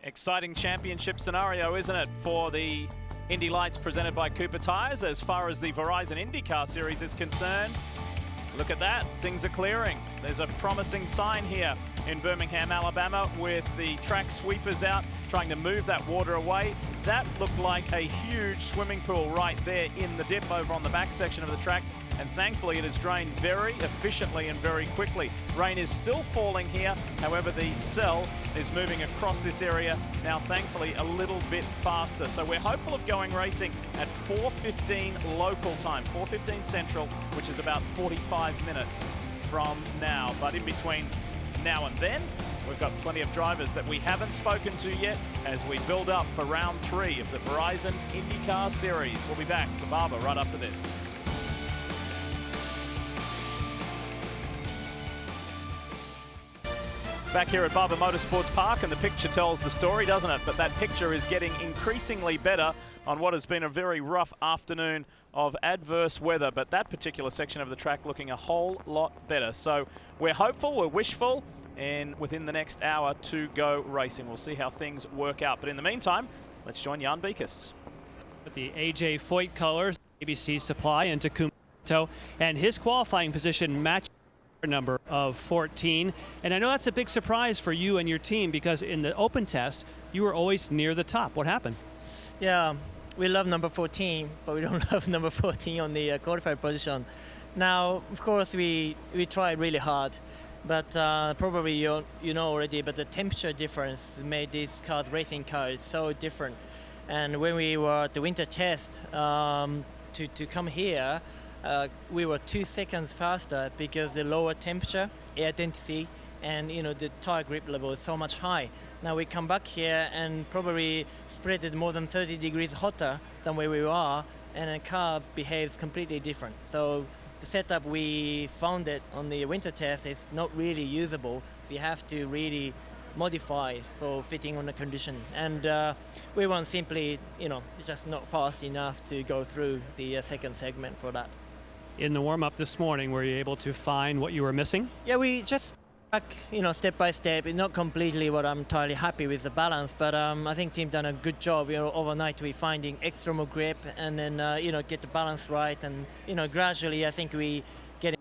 Exciting championship scenario, isn't it, for the Indy Lights presented by Cooper Tires as far as the Verizon IndyCar Series is concerned. Look at that, things are clearing. There's a promising sign here in Birmingham, Alabama, with the track sweepers out trying to move that water away. That looked like a huge swimming pool right there in the dip over on the back section of the track, and thankfully it has drained very efficiently and very quickly. Rain is still falling here, however the cell is moving across this area now, thankfully a little bit faster. So we're hopeful of going racing at 4:15 local time, 4:15 Central, which is about 45 minutes from now. But in between now and then, we've got plenty of drivers that we haven't spoken to yet as we build up for round 3 of the Verizon IndyCar Series. We'll be back to Barber right after this. Back here at Barber Motorsports Park, and the picture tells the story, doesn't it? But that picture is getting increasingly better on what has been a very rough afternoon of adverse weather, but that particular section of the track looking a whole lot better. So we're hopeful, we're wishful, and within the next hour to go racing. We'll see how things work out. But in the meantime, let's join Jan Beekes. With the AJ Foyt colors, ABC Supply and Takuma Sato, and his qualifying position matched number of 14. And I know that's a big surprise for you and your team because in the open test, you were always near the top. What happened? Yeah, we love number 14, but we don't love number 14 on the qualified position. Now, of course, we tried really hard, but probably you know already, but the temperature difference made these cars, racing cars, so different. And when we were at the winter test, to come here, we were 2 seconds faster because the lower temperature, air density, and the tire grip level is so much high. Now we come back here and probably spread it more than 30 degrees hotter than where we are, and the car behaves completely different. So the setup we found it on the winter test is not really usable, so you have to really modify it for fitting on the condition. And we weren't simply, just not fast enough to go through the second segment for that. In the warm-up this morning, were you able to find what you were missing? Yeah, we just step by step. It's not completely what I'm entirely happy with the balance, but I think team done a good job. Overnight we finding extra more grip and then get the balance right, and gradually I think we get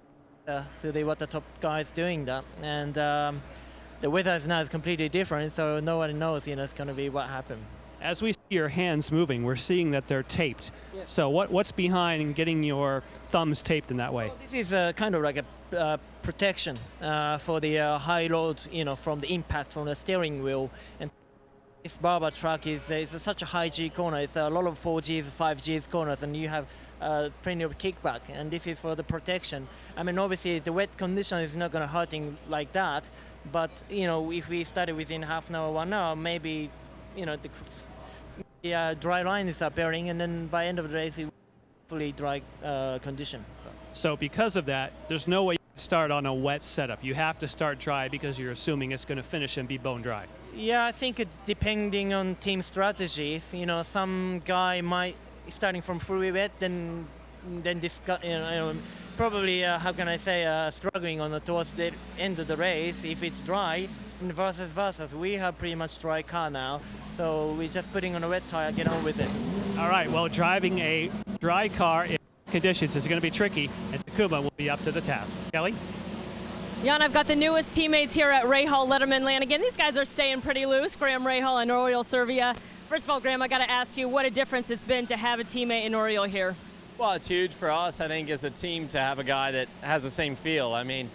to what the top guys doing that. And the weather is now completely different, so no one knows it's going to be what happened. As we see your hands moving, we're seeing that they're taped. Yes. So what's behind getting your thumbs taped in that way? Well, this is kind of like a protection for the high loads, from the impact from the steering wheel. And this Barber track is such a high G corner. It's a lot of 4Gs, 5Gs corners, and you have plenty of kickback. And this is for the protection. I mean, obviously the wet condition is not going to hurting like that. But if we started within half an hour, 1 hour, maybe the dry lines are bearing, and then by end of the day, it's fully dry condition. So because of that, there's no way you can start on a wet setup. You have to start dry because you're assuming it's going to finish and be bone dry. Yeah, I think depending on team strategies, some guy might starting from fully wet, then discuss, probably how can I say, struggling towards the end of the race if it's dry. Versus we have pretty much dry car now, so we're just putting on a wet tire, get on with it. All right, well, driving a dry car in conditions is going to be tricky, and Takuma will be up to the task. Kelly? Jan, I've got the newest teammates here at Rahal, Letterman, Lanigan. These guys are staying pretty loose, Graham Rahal and Oriol Servia. First of all, Graham, I got to ask you what a difference it's been to have a teammate in Oriol here. Well, it's huge for us, I think, as a team to have a guy that has the same feel. I mean,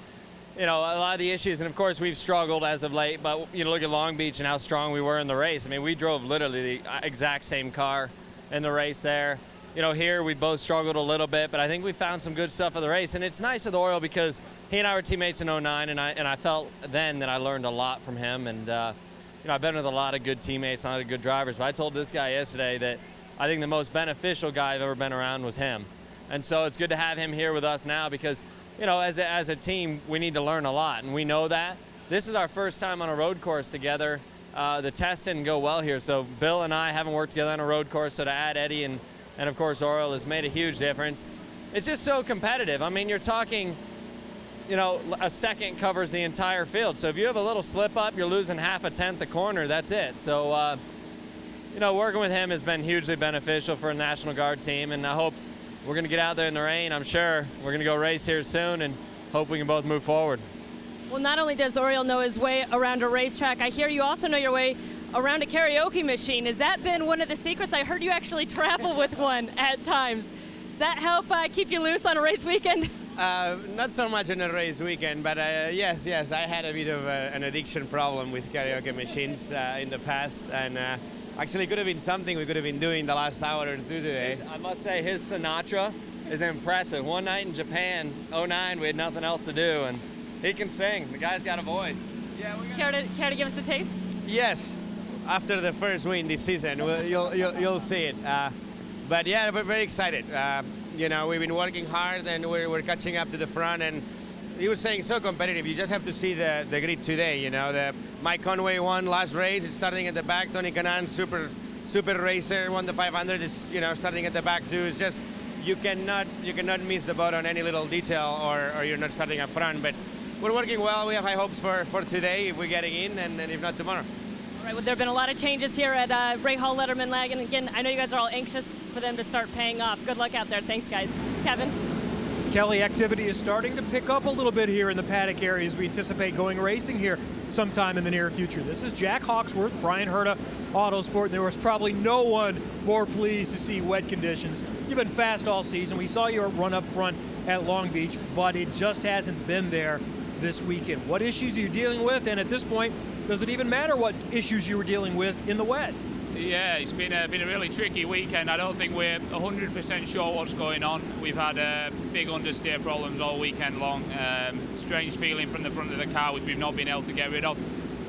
a lot of the issues, and of course we've struggled as of late, but look at Long Beach and how strong we were in the race. I mean, we drove literally the exact same car in the race there. Here we both struggled a little bit, but I think we found some good stuff for the race. And it's nice with Oriol because he and I were teammates in 09, and I felt then that I learned a lot from him. And I've been with a lot of good teammates, a lot of good drivers, but I told this guy yesterday that I think the most beneficial guy I've ever been around was him. And so it's good to have him here with us now because as a team, we need to learn a lot, and we know that. This is our first time on a road course together. The test didn't go well here, so Bill and I haven't worked together on a road course, so to add Eddie and of course Oriol has made a huge difference. It's just so competitive. I mean, you're talking you know, a second covers the entire field. So if you have a little slip up, you're losing half a tenth a corner, that's it. So, you know, working with him has been hugely beneficial for a National Guard team, and I hope we're going to get out there in the rain. I'm sure we're going to go race here soon and hope we can both move forward. Well, not only does Oriol know his way around a racetrack, I hear you also know your way around a karaoke machine. Has that been one of the secrets? I heard you actually travel with one at times. Does that help keep you loose on a race weekend? Not so much on a race weekend, but yes, I had a bit of an addiction problem with karaoke machines in the past, and actually could have been something we could have been doing the last hour or two today. I must say his Sinatra is impressive. One night in Japan, '09, we had nothing else to do, and he can sing. The guy's got a voice. Yeah, Care to give us a taste? Yes, after the first win this season, you'll see it. But yeah, we're very excited. You know, we've been working hard, and we're catching up to the front. And he was saying so competitive. You just have to see the grid today. You know, Mike Conway won last race. It's starting at the back. Tony Kanaan, super racer, won the 500. It's, you know, starting at the back too. It's just you cannot miss the boat on any little detail, or you're not starting up front. But we're working well. We have high hopes for today if we're getting in, and if not tomorrow. All right, well, there have been a lot of changes here at Rahal Letterman Lag, and again, I know you guys are all anxious for them to start paying off. Good luck out there. Thanks, guys. Kevin? Kelly, activity is starting to pick up a little bit here in the paddock area as we anticipate going racing here sometime in the near future. This is Jack Hawksworth, Bryan Herta, Autosport, and there was probably no one more pleased to see wet conditions. You've been fast all season. We saw you run up front at Long Beach, but it just hasn't been there this weekend. What issues are you dealing with? And at this point, does it even matter what issues you were dealing with in the wet? Yeah, it's been a really tricky weekend. I don't think we're 100% sure what's going on. We've had big understeer problems all weekend long. Strange feeling from the front of the car, which we've not been able to get rid of.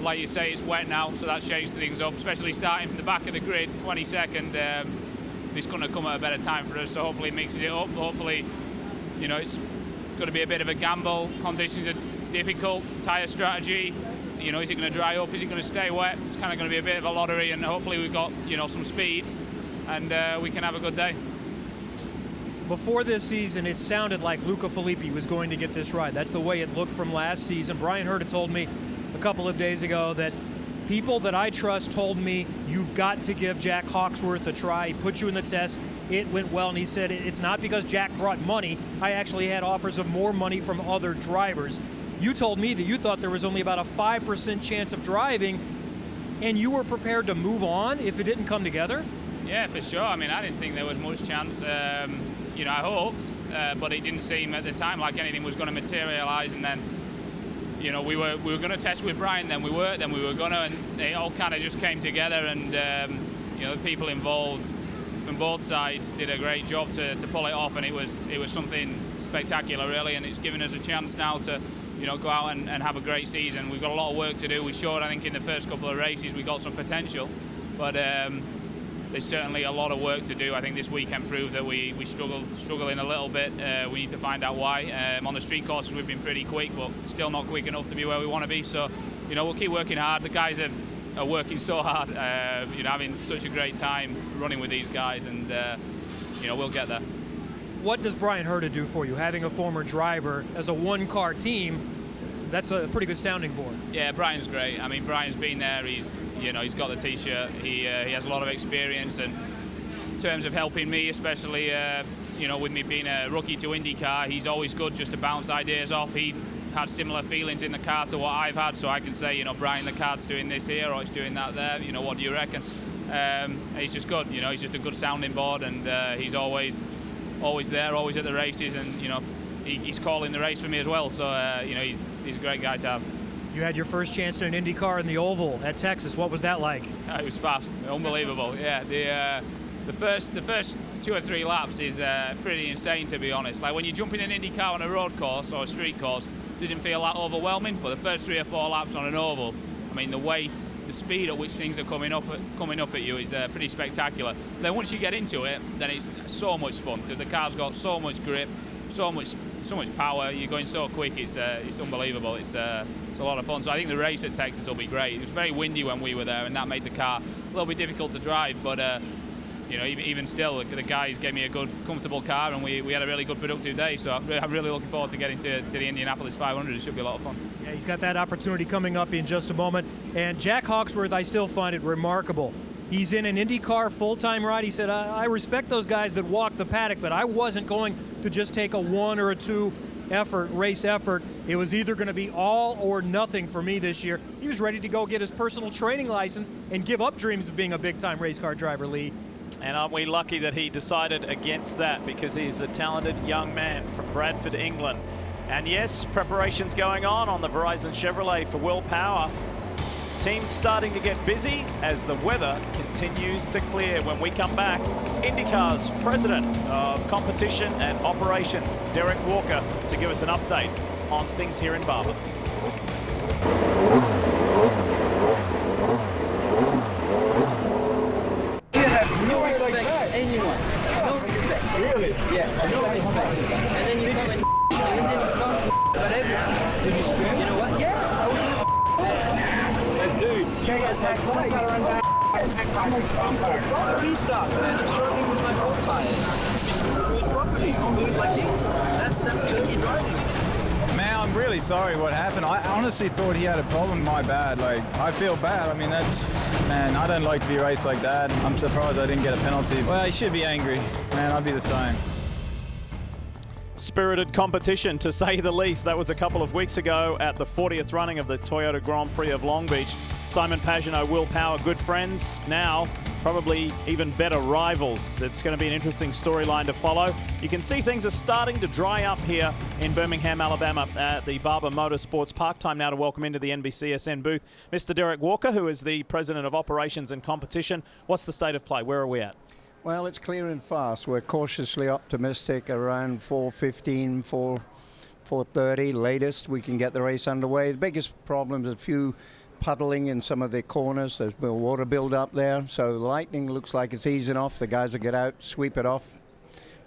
Like you say, it's wet now, so that shakes things up, especially starting from the back of the grid, 22nd. It's going to come at a better time for us, so hopefully it mixes it up. Hopefully, you know, it's going to be a bit of a gamble. Conditions are difficult, tyre strategy. You know, is it going to dry up? Is it going to stay wet? It's kind of going to be a bit of a lottery, and hopefully we've got, you know, some speed, and we can have a good day. Before this season, it sounded like Luca Filippi was going to get this ride. That's the way it looked from last season. Bryan Herta told me a couple of days ago that people that I trust told me, you've got to give Jack Hawksworth a try. He put you in the test. It went well, and he said, it's not because Jack brought money. I actually had offers of more money from other drivers. You told me that you thought there was only about a 5% chance of driving, and you were prepared to move on if it didn't come together? Yeah, for sure. I mean, I didn't think there was much chance. You know, I hoped, but it didn't seem at the time like anything was going to materialise. And then, you know, we were going to test with Bryan, then we were going to, and it all kind of just came together. And you know, the people involved from both sides did a great job to pull it off, and it was something spectacular, really. And it's given us a chance now to, you know, go out and have a great season. We've got a lot of work to do. We showed, I think, in the first couple of races we got some potential, but there's certainly a lot of work to do. I think this weekend proved that we struggling a little bit. We need to find out why. On the street courses we've been pretty quick, but still not quick enough to be where we want to be. So, you know, we'll keep working hard. The guys are working so hard, you know, having such a great time running with these guys, and you know, we'll get there. What does Bryan Herta do for you? Having a former driver as a one-car team, that's a pretty good sounding board. Yeah, Brian's great. I mean, Brian's been there. He's got the T-shirt. He has a lot of experience, and in terms of helping me, especially, you know, with me being a rookie to IndyCar, he's always good just to bounce ideas off. He had similar feelings in the car to what I've had, so I can say, you know, Brian, the car's doing this here, or it's doing that there. You know, what do you reckon? He's just good. You know, he's just a good sounding board, and he's always there, always at the races, and you know, he's calling the race for me as well. So you know, he's a great guy to have. You had your first chance in an IndyCar in the Oval at Texas. What was that like? It was fast, unbelievable. Yeah, the first 2 or 3 laps is pretty insane, to be honest. Like when you jump in an IndyCar on a road course or a street course, didn't feel that overwhelming. But the first 3 or 4 laps on an oval, I mean, the speed at which things are coming up at you is pretty spectacular. Then once you get into it, then it's so much fun because the car's got so much grip, so much power. You're going so quick. It's unbelievable. It's a lot of fun. So I think the race at Texas will be great. It was very windy when we were there, and that made the car a little bit difficult to drive. But you know, even still, the guys gave me a good, comfortable car, and we had a really good, productive day. So I'm really looking forward to getting to the Indianapolis 500. It should be a lot of fun. Yeah, he's got that opportunity coming up in just a moment. And Jack Hawksworth, I still find it remarkable. He's in an IndyCar full-time ride. He said, I respect those guys that walk the paddock, but I wasn't going to just take a 1 or a 2 race effort. It was either going to be all or nothing for me this year. He was ready to go get his personal training license and give up dreams of being a big-time race car driver, Lee. And aren't we lucky that he decided against that, because he's a talented young man from Bradford, England. And yes, preparations going on the Verizon Chevrolet for Will Power. Teams starting to get busy as the weather continues to clear. When we come back, IndyCar's President of Competition and Operations, Derek Walker, to give us an update on things here in Barber. You have no respect for anyone. No respect. Really? Yeah, no respect. And then you come but everyone. You know what? Yeah, I was in the dude, check out that place. It's a restart, man. I'm struggling with my road tires. Do it properly. Don't do it like this. That's dirty driving. Man, I'm really sorry what happened. I honestly thought he had a problem. My bad. Like, I feel bad. I mean, man, I don't like to be raced like that. I'm surprised I didn't get a penalty. Well, he should be angry. Man, I'd be the same. Spirited competition, to say the least. That was a couple of weeks ago at the 40th running of the Toyota Grand Prix of Long Beach. Simon Pagenaud, Will Power, good friends. Now, probably even better rivals. It's going to be an interesting storyline to follow. You can see things are starting to dry up here in Birmingham, Alabama at the Barber Motorsports Park. Time now to welcome into the NBCSN booth Mr. Derek Walker, who is the President of Operations and Competition. What's the state of play? Where are we at? Well, it's clearing fast. We're cautiously optimistic around 4:15, 4:30 latest. We can get the race underway. The biggest problem is a few puddling in some of the corners. There's more water build up there. So lightning looks like it's easing off. The guys will get out, sweep it off.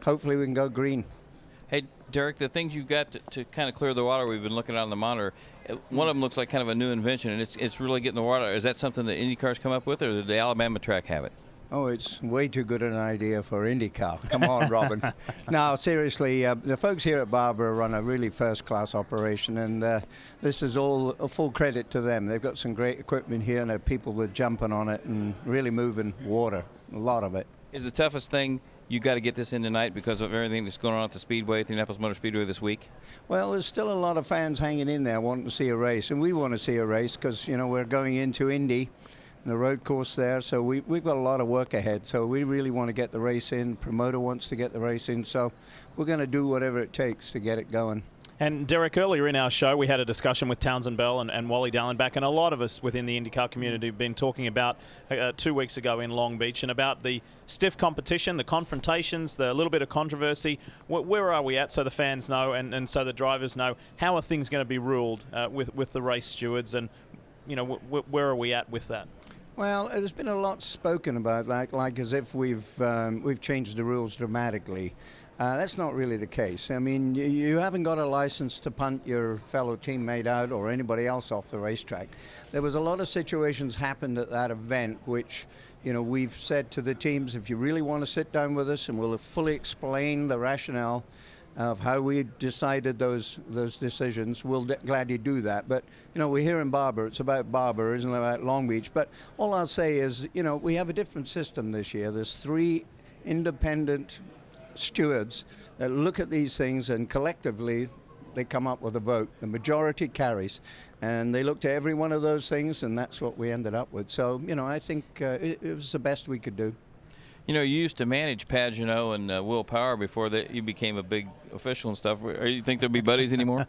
Hopefully we can go green. Hey, Derek, the things you've got to kind of clear the water, we've been looking at on the monitor. One of them looks like kind of a new invention, and it's really getting the water. Is that something that IndyCar's come up with, or did the Alabama track have it? Oh, it's way too good an idea for IndyCar. Come on, Robin. No, seriously, the folks here at Barber run a really first-class operation, and this is all a full credit to them. They've got some great equipment here, and people were jumping on it and really moving water, a lot of it. Is the toughest thing you got to get this in tonight because of everything that's going on at the Speedway, at the Indianapolis Motor Speedway this week? Well, there's still a lot of fans hanging in there wanting to see a race, and we want to see a race because, you know, we're going into Indy, the road course there, so we've got a lot of work ahead. So we really want to get the race in. Promoter wants to get the race in, so we're going to do whatever it takes to get it going. And Derek, earlier in our show, we had a discussion with Townsend Bell and Wally Dallenbach, and a lot of us within the IndyCar community have been talking about 2 weeks ago in Long Beach and about the stiff competition, the confrontations, the little bit of controversy. Where are we at, so the fans know and so the drivers know? How are things going to be ruled with the race stewards, and you know, where are we at with that? Well, there's been a lot spoken about, like as if we've changed the rules dramatically. That's not really the case. I mean, you haven't got a license to punt your fellow teammate out or anybody else off the racetrack. There was a lot of situations happened at that event, which, you know, we've said to the teams, if you really want to sit down with us and we'll fully explain the rationale of how we decided those decisions, we'll gladly do that. But, you know, we're here in Barber. It's about Barber, isn't it, about Long Beach. But all I'll say is, you know, we have a different system this year. There's 3 independent stewards that look at these things, and collectively they come up with a vote. The majority carries. And they looked at every one of those things, and that's what we ended up with. So, you know, I think it was the best we could do. You know, you used to manage Pagenaud and Will Power before you became a big official and stuff. You think they'll be buddies anymore?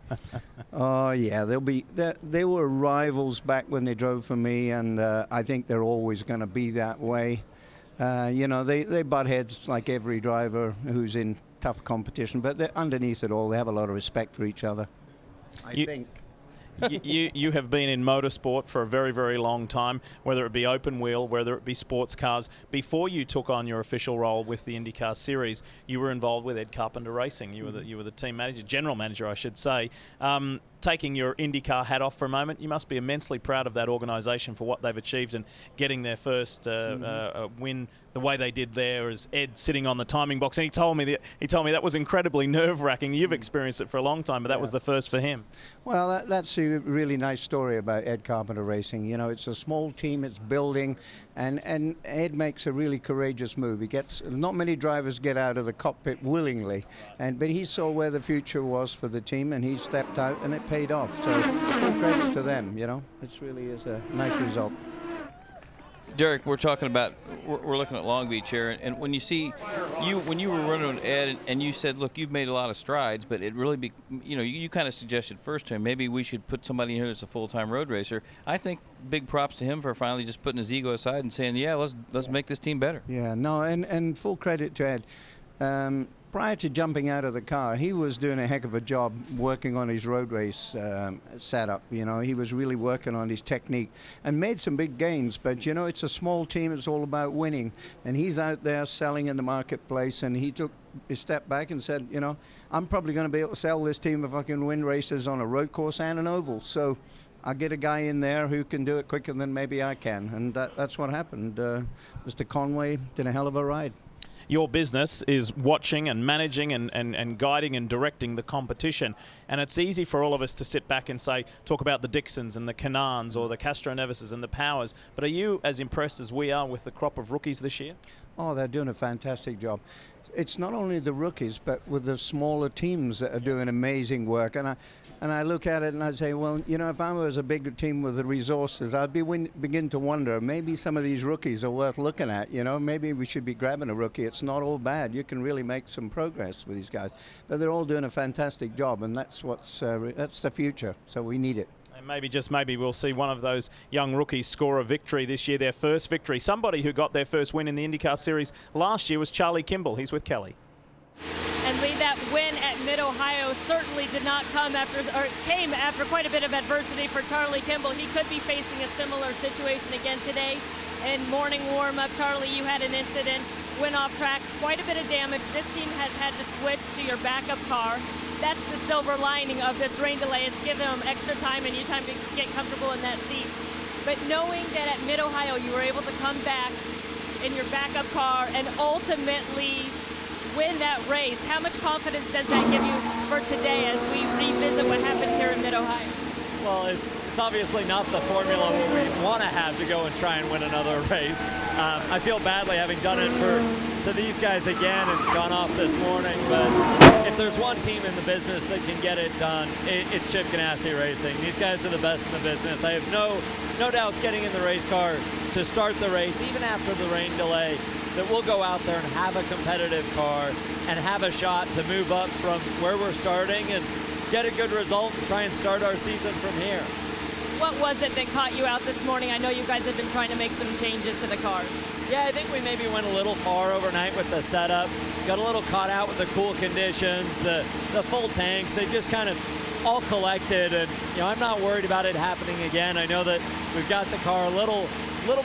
Oh, yeah. They were rivals back when they drove for me, and I think they're always going to be that way. You know, they butt heads like every driver who's in tough competition, but underneath it all, they have a lot of respect for each other, I think. You have been in motorsport for a very, very long time, whether it be open wheel, whether it be sports cars. Before you took on your official role with the IndyCar Series, you were involved with Ed Carpenter Racing. You were the team manager, general manager, I should say. Taking your IndyCar hat off for a moment, you must be immensely proud of that organisation for what they've achieved and getting their first win the way they did there. As Ed sitting on the timing box, and he told me that was incredibly nerve-wracking. You've experienced it for a long time, but that was the first for him. Well, that's a really nice story about Ed Carpenter Racing. You know, it's a small team, it's building, and Ed makes a really courageous move. Not many drivers get out of the cockpit willingly, but he saw where the future was for the team, and he stepped out, and it paid off. So full credit to them. You know, it really is a nice result. Derek, we're looking at Long Beach here, and when you were running with Ed, and you said, look, you've made a lot of strides, but it really you kind of suggested first to him, maybe we should put somebody in here that's a full-time road racer. I think big props to him for finally just putting his ego aside and saying, yeah, let's make this team better. Yeah, no, and full credit to Ed. Prior to jumping out of the car, he was doing a heck of a job working on his road race setup. You know, he was really working on his technique and made some big gains. But, you know, it's a small team. It's all about winning. And he's out there selling in the marketplace. And he took a step back and said, you know, I'm probably going to be able to sell this team if I can win races on a road course and an oval. So I'll get a guy in there who can do it quicker than maybe I can. And that's what happened. Mr. Conway did a hell of a ride. Your business is watching and managing and guiding and directing the competition. And it's easy for all of us to sit back and talk about the Dixons and the Canans or the Castronevises and the Powers. But are you as impressed as we are with the crop of rookies this year? Oh, they're doing a fantastic job. It's not only the rookies, but with the smaller teams that are doing amazing work. And I look at it and I say, well, you know, if I was a bigger team with the resources, I'd begin to wonder, maybe some of these rookies are worth looking at. You know, maybe we should be grabbing a rookie. It's not all bad. You can really make some progress with these guys. But they're all doing a fantastic job, and that's that's the future. So we need it. And maybe, just maybe, we'll see one of those young rookies score a victory this year, their first victory. Somebody who got their first win in the IndyCar Series last year was Charlie Kimball. He's with Kelly. And Lee, that win at Mid-Ohio certainly came after quite a bit of adversity for Charlie Kimball. He could be facing a similar situation again today. In morning warm-up, Charlie, you had an incident, went off track, quite a bit of damage. This team has had to switch to your backup car. That's the silver lining of this rain delay. It's given them extra time and you time to get comfortable in that seat. But knowing that at Mid-Ohio you were able to come back in your backup car and ultimately win that race, how much confidence does that give you for today as we revisit what happened here in Mid-Ohio? Well, it's obviously not the formula we want to have to go and try and win another race. I feel badly having done it to these guys again and gone off this morning, but if there's one team in the business that can get it done, it's Chip Ganassi Racing. These guys are the best in the business. I have no doubts getting in the race car to start the race, even after the rain delay, that we'll go out there and have a competitive car and have a shot to move up from where we're starting and get a good result and try and start our season from here. What was it that caught you out this morning? I know you guys have been trying to make some changes to the car. Yeah, I think we maybe went a little far overnight with the setup. Got a little caught out with the cool conditions, the full tanks. They just kind of all collected, and you know, I'm not worried about it happening again. I know that we've got the car a little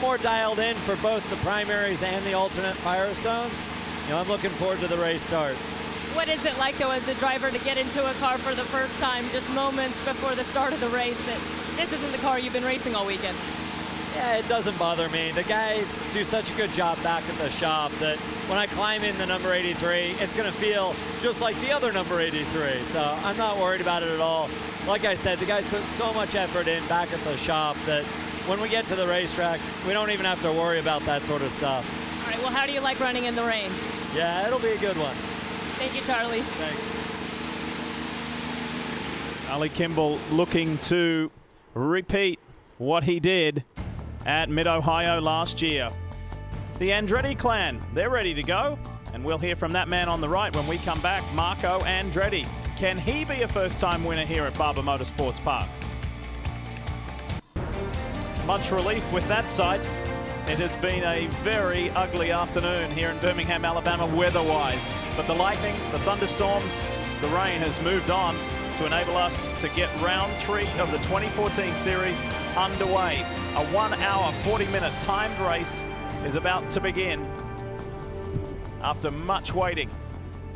more dialed in for both the primaries and the alternate Firestones. You know, I'm looking forward to the race start. What is it like, though, as a driver to get into a car for the first time, just moments before the start of the race, that this isn't the car you've been racing all weekend? Yeah, it doesn't bother me. The guys do such a good job back at the shop that when I climb in the number 83, it's going to feel just like the other number 83. So I'm not worried about it at all. Like I said, the guys put so much effort in back at the shop that when we get to the racetrack, we don't even have to worry about that sort of stuff. All right, well, how do you like running in the rain? Yeah, it'll be a good one. Thank you, Charlie. Thanks. Charlie Kimball looking to repeat what he did at Mid-Ohio last year. The Andretti clan, they're ready to go, and we'll hear from that man on the right when we come back, Marco Andretti. Can he be a first-time winner here at Barber Motorsports Park? Much relief with that sight. It has been a very ugly afternoon here in Birmingham, Alabama, weather-wise. But the lightning, the thunderstorms, the rain has moved on. to enable us to get round 3 of the 2014 series underway. A 1 hour, 40-minute timed race is about to begin after much waiting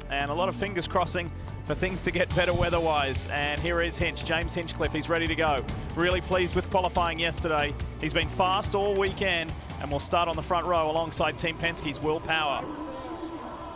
and a lot of fingers crossing for things to get better weather-wise. And here is Hinch, James Hinchcliffe. He's ready to go. Really pleased with qualifying yesterday. He's been fast all weekend and will start on the front row alongside Team Penske's Will Power.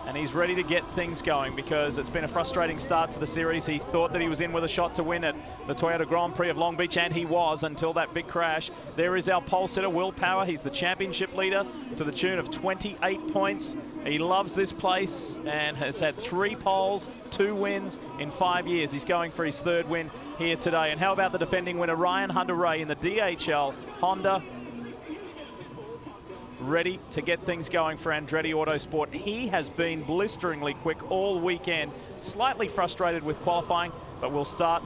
And he's ready to get things going because it's been a frustrating start to the series. He thought that he was in with a shot to win at the Toyota Grand Prix of Long Beach, and he was until that big crash. There is our pole sitter, Will Power. He's the championship leader to the tune of 28 points. He loves this place and has had 3 poles, 2 wins in 5 years. He's going for his 3rd win here today. And how about the defending winner, Ryan Hunter-Reay, in the DHL Honda? Ready to get things going for Andretti Autosport. He has been blisteringly quick all weekend, slightly frustrated with qualifying, but will start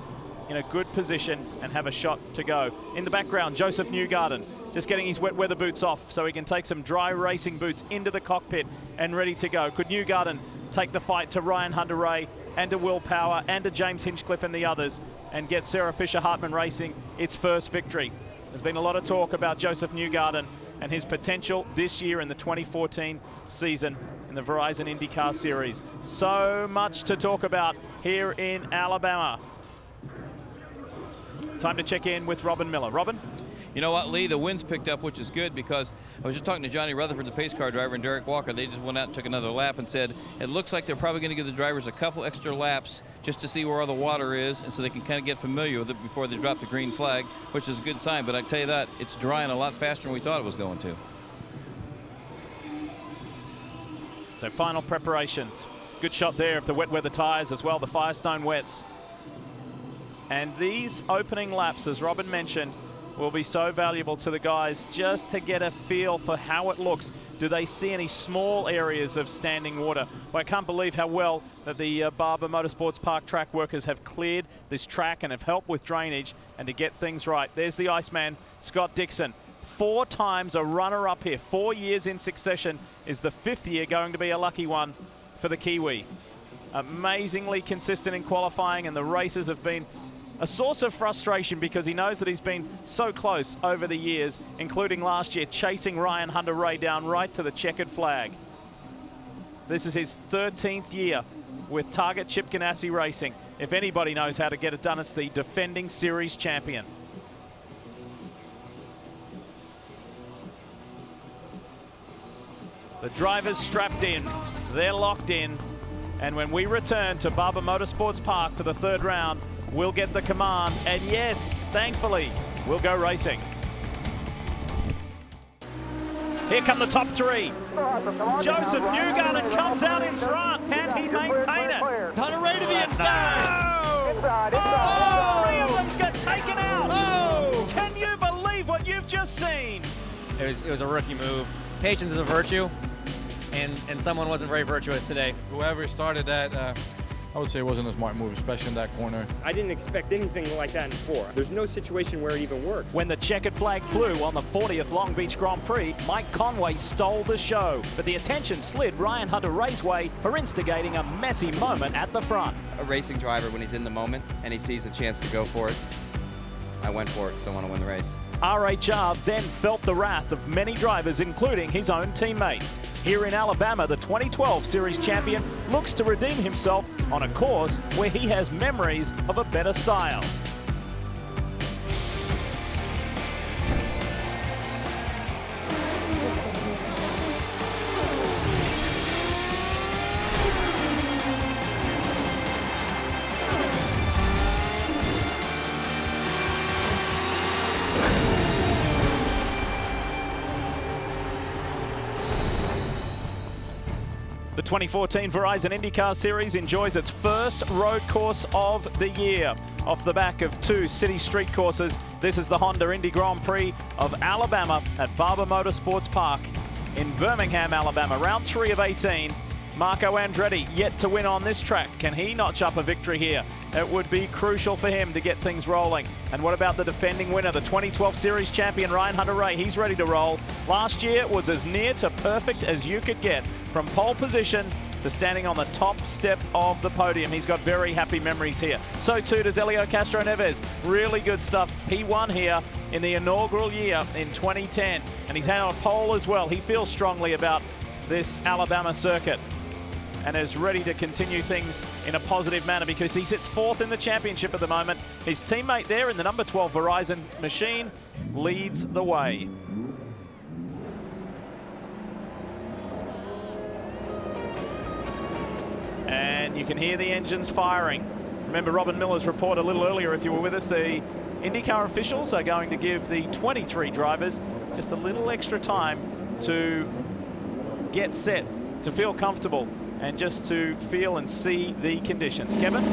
in a good position and have a shot to go. In the background, Joseph Newgarden, just getting his wet weather boots off so he can take some dry racing boots into the cockpit and ready to go. Could Newgarden take the fight to Ryan Hunter-Reay and to Will Power and to James Hinchcliffe and the others and get Sarah Fisher-Hartman Racing its first victory? There's been a lot of talk about Joseph Newgarden and his potential this year in the 2014 season in the Verizon IndyCar Series. So much to talk about here in Alabama. Time to check in with Robin Miller. Robin? You know what, Lee, the wind's picked up, which is good, because I was just talking to Johnny Rutherford, the pace car driver, and Derek Walker. They just went out and took another lap and said it looks like they're probably going to give the drivers a couple extra laps just to see where all the water is, and so they can kind of get familiar with it before they drop the green flag, which is a good sign. But I tell you that, it's drying a lot faster than we thought it was going to. So final preparations. Good shot there of the wet weather tires as well, the Firestone wets. And these opening laps, as Robin mentioned, will be so valuable to the guys just to get a feel for how it looks. Do they see any small areas of standing water? Well, I can't believe how well that the Barber Motorsports Park track workers have cleared this track and have helped with drainage and to get things right. There's the Iceman, Scott Dixon. 4 times a runner-up here, 4 years in succession. Is the 5th year going to be a lucky one for the Kiwi? Amazingly consistent in qualifying, and the races have been a source of frustration because he knows that he's been so close over the years, including last year, chasing Ryan Hunter-Reay down right to the checkered flag. This is his 13th year with Target Chip Ganassi Racing. If anybody knows how to get it done, it's the defending series champion. The drivers strapped in, they're locked in, and when we return to Barber Motorsports Park for the 3rd round, we'll get the command, and yes, thankfully, we'll go racing. Here come the top 3. Joseph Newgarden comes out in front. Can he maintain it? Hunter-Reay to the inside. No! 3 of them got taken out. Oh! Can you believe what you've just seen? It was a rookie move. Patience is a virtue, and someone wasn't very virtuous today. Whoever started that, I would say it wasn't a smart move, especially in that corner. I didn't expect anything like that in 4. There's no situation where it even works. When the checkered flag flew on the 40th Long Beach Grand Prix, Mike Conway stole the show. But the attention slid Ryan Hunter-Reay's way for instigating a messy moment at the front. A racing driver, when he's in the moment and he sees a chance to go for it, I went for it because I want to win the race. RHR then felt the wrath of many drivers, including his own teammate. Here in Alabama, the 2012 Series champion looks to redeem himself on a course where he has memories of a better style. The 2014 Verizon IndyCar Series enjoys its first road course of the year. Off the back of 2 city street courses, this is the Honda Indy Grand Prix of Alabama at Barber Motorsports Park in Birmingham, Alabama. Round 3 of 18. Marco Andretti yet to win on this track. Can he notch up a victory here? It would be crucial for him to get things rolling. And what about the defending winner, the 2012 Series champion, Ryan Hunter-Reay? He's ready to roll. Last year was as near to perfect as you could get. From pole position to standing on the top step of the podium. He's got very happy memories here. So too does Helio Castroneves. Really good stuff. He won here in the inaugural year in 2010, and he's had on a pole as well. He feels strongly about this Alabama circuit and is ready to continue things in a positive manner because he sits 4th in the championship at the moment. His teammate there in the number 12 Verizon machine leads the way. And you can hear the engines firing. Remember Robin Miller's report a little earlier, if you were with us, the IndyCar officials are going to give the 23 drivers just a little extra time to get set, to feel comfortable, and just to feel and see the conditions. Kevin?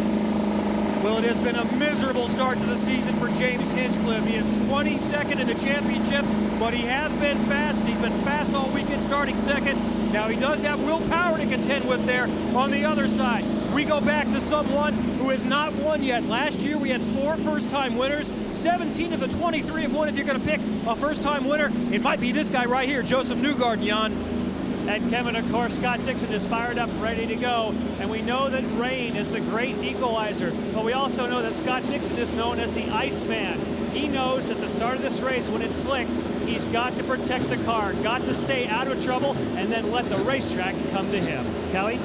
Well, it has been a miserable start to the season for James Hinchcliffe. He is 22nd in the championship, but he has been fast, and he's been fast all weekend, starting second. Now, he does have Will Power to contend with there on the other side. We go back to someone who has not won yet. Last year, we had 4 first-time winners. 17 of the 23 have won. If you're going to pick a first-time winner, it might be this guy right here, Joseph Newgarden, Jan. And Kevin, of course, Scott Dixon is fired up, ready to go. And we know that rain is a great equalizer, but we also know that Scott Dixon is known as the Iceman. He knows that the start of this race, when it's slick, he's got to protect the car, got to stay out of trouble, and then let the racetrack come to him. Kelly?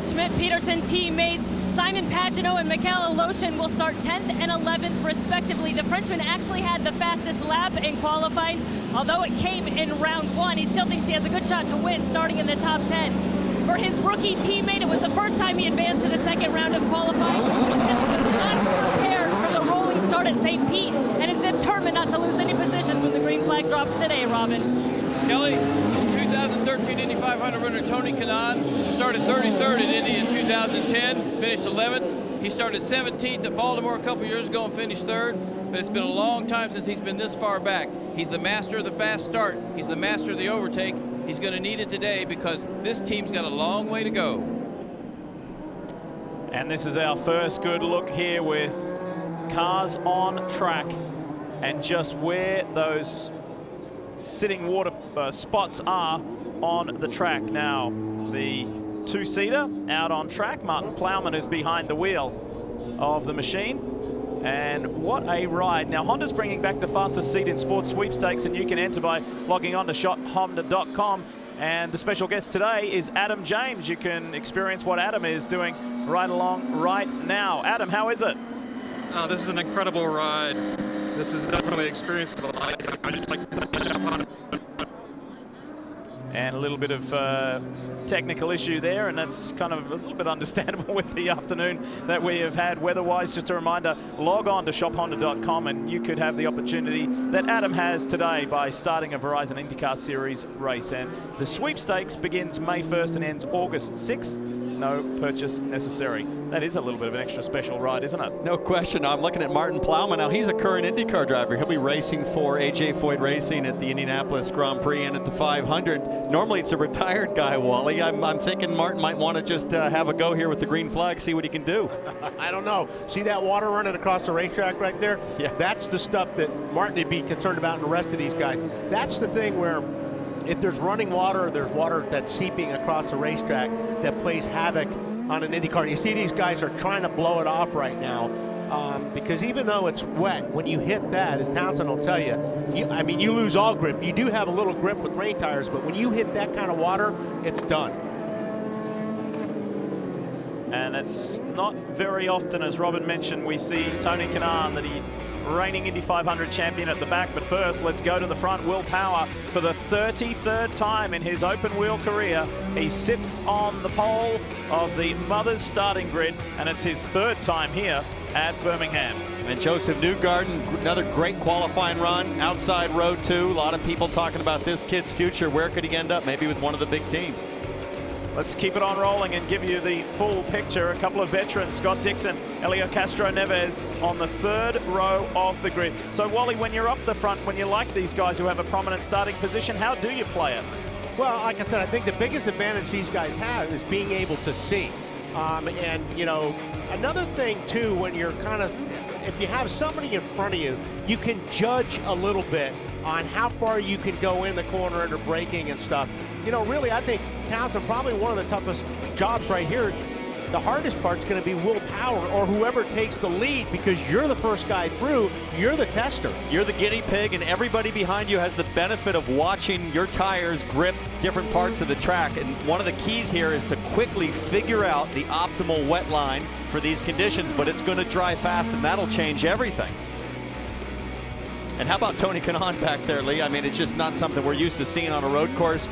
Schmidt-Peterson teammates Simon Pagenaud and Michael Aloshin will start 10th and 11th respectively. The Frenchman actually had the fastest lap in qualifying. Although it came in round 1, he still thinks he has a good shot to win starting in the top 10. For his rookie teammate, it was the first time he advanced to the second round of qualifying. Unprepared for the rolling start at St. Pete and is determined not to lose any positions when the green flag drops today, Robin. Kelly, 2013 Indy 500 runner Tony Kanaan started 33rd at Indy in 2010, finished 11th. He started 17th at Baltimore a couple years ago and finished 3rd, but it's been a long time since he's been this far back. He's the master of the fast start. He's the master of the overtake. He's going to need it today because this team's got a long way to go. And this is our first good look here with cars on track and just where those sitting water spots are on the track. Now, the two-seater out on track. Martin Plowman is behind the wheel of the machine. And what a ride. Now, Honda's bringing back the fastest seat in sports sweepstakes, and you can enter by logging on to shophonda.com. And the special guest today is Adam James. You can experience what Adam is doing right along right now. Adam, how is it? This is an incredible ride. This is definitely an experience of a lifetime. I just like to jump on it. And a little bit of technical issue there, and that's kind of a little bit understandable with the afternoon that we have had weather-wise. Just a reminder, log on to shophonda.com and you could have the opportunity that Adam has today by starting a Verizon IndyCar Series race. And the sweepstakes begins May 1st and ends August 6th. No purchase necessary. That is a little bit of an extra special ride, isn't it? No question. I'm looking at Martin Plowman now. He's a current IndyCar driver. He'll be racing for AJ Foyt Racing at the Indianapolis Grand Prix and at the 500. Normally it's a retired guy, Wally. I'm thinking Martin might want to just have a go here with the green flag, see what he can do. I don't know. See that water running across the racetrack right there? Yeah. That's the stuff that Martin would be concerned about and the rest of these guys. That's the thing where if there's running water or there's water that's seeping across the racetrack that plays havoc on an IndyCar. You see these guys are trying to blow it off right now because even though it's wet, when you hit that, as Townsend will tell you, I mean, you lose all grip. You do have a little grip with rain tires, but when you hit that kind of water, it's done. And it's not very often, as Robin mentioned, we see Tony Kanaan, the reigning Indy 500 champion, at the back. But first, let's go to the front. Will Power, for the 33rd time in his open wheel career, he sits on the pole of the Mothers starting grid, and it's his 3rd time here at Birmingham. And Joseph Newgarden, another great qualifying run, outside row 2. A lot of people talking about this kid's future. Where could he end up? Maybe with one of the big teams. Let's keep it on rolling and give you the full picture. A couple of veterans, Scott Dixon, Helio Castroneves on the 3rd row of the grid. So, Wally, when you're up the front, when you like these guys who have a prominent starting position, how do you play it? Well, like I said, I think the biggest advantage these guys have is being able to see. And, you know, another thing, too, when you're kind of if you have somebody in front of you, you can judge a little bit on how far you can go in the corner under braking and stuff. You know, really, I think Townsend, probably one of the toughest jobs right here. The hardest part's going to be Will Power or whoever takes the lead, because you're the first guy through, you're the tester. You're the guinea pig, and everybody behind you has the benefit of watching your tires grip different parts of the track. And one of the keys here is to quickly figure out the optimal wet line for these conditions, but it's going to dry fast, and that'll change everything. And how about Tony Kanaan back there, Lee? I mean, it's just not something we're used to seeing on a road course.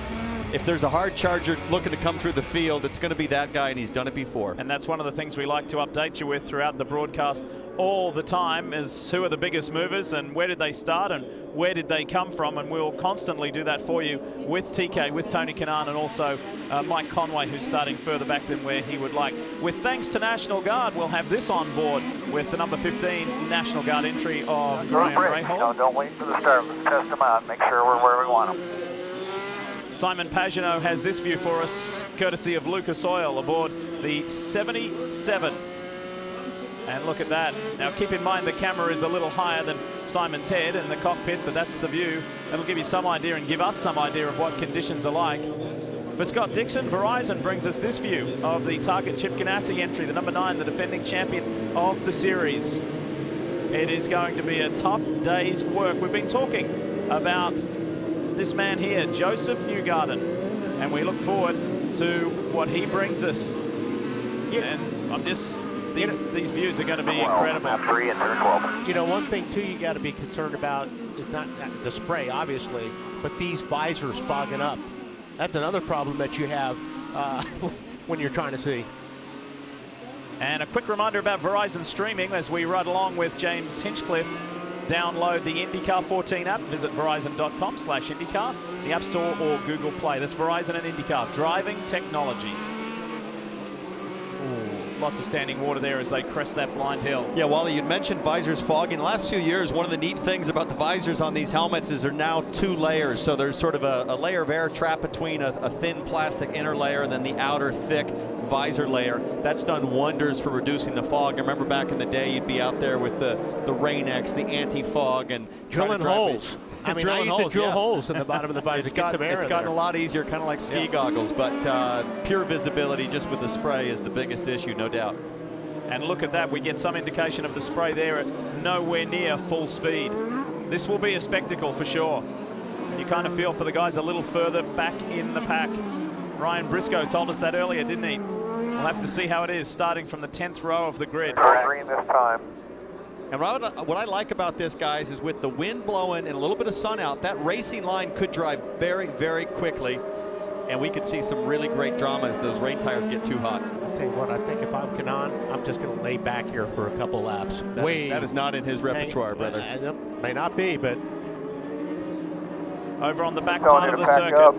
If there's a hard charger looking to come through the field, it's going to be that guy, and he's done it before. And that's one of the things we like to update you with throughout the broadcast all the time, is who are the biggest movers and where did they start and where did they come from, and we'll constantly do that for you with TK, with Tony Kanaan, and also Mike Conway, who's starting further back than where he would like. With thanks to National Guard, we'll have this on board with the number 15 National Guard entry of Graham Rahal. Don't wait for the start. Let's test them out. Make sure we're where we want them. Simon Pagenaud has this view for us, courtesy of Lucas Oil, aboard the 77. And look at that. Now keep in mind the camera is a little higher than Simon's head in the cockpit, but that's the view. It'll give you some idea and give us some idea of what conditions are like. For Scott Dixon, Verizon brings us this view of the Target Chip Ganassi entry, the number 9, the defending champion of the series. It is going to be a tough day's work. We've been talking about this man here, Joseph Newgarden, and we look forward to what he brings us. And I'm just, these views are going to be incredible. You know, one thing too you got to be concerned about is not the spray, obviously, but these visors fogging up. That's another problem that you have when you're trying to see. And a quick reminder about Verizon streaming as we ride along with James Hinchcliffe. Download the IndyCar 14 app. Visit verizon.com/IndyCar, the App Store or Google Play. That's Verizon and IndyCar, driving technology. Ooh, lots of standing water there as they crest that blind hill. Yeah, Wally, you'd mentioned visors fogging. The last few years, one of the neat things about the visors on these helmets is they're now 2 layers. So there's sort of a layer of air trapped between a thin plastic inner layer and then the outer thick visor layer. That's done wonders for reducing the fog. I remember back in the day, you'd be out there with the Rain-X, the anti-fog, and drilling holes. I mean, I used to drill holes in the bottom of the visor. It's gotten a lot easier, kind of like ski goggles, but pure visibility just with the spray is the biggest issue, no doubt. And look at that, we get some indication of the spray there at nowhere near full speed. This will be a spectacle for sure. You kind of feel for the guys a little further back in the pack. Ryan Briscoe told us that earlier, didn't he? We'll have to see how it is starting from the 10th row of the grid. Green this time. And what I like about this, guys, is with the wind blowing and a little bit of sun out, that racing line could drive very, very quickly, and we could see some really great drama as those rain tires get too hot. I'll tell you what, I think if I'm Kanaan, I'm just going to lay back here for a couple laps. That is not in his repertoire, brother. May not be, but... Over on the back part of the circuit. Up.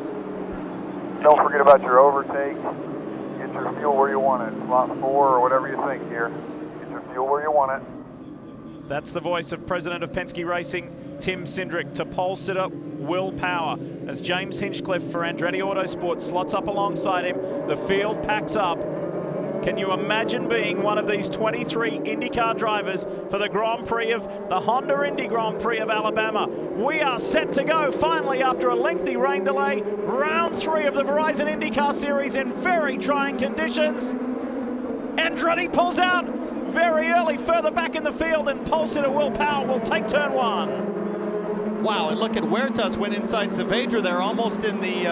Don't forget about your overtake. Get your fuel where you want it. Slot 4 or whatever you think here. Get your fuel where you want it. That's the voice of President of Penske Racing, Tim Cindric, to pole sitter Will Power. As James Hinchcliffe for Andretti Autosport slots up alongside him, the field packs up. Can you imagine being one of these 23 IndyCar drivers for the Grand Prix of the Honda Indy Grand Prix of Alabama? We are set to go finally after a lengthy rain delay. Round 3 of the Verizon IndyCar Series in very trying conditions. Andretti pulls out very early, further back in the field, and pole sitter Will Power will take turn 1. Wow, and look at Huertas went inside Saavedra there, almost in the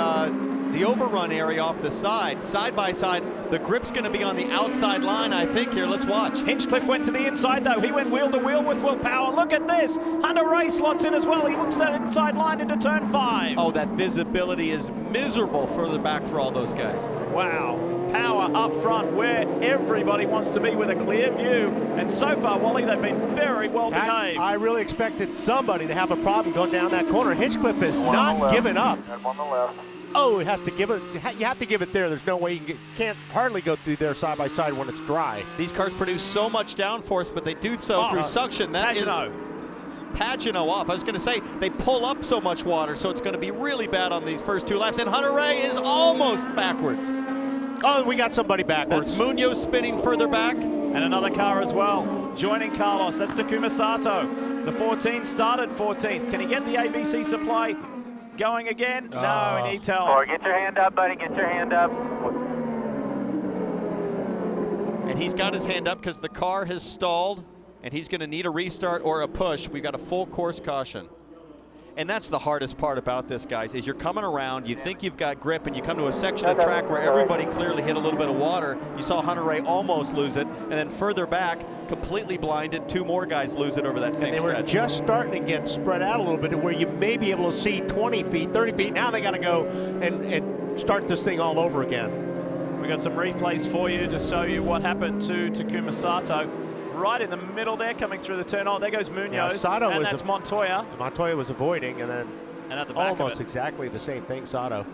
overrun area off the side. Side by side, the grip's going to be on the outside line, I think, here. Let's watch. Hinchcliffe went to the inside, though. He went wheel to wheel with Will Power. Look at this. Hunter Ray slots in as well. He looks that inside line into turn 5. Oh, that visibility is miserable further back for all those guys. Wow. Power up front where everybody wants to be with a clear view. And so far, Wally, they've been very well behaved. I really expected somebody to have a problem going down that corner. Hinchcliffe has not given up. On the left. Oh, it has to give it. You have to give it there. There's no way you can't hardly go through there side by side when it's dry. These cars produce so much downforce, but they do so through suction. That Pagenaud. is Pagenaud off. I was going to say they pull up so much water, so it's going to be really bad on these first 2 laps. And Hunter Ray is almost backwards. Oh, we got somebody backwards. That's Munoz spinning further back. And another car as well, joining Carlos. That's Takuma Sato. The 14 started 14th. Can he get the ABC supply going again? No, in E-Tel. Or get your hand up, buddy. Get your hand up. And he's got his hand up because the car has stalled, and he's going to need a restart or a push. We've got a full course caution. And that's the hardest part about this, guys, is you're coming around, you think you've got grip, and you come to a section of track where everybody clearly hit a little bit of water. You saw Hunter-Reay almost lose it, and then further back, completely blinded, 2 more guys lose it over that same stretch. And they were just starting to get spread out a little bit where you may be able to see 20 feet, 30 feet. Now they got to go and start this thing all over again. We got some replays for you to show you what happened to Takuma Sato. Right in the middle there, coming through the turn. Oh, there goes Munoz, yeah, Sato and was that's Montoya. Montoya was avoiding, and then at the back almost of it. exactly the same thing, Sato.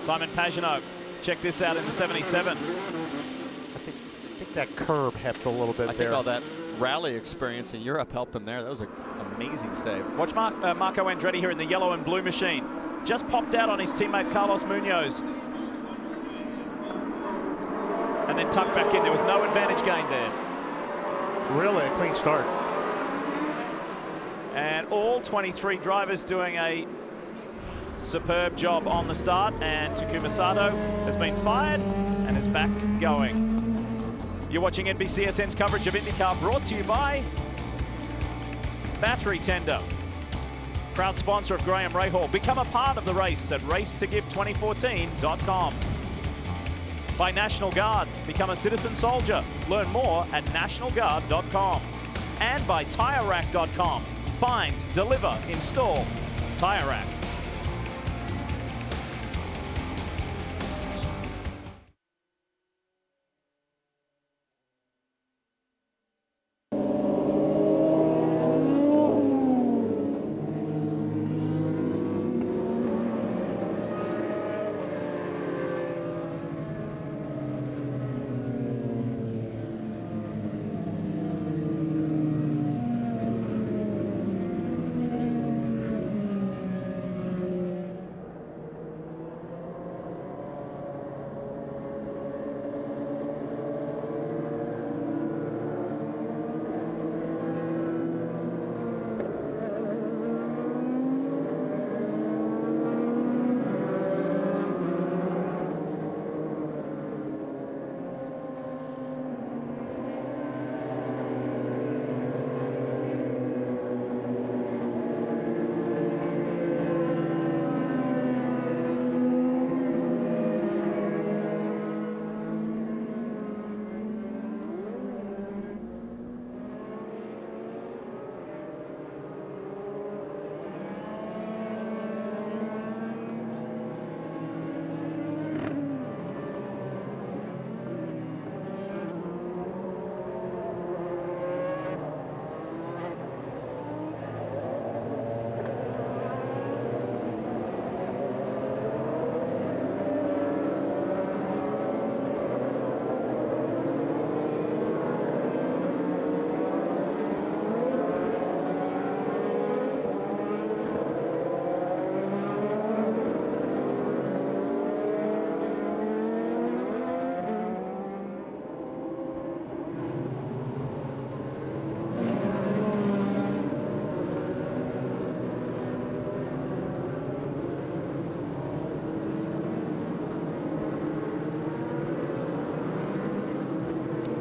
Simon Pagenaud, check this out in the 77. I think that curb helped a little bit there. I think all that rally experience in Europe helped him there. That was an amazing save. Watch Marco Andretti here in the yellow and blue machine. Just popped out on his teammate Carlos Munoz. And then tucked back in. There was no advantage gained there. Really a clean start. And all 23 drivers doing a superb job on the start. And Takuma Sato has been fired and is back going. You're watching NBCSN's coverage of IndyCar, brought to you by Battery Tender. Proud sponsor of Graham Rahal. Become a part of the race at racetogive2014.com. By National Guard. Become a citizen soldier. Learn more at nationalguard.com. And by TireRack.com. Find, deliver, install Tire Rack.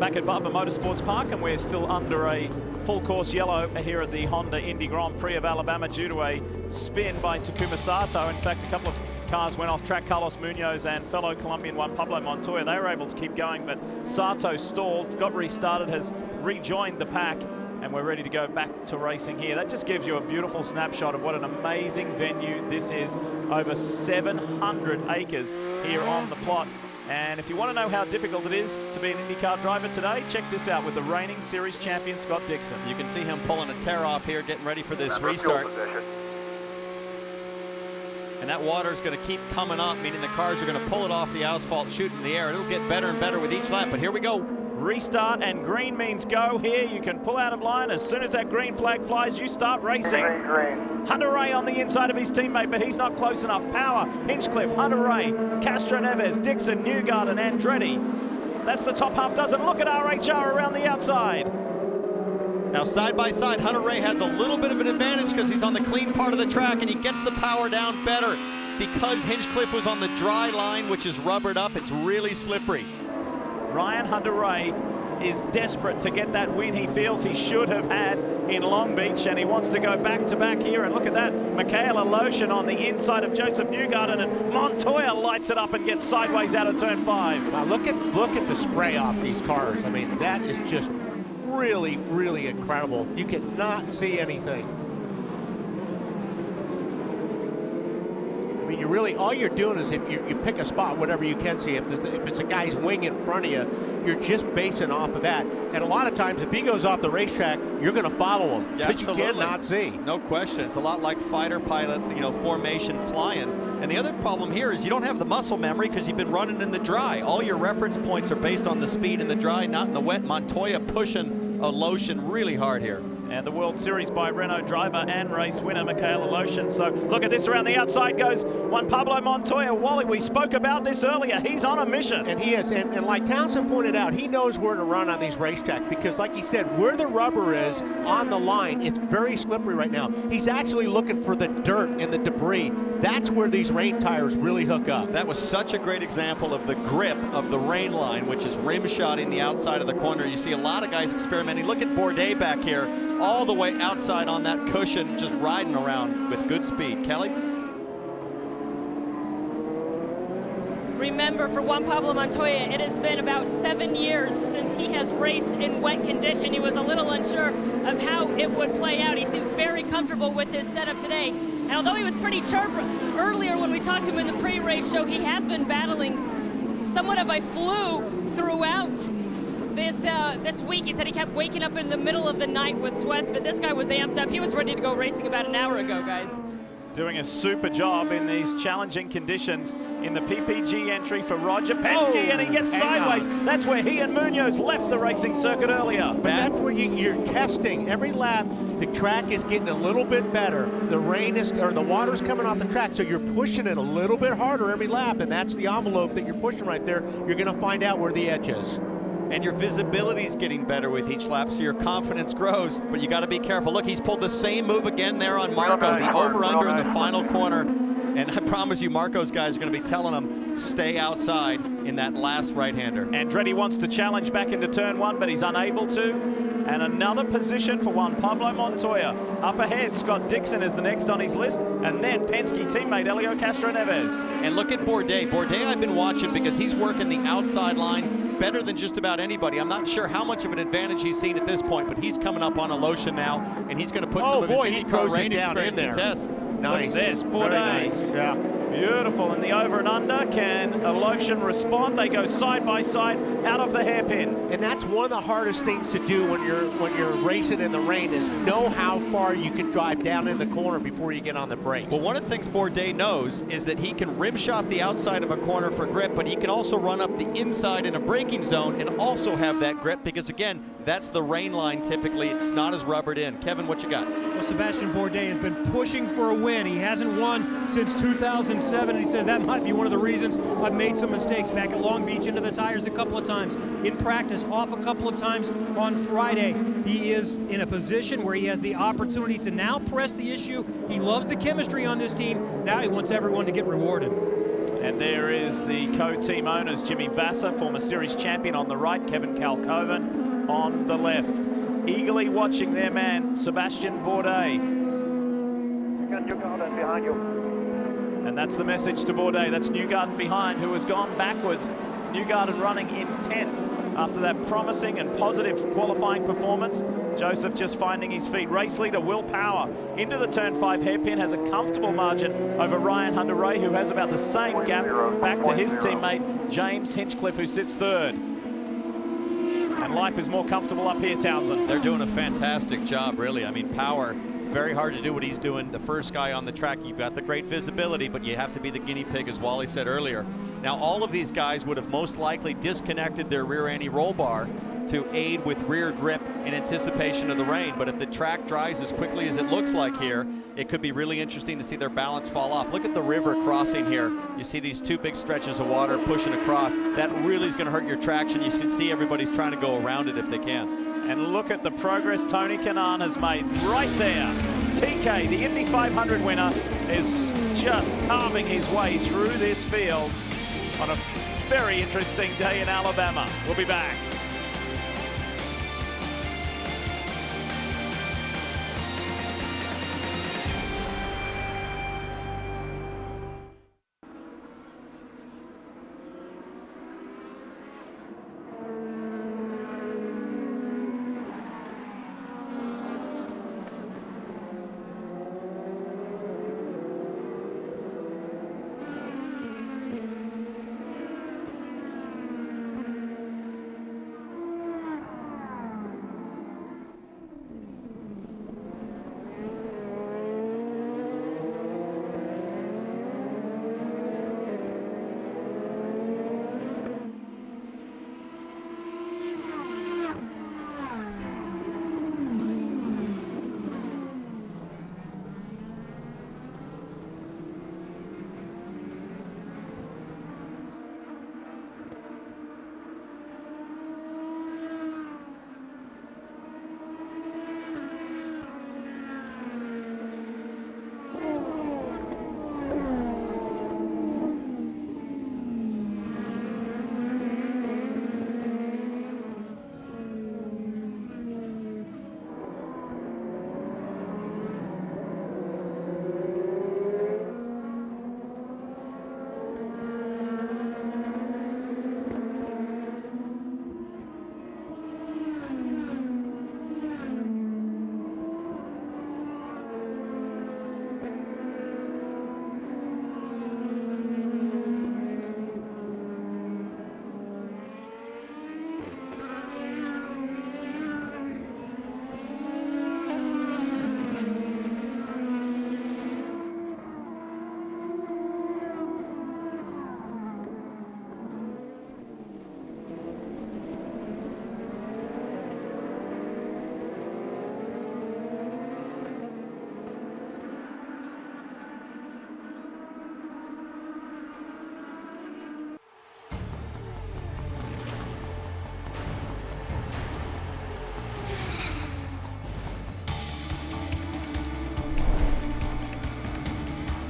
Back at Barber Motorsports Park, and we're still under a full course yellow here at the Honda Indy Grand Prix of Alabama due to a spin by Takuma Sato. In fact, a couple of cars went off track. Carlos Munoz and fellow Colombian one Pablo Montoya, they were able to keep going, but Sato stalled, got restarted, has rejoined the pack, and we're ready to go back to racing here. That just gives you a beautiful snapshot of what an amazing venue this is. Over 700 acres here on the plot. And if you want to know how difficult it is to be an IndyCar driver today, check this out with the reigning series champion, Scott Dixon. You can see him pulling a tear off here, getting ready for this restart. And that water is going to keep coming up, meaning the cars are going to pull it off the asphalt, shoot in the air. It'll get better and better with each lap, but here we go. Restart and green means go here. You can pull out of line. As soon as that green flag flies, you start racing. Green. Hunter Ray on the inside of his teammate, but he's not close enough. Power, Hinchcliffe, Hunter Ray, Castro Neves, Dixon, Newgarden, Andretti. That's the top half dozen. Look at RHR around the outside. Now side by side, Hunter Ray has a little bit of an advantage because he's on the clean part of the track and he gets the power down better. Because Hinchcliffe was on the dry line, which is rubbered up, it's really slippery. Ryan Hunter-Reay is desperate to get that win he feels he should have had in Long Beach, and he wants to go back-to-back here. And look at that, Michaela Lotion on the inside of Joseph Newgarden, and Montoya lights it up and gets sideways out of turn 5. Now look at the spray off these cars. I mean, that is just really, really incredible. You cannot see anything. I mean, you really, all you're doing is if you pick a spot, whatever you can see, if it's a guy's wing in front of you, you're just basing off of that. And a lot of times, if he goes off the racetrack, you're going to follow him. Yeah, because you cannot see. No question. It's a lot like fighter pilot, formation flying. And the other problem here is you don't have the muscle memory because you've been running in the dry. All your reference points are based on the speed in the dry, not in the wet. Montoya pushing a Lotion really hard here. And the World Series by Renault driver and race winner Michaela Lotion. So look at this, around the outside goes Juan Pablo Montoya. Wally, we spoke about this earlier. He's on a mission. And he is. And like Townsend pointed out, he knows where to run on these racetracks because, like he said, where the rubber is on the line, it's very slippery right now. He's actually looking for the dirt and the debris. That's where these rain tires really hook up. That was such a great example of the grip of the rain line, which is rim shotting the outside of the corner. You see a lot of guys experimenting. Look at Bourdais back here, all the way outside on that cushion, just riding around with good speed. Kelly? Remember, for Juan Pablo Montoya, it has been about 7 years since he has raced in wet condition. He was a little unsure of how it would play out. He seems very comfortable with his setup today. And although he was pretty chirp earlier when we talked to him in the pre-race show, he has been battling somewhat of a flu throughout this week. He said he kept waking up in the middle of the night with sweats, but this guy was amped up. He was ready to go racing about an hour ago, guys. Doing a super job in these challenging conditions in the PPG entry for Roger Penske, and he gets sideways. That's where he and Munoz left the racing circuit earlier. But that's where you're testing. Every lap, the track is getting a little bit better. The rain is, or the water's coming off the track, so you're pushing it a little bit harder every lap, and that's the envelope that you're pushing right there. You're going to find out where the edge is. And your visibility is getting better with each lap, so your confidence grows, but you got to be careful. Look, he's pulled the same move again there on Marco, the over-under in the final corner. And I promise you, Marco's guys are going to be telling him, stay outside in that last right-hander. Andretti wants to challenge back into turn 1, but he's unable to. And another position for Juan Pablo Montoya. Up ahead, Scott Dixon is the next on his list, and then Penske teammate Helio Castro Neves. And look at Bourdais. Bourdais I've been watching because he's working the outside line better than just about anybody. I'm not sure how much of an advantage he's seen at this point, but he's coming up on a Lotion now, and he's going to put some of his IndyCar rain experience in test. Nice. Look at this, Bourdais. Nice. Yeah. Beautiful. And the over and under, can a Lotion respond? They go side by side out of the hairpin. And that's one of the hardest things to do when you're racing in the rain is know how far you can drive down in the corner before you get on the brakes. Well, one of the things Bourdais knows is that he can rim shot the outside of a corner for grip, but he can also run up the inside in a braking zone and also have that grip because, again, that's the rain line typically. It's not as rubbered in. Kevin, what you got? Well, Sebastian Bourdais has been pushing for a win. He hasn't won since 2007. He says that might be one of the reasons I've made some mistakes back at Long Beach, into the tires a couple of times, in practice, off a couple of times on Friday. He is in a position where he has the opportunity to now press the issue. He loves the chemistry on this team. Now he wants everyone to get rewarded. And there is the co-team owners, Jimmy Vasser, former series champion on the right, Kevin Kalkoven on the left. Eagerly watching their man, Sebastian Bourdais. You got Newgarden behind you. And that's the message to Bourdais. That's Newgarden behind, who has gone backwards. Newgarden running in 10th after that promising and positive qualifying performance. Joseph just finding his feet. Race leader Will Power into the turn 5 hairpin, has a comfortable margin over Ryan Hunter-Reay, who has about the same gap back to his teammate James Hinchcliffe, who sits third. And life is more comfortable up here, Townsend. They're doing a fantastic job, really. I mean, Power, it's very hard to do what he's doing. The first guy on the track, you've got the great visibility, but you have to be the guinea pig, as Wally said earlier. Now, all of these guys would have most likely disconnected their rear anti-roll bar to aid with rear grip in anticipation of the rain. But if the track dries as quickly as it looks like here, it could be really interesting to see their balance fall off. Look at the river crossing here. You see these two big stretches of water pushing across. That really is going to hurt your traction. You can see everybody's trying to go around it if they can. And look at the progress Tony Kanaan has made right there. TK, the Indy 500 winner, is just carving his way through this field on a very interesting day in Alabama. We'll be back.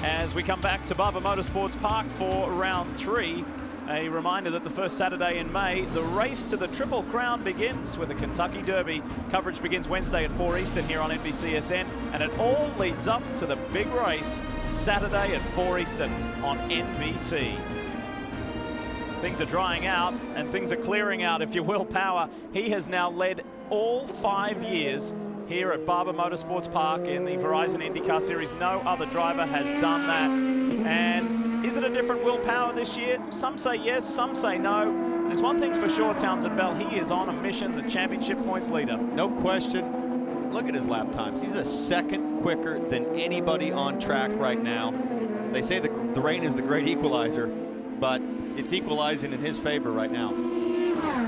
As we come back to Barber Motorsports Park for round 3, a reminder that the first Saturday in May, the race to the Triple Crown begins with the Kentucky Derby. Coverage begins Wednesday at 4 Eastern here on NBCSN, and it all leads up to the big race Saturday at 4 Eastern on NBC. Things are drying out and things are clearing out, if you will. Power, he has now led all 5 years here at Barber Motorsports Park in the Verizon IndyCar Series. No other driver has done that. And is it a different Will Power this year? Some say yes, some say no. There's one thing's for sure, Townsend Bell, he is on a mission, the championship points leader. No question. Look at his lap times. He's a second quicker than anybody on track right now. They say the rain is the great equalizer, but it's equalizing in his favor right now.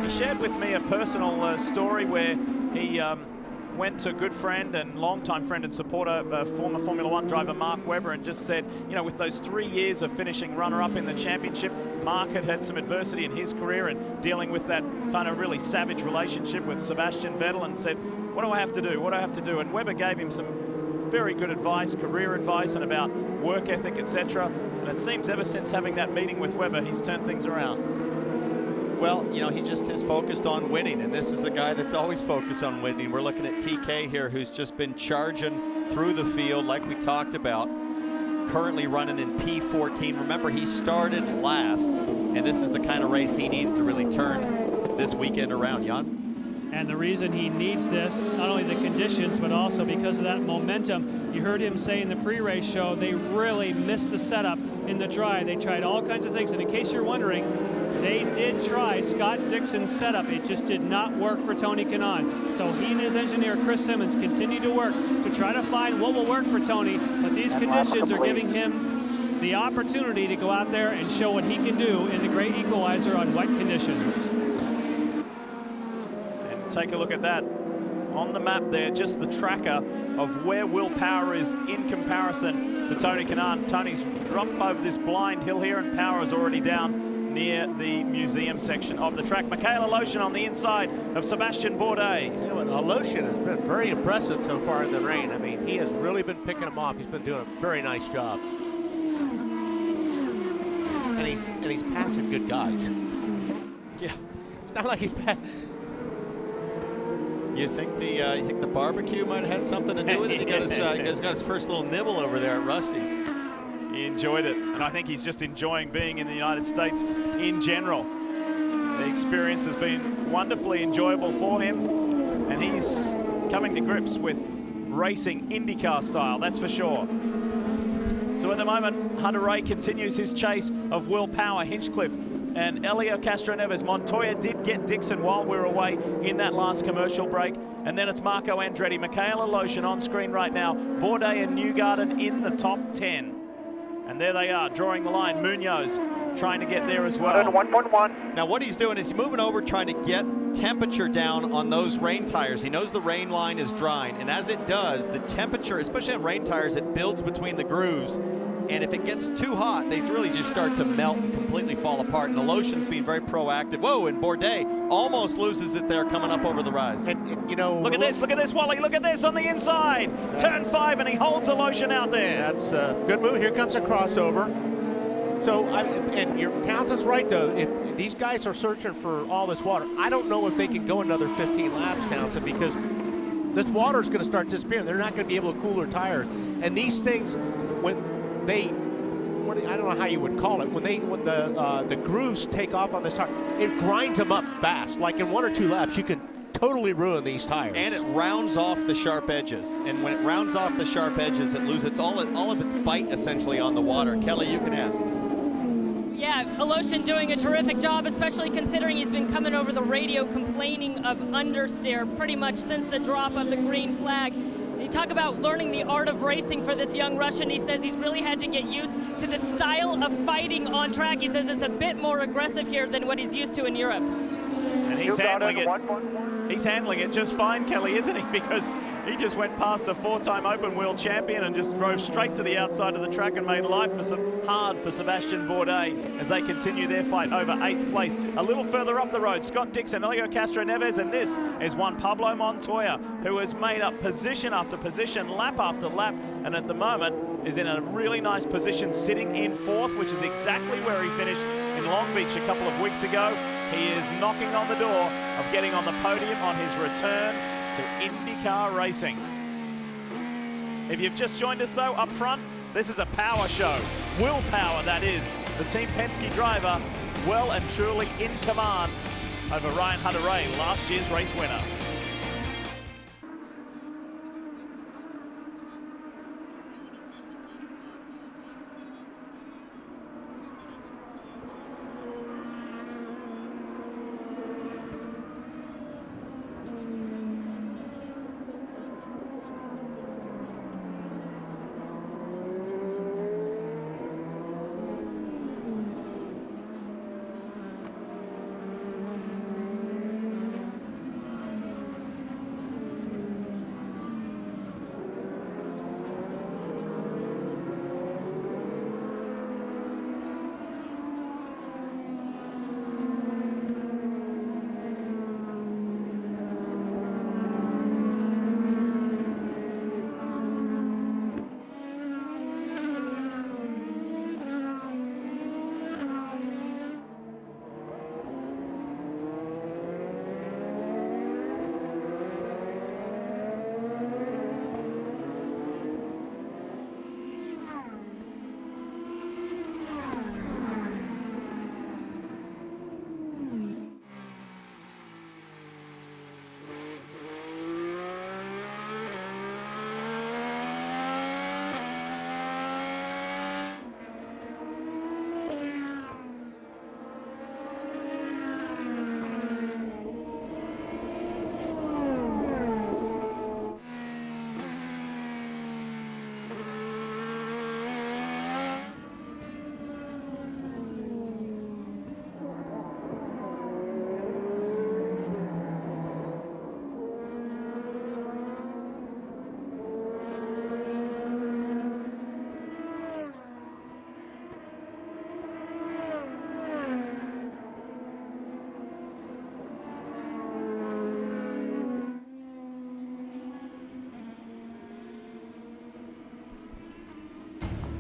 He shared with me a personal story where he went to good friend and longtime friend and supporter, former Formula One driver Mark Webber, and just said, you know, with those 3 years of finishing runner-up in the championship, Mark had had some adversity in his career and dealing with that kind of really savage relationship with Sebastian Vettel, and said, what do I have to do? What do I have to do? And Webber gave him some very good advice, career advice, and about work ethic, etc. And it seems ever since having that meeting with Webber, he's turned things around. Well, you know, he just is focused on winning, and this is a guy that's always focused on winning. We're looking at TK here, who's just been charging through the field like we talked about, currently running in P14. Remember, he started last, and this is the kind of race he needs to really turn this weekend around, Jan. And the reason he needs this, not only the conditions, but also because of that momentum. You heard him say in the pre-race show, they really missed the setup in the dry. They tried all kinds of things. And in case you're wondering, they did try Scott Dixon's setup. It just did not work for Tony Kanaan. So he and his engineer, Chris Simmons, continue to work to try to find what will work for Tony. But these conditions are giving him the opportunity to go out there and show what he can do in the great equalizer on wet conditions. take a look at that. On the map there, just the tracker of where Will Power is in comparison to Tony Kanaan. Tony's dropped over this blind hill here, and Power is already down near the museum section of the track. Michaela Lotion on the inside of Sebastian Bourdais. Lotion has been very impressive so far in the rain. I mean, he has really been picking them off. He's been doing a very nice job. And he's passing good guys. Yeah. It's not like he's bad. You think the barbecue might have had something to do with it? He got his first little nibble over there at Rusty's. He enjoyed it, and I think he's just enjoying being in the United States in general. The experience has been wonderfully enjoyable for him, and he's coming to grips with racing IndyCar style, that's for sure. So at the moment, Hunter Ray continues his chase of Will Power, Hinchcliffe, and Helio Castroneves. Montoya did get Dixon while we were away in that last commercial break. And then it's Marco Andretti, Michaela Lotion on screen right now. Bourdais and Newgarden in the top 10. And there they are, drawing the line. Munoz trying to get there as well. 1.1. Now what he's doing is he's moving over, trying to get temperature down on those rain tires. He knows the rain line is drying, and as it does, the temperature, especially on rain tires, it builds between the grooves. And if it gets too hot, they really just start to melt and completely fall apart. And the Lotion's being very proactive. Whoa, and Bourdais almost loses it there coming up over the rise. And, you know, look at this, Wally. Look at this on the inside. Turn 5, and he holds the Lotion out there. That's a good move. Here comes a crossover. So, and your Townsend's right, though. If these guys are searching for all this water, I don't know if they can go another 15 laps, Townsend, because this water is going to start disappearing. They're not going to be able to cool their tires. And these things, when I don't know how you would call it, when the grooves take off on this tire, it grinds them up fast. Like in 1 or 2 laps, you can totally ruin these tires. And it rounds off the sharp edges. And when it rounds off the sharp edges, it loses all of its bite essentially on the water. Kelly, you can add. Yeah, Lotion doing a terrific job, especially considering he's been coming over the radio complaining of understeer pretty much since the drop of the green flag. You talk about learning the art of racing for this young Russian. He says he's really had to get used to the style of fighting on track. He says it's a bit more aggressive here than what he's used to in Europe. And he's handling it. He's handling it just fine, Kelly, isn't he? Because he just went past a 4-time open wheel champion and just drove straight to the outside of the track and made life hard for Sebastian Bourdais as they continue their fight over 8th place. A little further up the road, Scott Dixon, Helio Castroneves, and this is one Pablo Montoya, who has made up position after position, lap after lap, and at the moment is in a really nice position, sitting in 4th, which is exactly where he finished in Long Beach a couple of weeks ago. He is knocking on the door of getting on the podium on his return to IndyCar racing. If you've just joined us though, up front, this is a power show. Will Power, that is. The Team Penske driver, well and truly in command over Ryan Hunter-Reay, last year's race winner.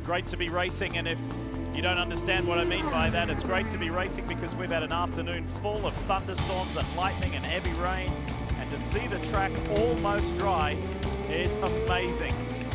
Great to be racing, and if you don't understand what I mean by that, it's great to be racing because we've had an afternoon full of thunderstorms and lightning and heavy rain, and to see the track almost dry is amazing.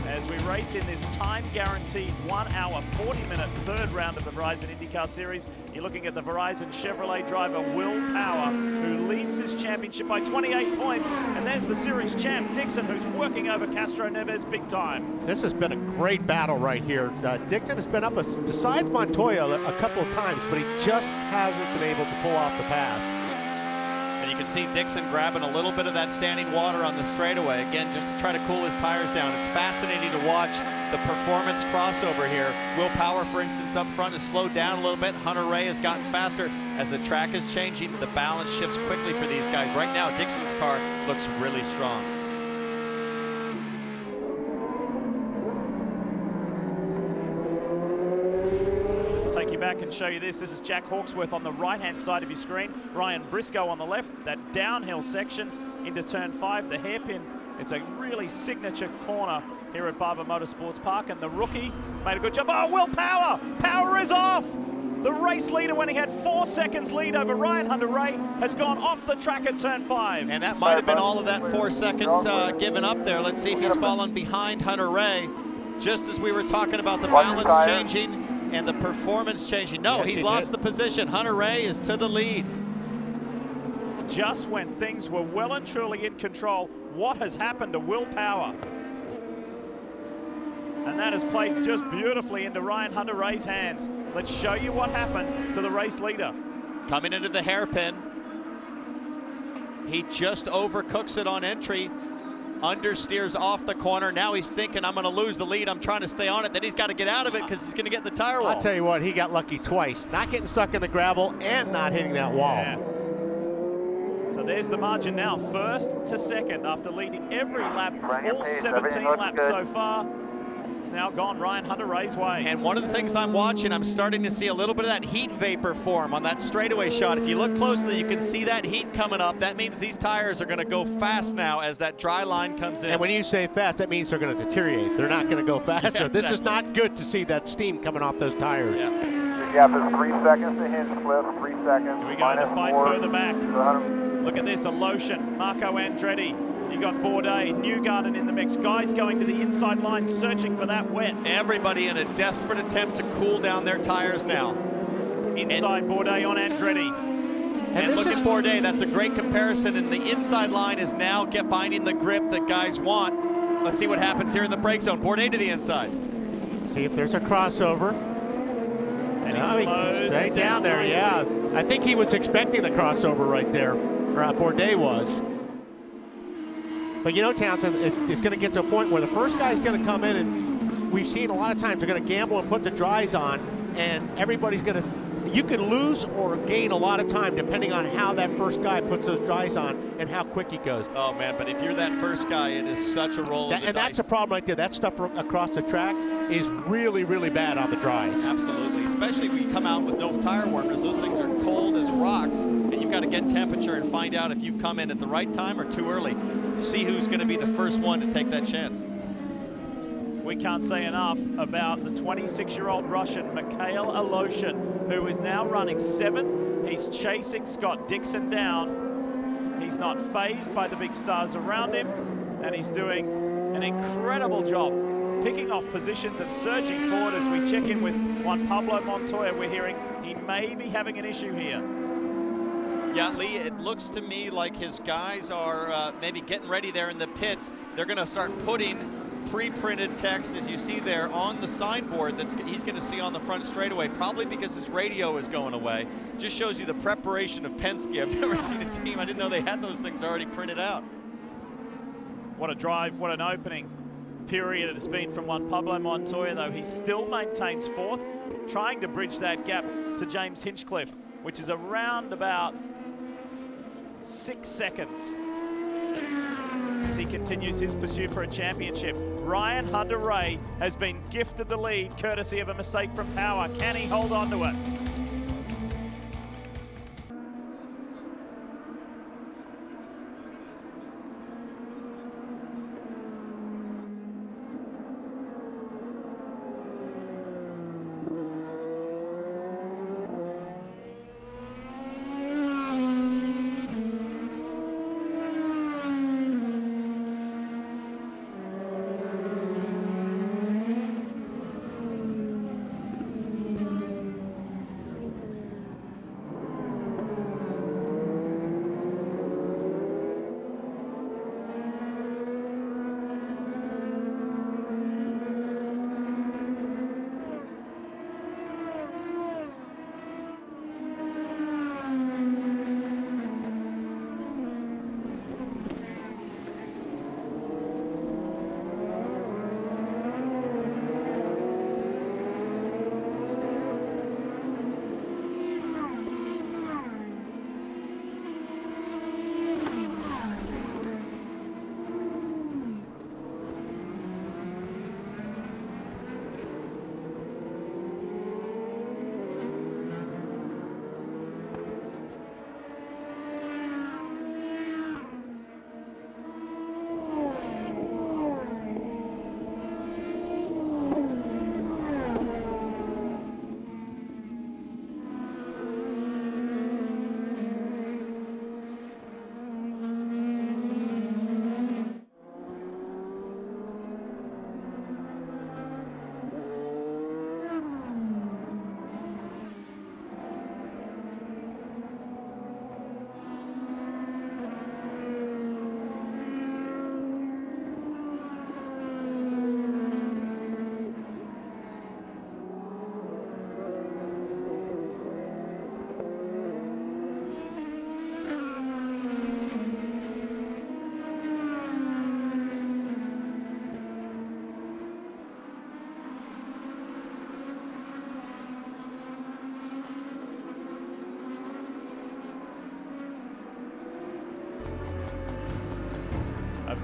As we race in this time-guaranteed 1 hour, 40-minute third round of the Verizon IndyCar Series, you're looking at the Verizon Chevrolet driver Will Power, who leads this championship by 28 points. And there's the series champ, Dixon, who's working over Castro Neves big time. This has been a great battle right here. Dixon has been up besides Montoya a couple of times, but he just hasn't been able to pull off the pass. And you can see Dixon grabbing a little bit of that standing water on the straightaway, again, just to try to cool his tires down. It's fascinating to watch the performance crossover here. Will Power, for instance, up front has slowed down a little bit. Hunter Ray has gotten faster. As the track is changing, the balance shifts quickly for these guys. Right now, Dixon's car looks really strong. Take you back and show you this. This is Jack Hawksworth on the right-hand side of your screen. Ryan Briscoe on the left. That downhill section into turn 5, the hairpin. It's a really signature corner here at Barber Motorsports Park, and the rookie made a good job. Oh, Will Power! Power is off! The race leader, when he had 4 seconds lead over Ryan Hunter-Reay, has gone off the track at turn 5. And that might have been all of that 4 seconds given up there. Let's see if he's fallen behind Hunter-Reay. Just as we were talking about the balance changing and the performance changing. No, Yes, he's he lost did. the position. Hunter-Reay is to the lead. Just when things were well and truly in control, what has happened to Will Power? And that has played just beautifully into Ryan Hunter-Reay's hands. Let's show you what happened to the race leader. Coming into the hairpin. He just overcooks it on entry. Understeers off the corner. Now he's thinking, I'm going to lose the lead. I'm trying to stay on it. Then he's got to get out of it because he's going to get in the tire wall. I'll tell you what, he got lucky twice. Not getting stuck in the gravel and not hitting that wall. Yeah. So there's the margin now, first to second after leading every lap, all 17 laps so far. It's now gone Ryan Hunter-Reay's way. And one of the things I'm watching, I'm starting to see a little bit of that heat vapor form on that straightaway shot. If you look closely, you can see that heat coming up. That means these tires are going to go fast now as that dry line comes in. And when you say fast, that means they're going to deteriorate. They're not going to go faster. Yeah, This is exactly. not good to see that steam coming off those tires. Your gap is 3 seconds to Hinchcliffe, 3 seconds. Here we go, the fight further back. Look at this, Aloshin, Marco Andretti. You got Bourdais, Newgarden in the mix. Guys going to the inside line, searching for that wet. Everybody in a desperate attempt to cool down their tires now. Inside Bourdais on Andretti. And look at Bourdais, that's a great comparison. And the inside line is now finding the grip that guys want. Let's see what happens here in the brake zone. Bourdais to the inside. See if there's a crossover. And he slows stayed down there, nicely. yeah. I think he was expecting the crossover right there, or Bourdais was. But you know, Townsend, it's going to get to a point where the first guy's going to come in, and we've seen a lot of times they're going to gamble and put the dries on, and everybody's going to, you can lose or gain a lot of time depending on how that first guy puts those dries on and how quick he goes. Oh man, but if you're that first guy, it is such a roll of the And that's a dice. problem right there. That stuff across the track is really, really bad on the dries. Absolutely, especially when you come out with no tire warmers. Those things are cold as rocks, and you've got to get temperature and find out if you've come in at the right time or too early. See who's going to be the first one to take that chance. We can't say enough about the 26-year-old Russian, Mikhail Aloshin, who is now running 7th. He's chasing Scott Dixon down. He's not fazed by the big stars around him, and he's doing an incredible job picking off positions and surging forward. As we check in with Juan Pablo Montoya, we're hearing he may be having an issue here. Yeah, Lee, it looks to me like his guys are maybe getting ready there in the pits. They're going to start putting pre-printed text, as you see there, on the signboard that he's going to see on the front straightaway, probably because his radio is going away. Just shows you the preparation of Penske. I've never seen a team, I didn't know they had those things already printed out. What a drive, what an opening period it has been from Juan Pablo Montoya, though he still maintains 4th, trying to bridge that gap to James Hinchcliffe, which is around about 6 seconds. As he continues his pursuit for a championship, Ryan Hunter-Reay has been gifted the lead courtesy of a mistake from Power. Can he hold on to it?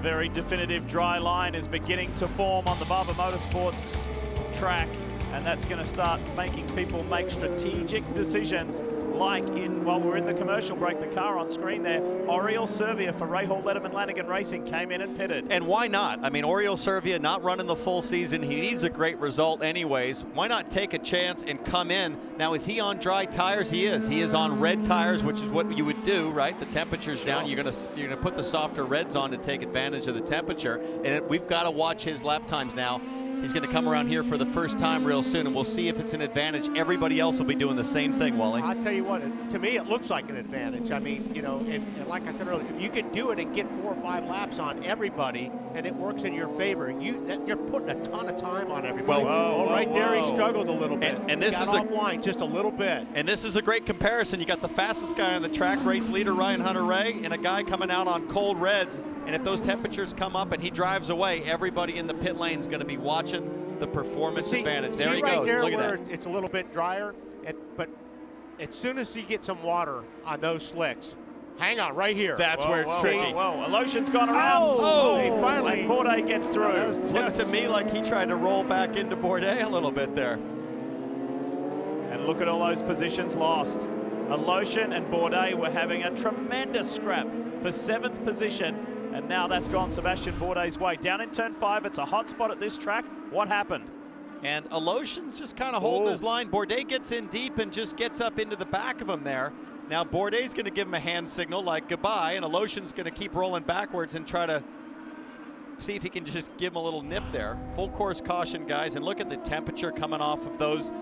Very definitive dry line is beginning to form on the Barber Motorsports track, and that's going to start making people make strategic decisions, like while we're in the commercial break, the car on screen there, Oriol Servia for Rahal Letterman Lanigan Racing came in and pitted. And why not? I mean, Oriol Servia not running the full season. He needs a great result anyways. Why not take a chance and come in? Now, is he on dry tires? He is. He is on red tires, which is what you would do, right? The temperature's down. You're gonna put the softer reds on to take advantage of the temperature. And we've got to watch his lap times now. He's going to come around here for the first time real soon, and we'll see if it's an advantage. Everybody else will be doing the same thing, Wally. I'll tell you what, to me, it looks like an advantage. I mean, you know, and like I said earlier, if you can do it and get 4 or 5 laps on everybody, and it works in your favor, you're putting a ton of time on everybody. Right there, he struggled a little bit. And this is offline just a little bit. And this is a great comparison. You got the fastest guy on the track, race leader Ryan Hunter-Reay, and a guy coming out on cold reds. And if those temperatures come up and he drives away, everybody in the pit lane is going to be watching the performance advantage. There he goes. There look at where that. It's a little bit drier, but as soon as you get some water on those slicks, hang on, right here. That's where it's tricky. Whoa, Alotian's gone around. He finally. And Bourdais gets through. Looked to me like he tried to roll back into Bourdais a little bit there. And look at all those positions lost. Alotian and Bourdais were having a tremendous scrap for 7th position. And now that's gone Sebastian Bourdais' way. Down in turn 5, it's a hot spot at this track. What happened? And Alotian's just kind of holding his line. Bourdais gets in deep and just gets up into the back of him there. Now Bourdais going to give him a hand signal like goodbye, and Alotian's going to keep rolling backwards and try to see if he can just give him a little nip there. Full course caution, guys, and look at the temperature coming off of those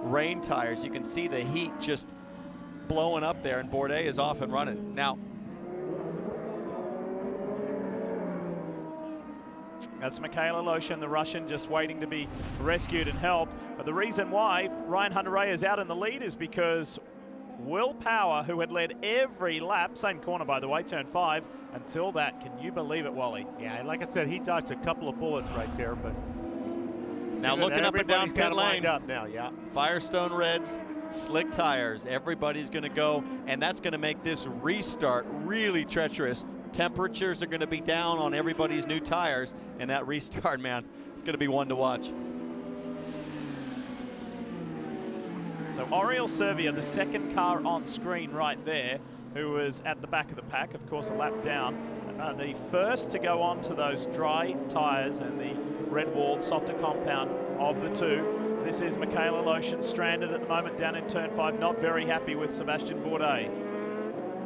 rain tires. You can see the heat just blowing up there, and Bourdais is off and running. Now, that's Mikhail Alotian, the Russian, just waiting to be rescued and helped. But the reason why Ryan Hunter-Reay is out in the lead is because Will Power, who had led every lap, same corner by the way, turn 5, until that. Can you believe it, Wally? Yeah, like I said, he dodged a couple of bullets right there, but now looking up and down pit lane. Up now, yeah. Firestone reds, slick tires. Everybody's going to go, and that's going to make this restart really treacherous. Temperatures are going to be down on everybody's new tires, and that restart, man, it's going to be one to watch. So Oriol Servia, the second car on screen right there, who was at the back of the pack, of course a lap down, the first to go on to those dry tires and the red-walled softer compound of the two. This is Mikhail Alotian, stranded at the moment down in turn 5, not very happy with Sebastian Bourdais.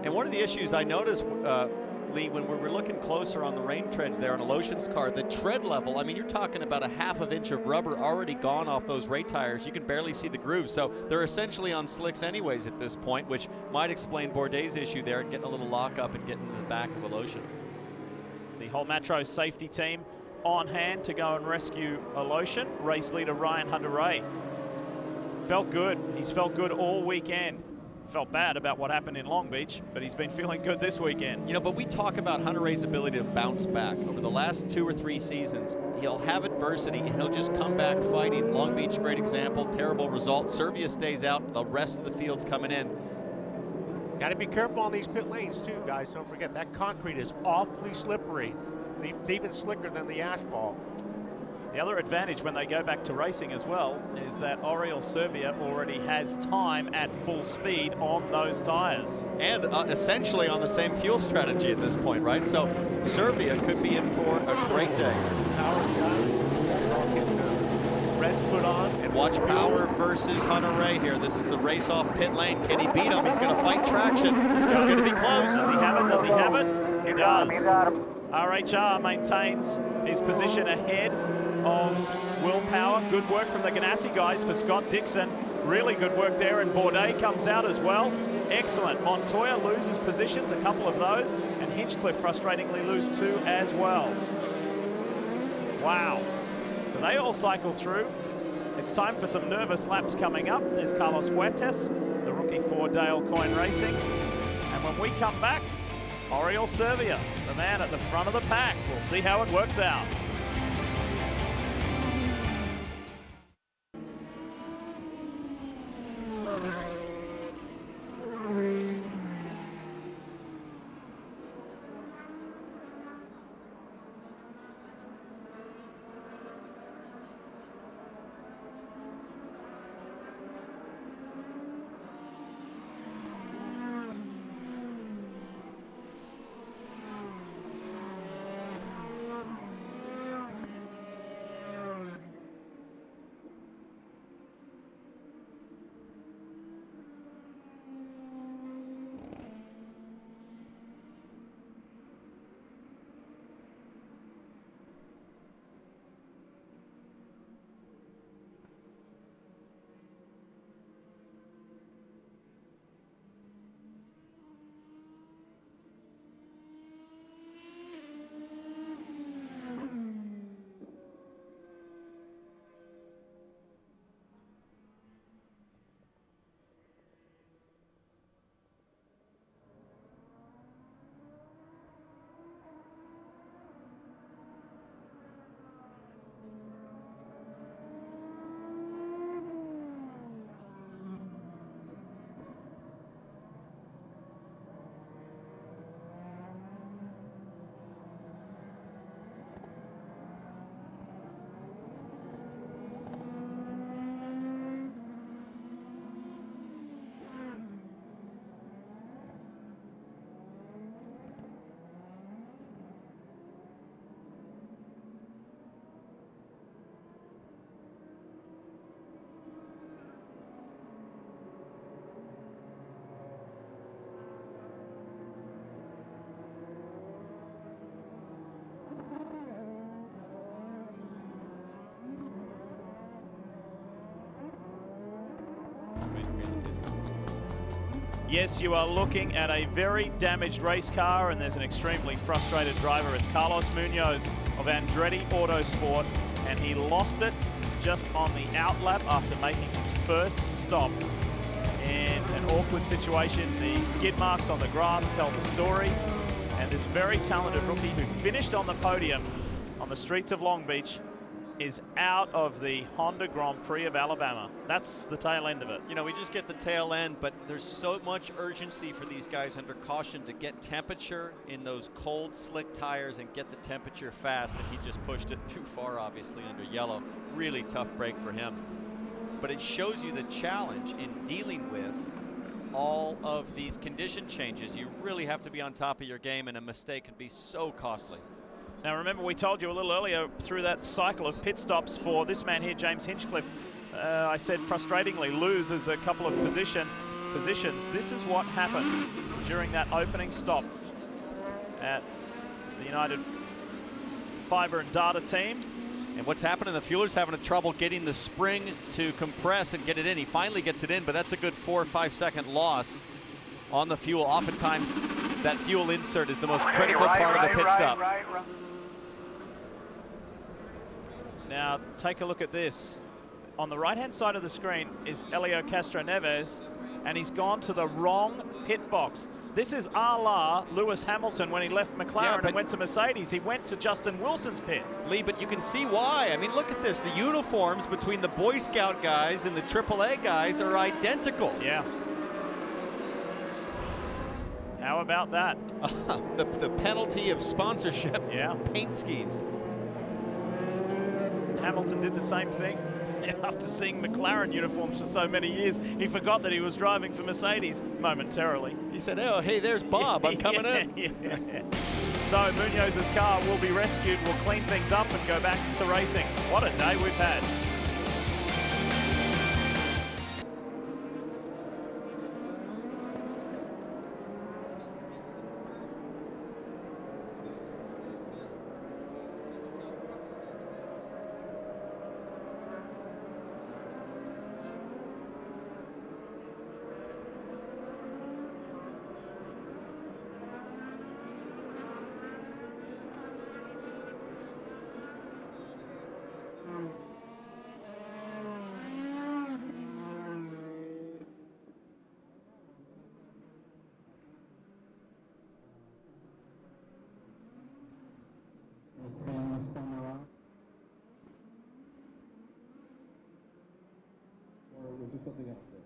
And one of the issues I noticed, Lee, when we were looking closer on the rain treads there on Alotian's car, the tread level, I mean, you're talking about a ½ of inch of rubber already gone off those race tires. You can barely see the grooves. So they're essentially on slicks anyways at this point, which might explain Bourdais' issue there and getting a little lock up and getting to the back of Alotian. The Holmatro safety team on hand to go and rescue Alotian. Race leader Ryan Hunter-Reay. Felt good. He's felt good all weekend. Felt bad about what happened in Long Beach, but he's been feeling good this weekend. You know, but we talk about Hunter-Reay's ability to bounce back. Over the last 2 or 3 seasons, he'll have adversity and he'll just come back fighting. Long Beach, great example, terrible result. Servia stays out, the rest of the field's coming in. Got to be careful on these pit lanes too, guys. Don't forget, that concrete is awfully slippery. It's even slicker than the asphalt. The other advantage when they go back to racing as well is that Oriol Servia already has time at full speed on those tires. And essentially on the same fuel strategy at this point, right? So Servia could be in for a great day. Reds put on. And watch Power versus Hunter-Reay here. This is the race off pit lane. Can he beat him? He's going to fight traction. It's going to be close. Does he have it? Does he have it? He does. RHR maintains his position ahead of Will Power. Good work from the Ganassi guys for Scott Dixon. Really good work there, and Bourdais comes out as well. Excellent. Montoya loses positions, a couple of those, and Hinchcliffe frustratingly lose 2 as well. Wow. So they all cycle through. It's time for some nervous laps coming up. There's Carlos Huertas, the rookie for Dale Coyne Racing. And when we come back, Oriol Servia, the man at the front of the pack. We'll see how it works out. Yes, you are looking at a very damaged race car, and there's an extremely frustrated driver. It's Carlos Munoz of Andretti Autosport, and he lost it just on the outlap after making his first stop. In an awkward situation, the skid marks on the grass tell the story, and this very talented rookie who finished on the podium on the streets of Long Beach is out of the Honda Grand Prix of Alabama. That's the tail end of it. You know, we just get the tail end, but there's so much urgency for these guys under caution to get temperature in those cold, slick tires and get the temperature fast, and he just pushed it too far, obviously, under yellow. Really tough break for him. But it shows you the challenge in dealing with all of these condition changes. You really have to be on top of your game, and a mistake can be so costly. Now remember, we told you a little earlier through that cycle of pit stops for this man here, James Hinchcliffe, I said frustratingly loses a couple of positions. This is what happened during that opening stop at the United Fiber and Data team. And what's happening, the fueler's having trouble getting the spring to compress and get it in. He finally gets it in, but that's a good 4 or 5 second loss on the fuel. Oftentimes, that fuel insert is the most critical part of the pit stop. Now, take a look at this. On the right-hand side of the screen is Helio Castroneves, and he's gone to the wrong pit box. This is a la Lewis Hamilton when he left McLaren and went to Mercedes. He went to Justin Wilson's pit. Lee, but you can see why. I mean, look at this. The uniforms between the Boy Scout guys and the AAA guys are identical. Yeah. How about that? the penalty of sponsorship paint schemes. Hamilton did the same thing. After seeing McLaren uniforms for so many years, he forgot that he was driving for Mercedes momentarily. He said, oh, hey, there's Bob. I'm coming in. Yeah. So Munoz's car will be rescued. We'll clean things up and go back to racing. What a day we've had. Something else there.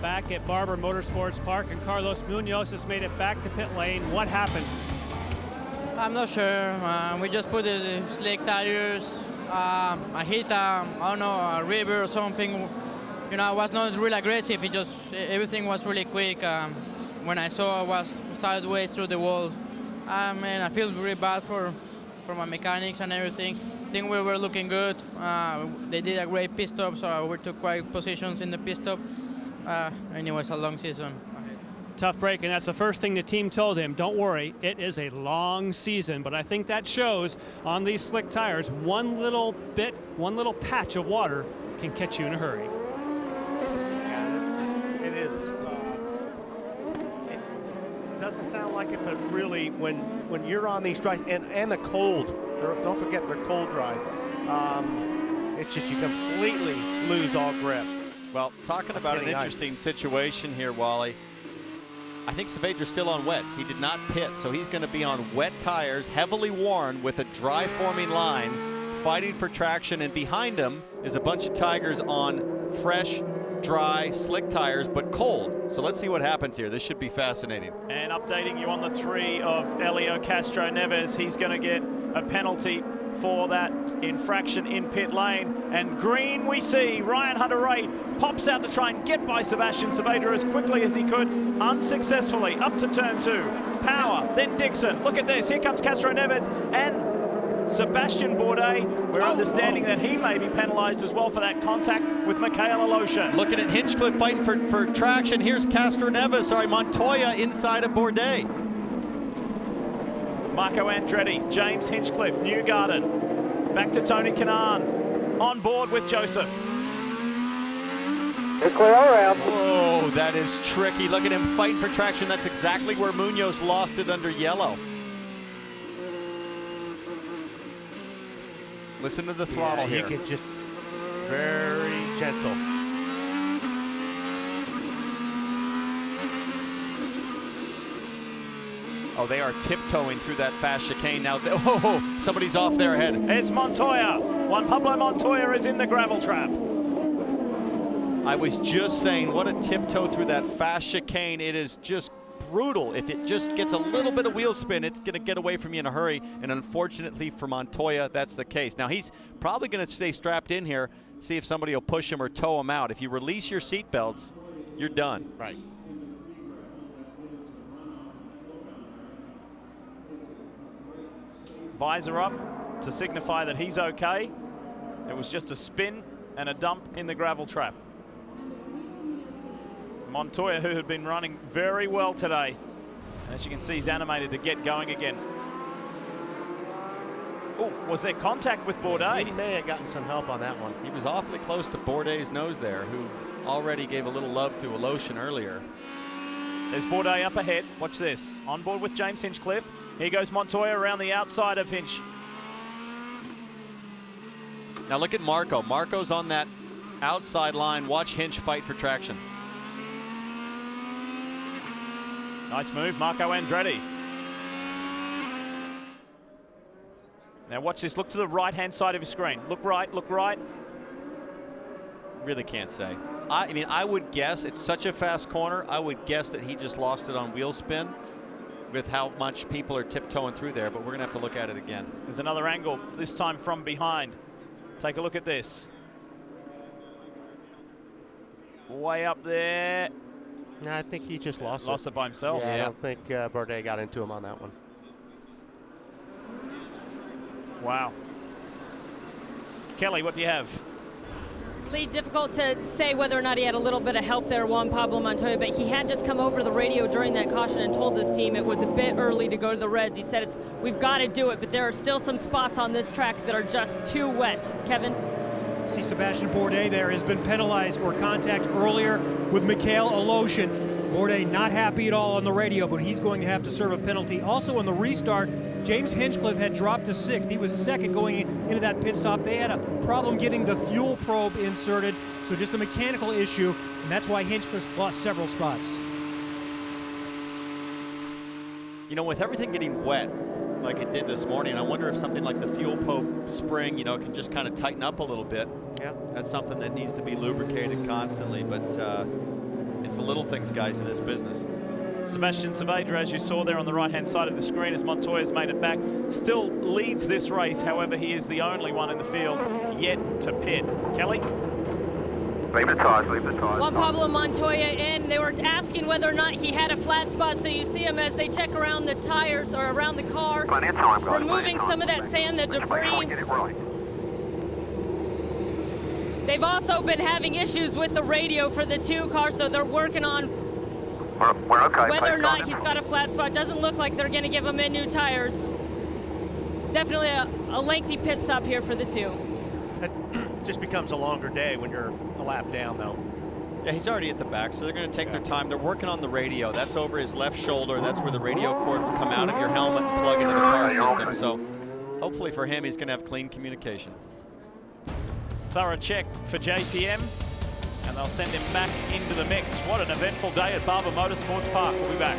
Back at Barber Motorsports Park, and Carlos Munoz has made it back to pit lane. What happened? I'm not sure. We just put the slick tires. I hit, I don't know, a river or something. You know, I was not really aggressive. Everything was really quick. When I saw I was sideways through the wall. And I feel really bad for my mechanics and everything. I think we were looking good. They did a great pit stop, so we took quite positions in the pit stop. Anyways, a long season. tough break, and that's the first thing the team told him. Don't worry, it is a long season, but I think that shows on these slick tires, one little bit, one little patch of water can catch you in a hurry. Yeah, it is. It doesn't sound like it, but really, when you're on these dries, and the cold, don't forget they're cold dries, it's just you completely lose all grip. Well, talking about an interesting situation here, Wally. I think Saavedra's still on wets. He did not pit, so he's going to be on wet tires, heavily worn with a dry forming line, fighting for traction, and behind him is a bunch of Tigers on fresh, dry, slick tires, but cold. So let's see what happens here. This should be fascinating. And updating you on the 3 of Helio Castroneves, he's going to get a penalty for that infraction in pit lane. And green we see, Ryan Hunter-Reay pops out to try and get by Sebastian Saavedra as quickly as he could, unsuccessfully, up to turn 2. Power, then Dixon. Look at this, here comes Castroneves and Sebastian Bourdais. We're understanding that he may be penalized as well for that contact with Mikhail Aleshin. Looking at Hinchcliffe fighting for traction. Here's Montoya inside of Bourdais. Marco Andretti, James Hinchcliffe, Newgarden. Back to Tony Kanaan. On board with Joseph. You're clear all around. Whoa, that is tricky. Look at him fighting for traction. That's exactly where Munoz lost it under yellow. Listen to the throttle here. You get just very gentle. Oh, they are tiptoeing through that fast chicane now. Oh, somebody's off there ahead. It's Montoya. Juan Pablo Montoya is in the gravel trap. I was just saying, what a tiptoe through that fast chicane. It is just brutal. If it just gets a little bit of wheel spin, it's going to get away from you in a hurry. And unfortunately for Montoya, that's the case. Now, he's probably going to stay strapped in here, see if somebody will push him or tow him out. If you release your seat belts, you're done. Right. Visor up to signify that he's okay. It was just a spin and a dump in the gravel trap. Montoya, who had been running very well today, as you can see, he's animated to get going again. Oh, was there contact with Bourdais? He may have gotten some help on that one. He was awfully close to Bourdais' nose there, who already gave a little love to Aleshin earlier. There's Bourdais up ahead. Watch this. On board with James Hinchcliffe. Here goes Montoya around the outside of Hinch. Now look at Marco. Marco's on that outside line. Watch Hinch fight for traction. Nice move, Marco Andretti. Now watch this. Look to the right-hand side of your screen. Look right, look right. Really can't say. I mean, I would guess, it's such a fast corner, I would guess that he just lost it on wheel spin with how much people are tiptoeing through there, but we're going to have to look at it again. There's another angle, this time from behind. Take a look at this. Way up there. No, I think he just lost it. Lost it by himself. Yeah, I don't think Bourdais got into him on that one. Wow. Kelly, what do you have? Lee, difficult to say whether or not he had a little bit of help there, Juan Pablo Montoya, but he had just come over the radio during that caution and told his team it was a bit early to go to the Reds. He said, we've got to do it, but there are still some spots on this track that are just too wet. Kevin? See, Sebastian Bourdais there has been penalized for contact earlier with Mikhail Aleshin. Bourdais not happy at all on the radio, but he's going to have to serve a penalty. Also on the restart, James Hinchcliffe had dropped to 6th. He was second going into that pit stop. They had a problem getting the fuel probe inserted, so just a mechanical issue, and that's why Hinchcliffe lost several spots. You know, with everything getting wet, like it did this morning, I wonder if something like the fuel probe spring, you know, can just kind of tighten up a little bit. Yeah. That's something that needs to be lubricated constantly, but it's the little things, guys, in this business. Sebastian Saavedra, as you saw there on the right-hand side of the screen, as Montoya's made it back, still leads this race. However, he is the only one in the field yet to pit. Kelly? Leave the tires, leave the tires. Juan Pablo Montoya in. They were asking whether or not he had a flat spot, so you see him as they check around the tires or around the car, Plenty of time, guys. removing some of that sand, the debris. Get it right. They've also been having issues with the radio for the 2 cars, so they're working on We're okay. Whether or Pace not on. he's got a flat spot, doesn't look like they're going to give him new tires. Definitely a lengthy pit stop here for the two. It just becomes a longer day when you're a lap down, though. Yeah, he's already at the back, so they're going to take their time. They're working on the radio. That's over his left shoulder. That's where the radio cord will come out of your helmet and plug into the car system. So hopefully for him, he's going to have clean communication. Thorough check for JPM, and they'll send him back into the mix. What an eventful day at Barber Motorsports Park. We'll be back.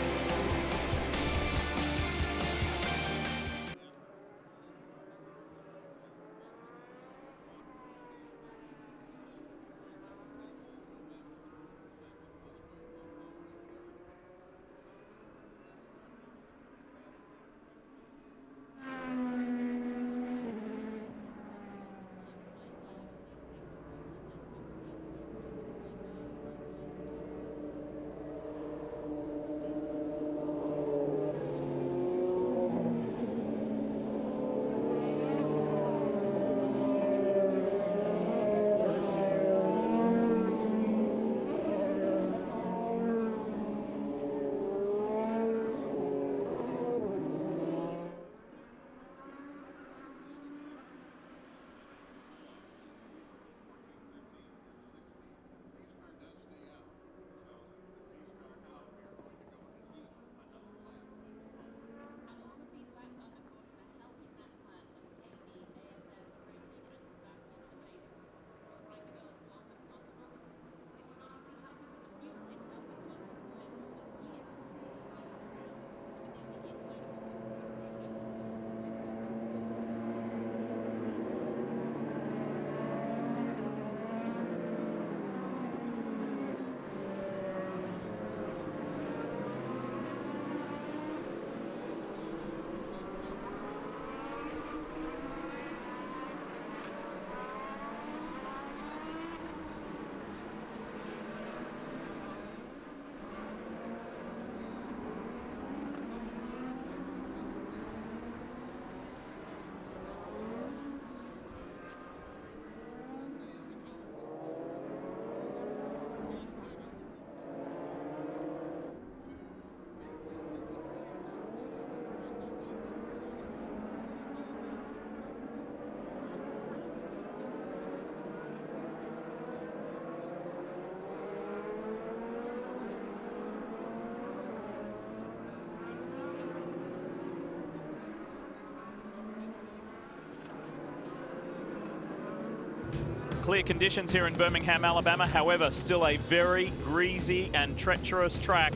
Clear conditions here in Birmingham, Alabama. However, still a very greasy and treacherous track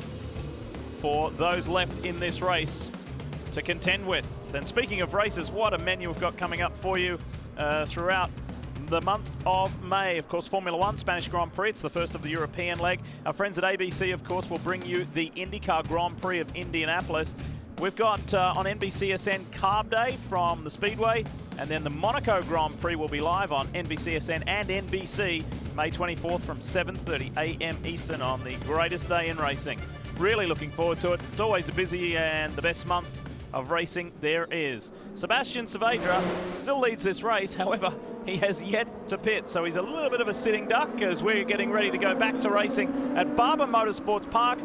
for those left in this race to contend with. And speaking of races, what a menu we've got coming up for you throughout the month of May. Of course, Formula One, Spanish Grand Prix. It's the first of the European leg. Our friends at ABC, of course, will bring you the IndyCar Grand Prix of Indianapolis. We've got on NBCSN Carb Day from the Speedway, and then the Monaco Grand Prix will be live on NBCSN and NBC May 24th from 7:30 a.m. Eastern on the greatest day in racing. Really looking forward to it. It's always a busy and the best month of racing there is. Sebastian Saavedra still leads this race. However, he has yet to pit, so he's a little bit of a sitting duck as we're getting ready to go back to racing at Barber Motorsports Park.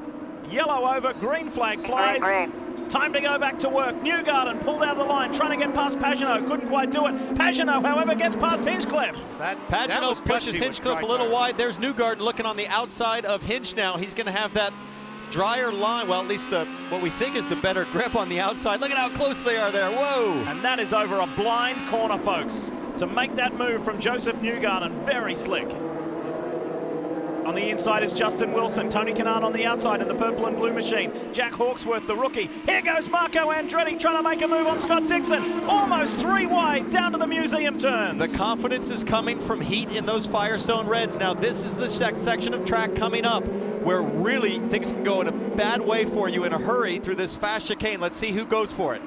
Yellow over, green flag flies. Time to go back to work. Newgarden pulled out of the line, trying to get past Pagenaud. Couldn't quite do it. Pagenaud, however, gets past Hinchcliffe. Pagenaud pushes Hinchcliffe a little wide. There's Newgarden looking on the outside of Hinch now. He's going to have that drier line, well, at least what we think is the better grip on the outside. Look at how close they are there. Whoa. And that is over a blind corner, folks. To make that move from Joseph Newgarden, very slick. On the inside is Justin Wilson. Tony Kanaan on the outside in the purple and blue machine. Jack Hawksworth, the rookie. Here goes Marco Andretti trying to make a move on Scott Dixon. Almost 3 wide down to the museum turns. The confidence is coming from heat in those Firestone Reds. Now this is the section of track coming up where really things can go in a bad way for you in a hurry through this fast chicane. Let's see who goes for it.